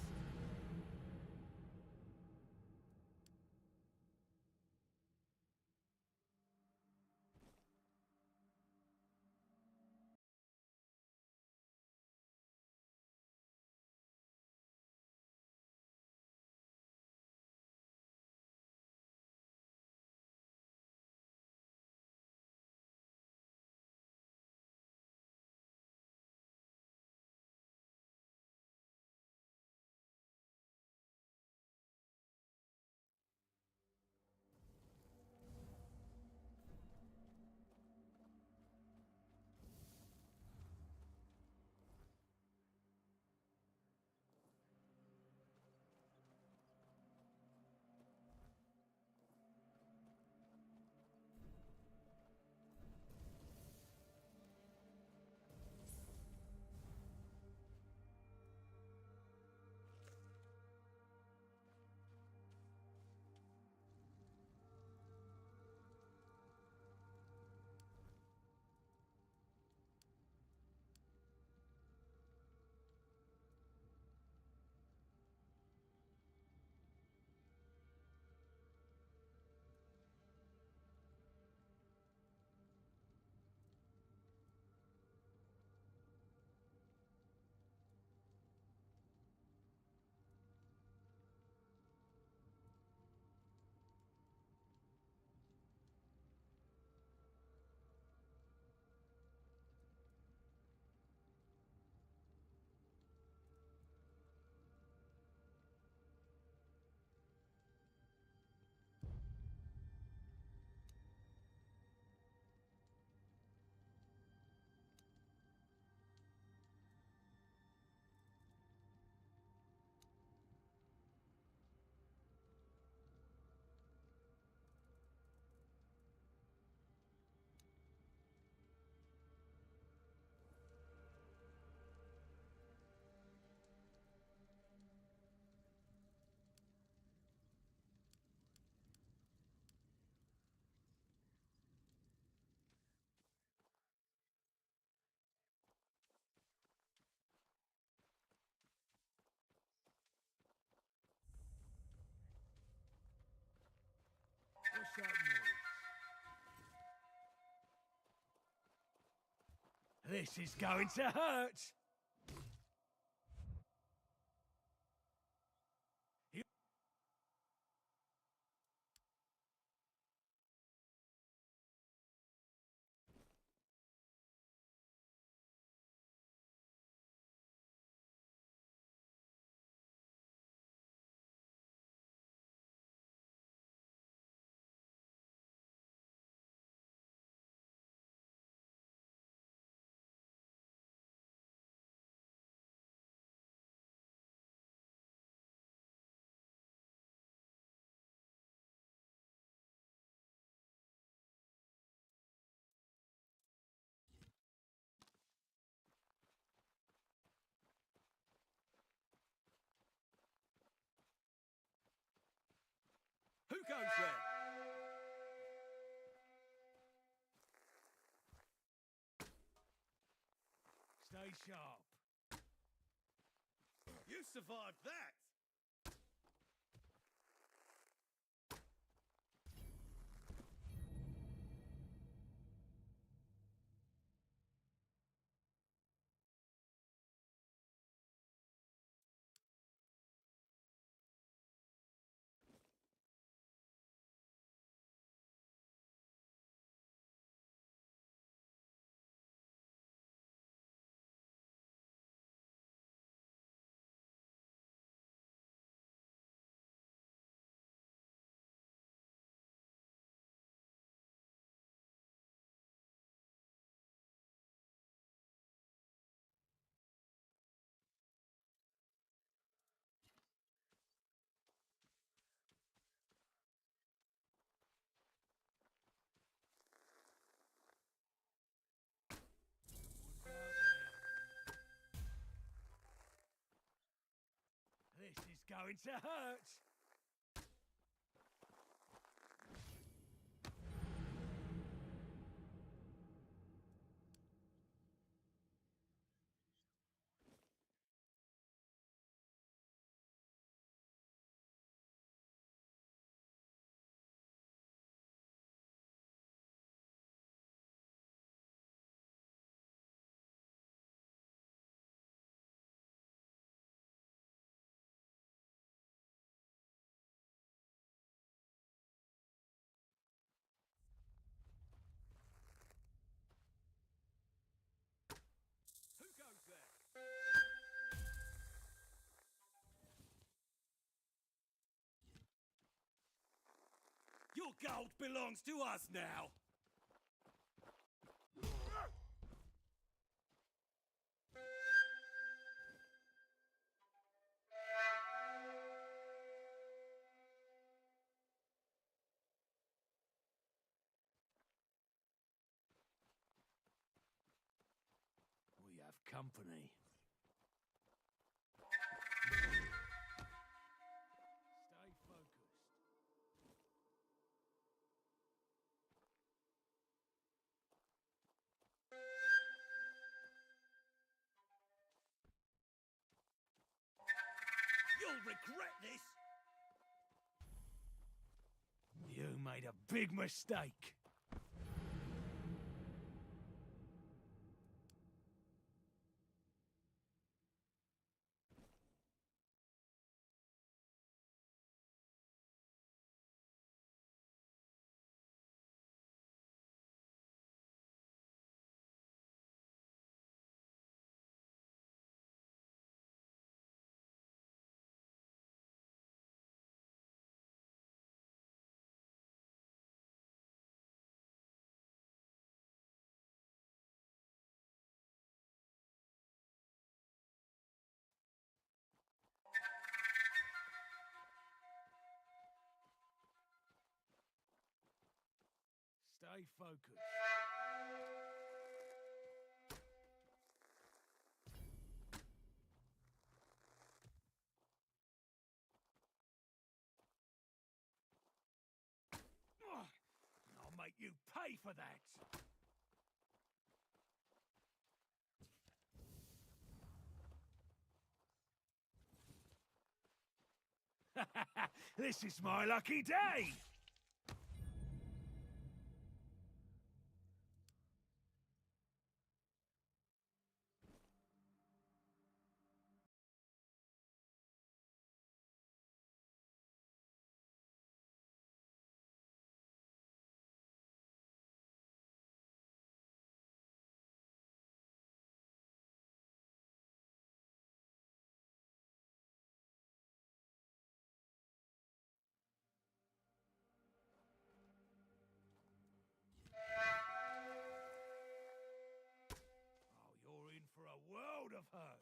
What's that noise? This is going to hurt! Who goes there? Stay sharp. You survived that! going to hurt. Who goes there? Your gold belongs to us now. We have company. Stay focused. You'll regret this. You made a big mistake. Stay focused. I'll make you pay for that. This is my lucky day. Oh, you're in for a world of hurt.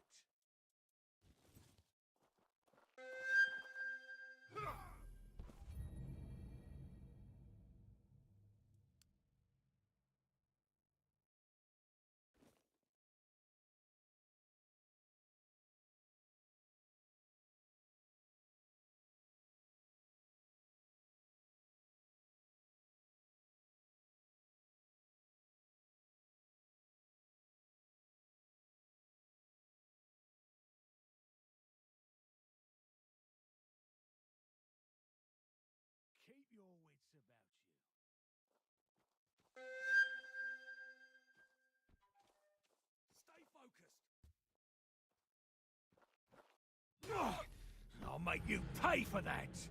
Keep your wits about you. Stay focused. I'll make you pay for that.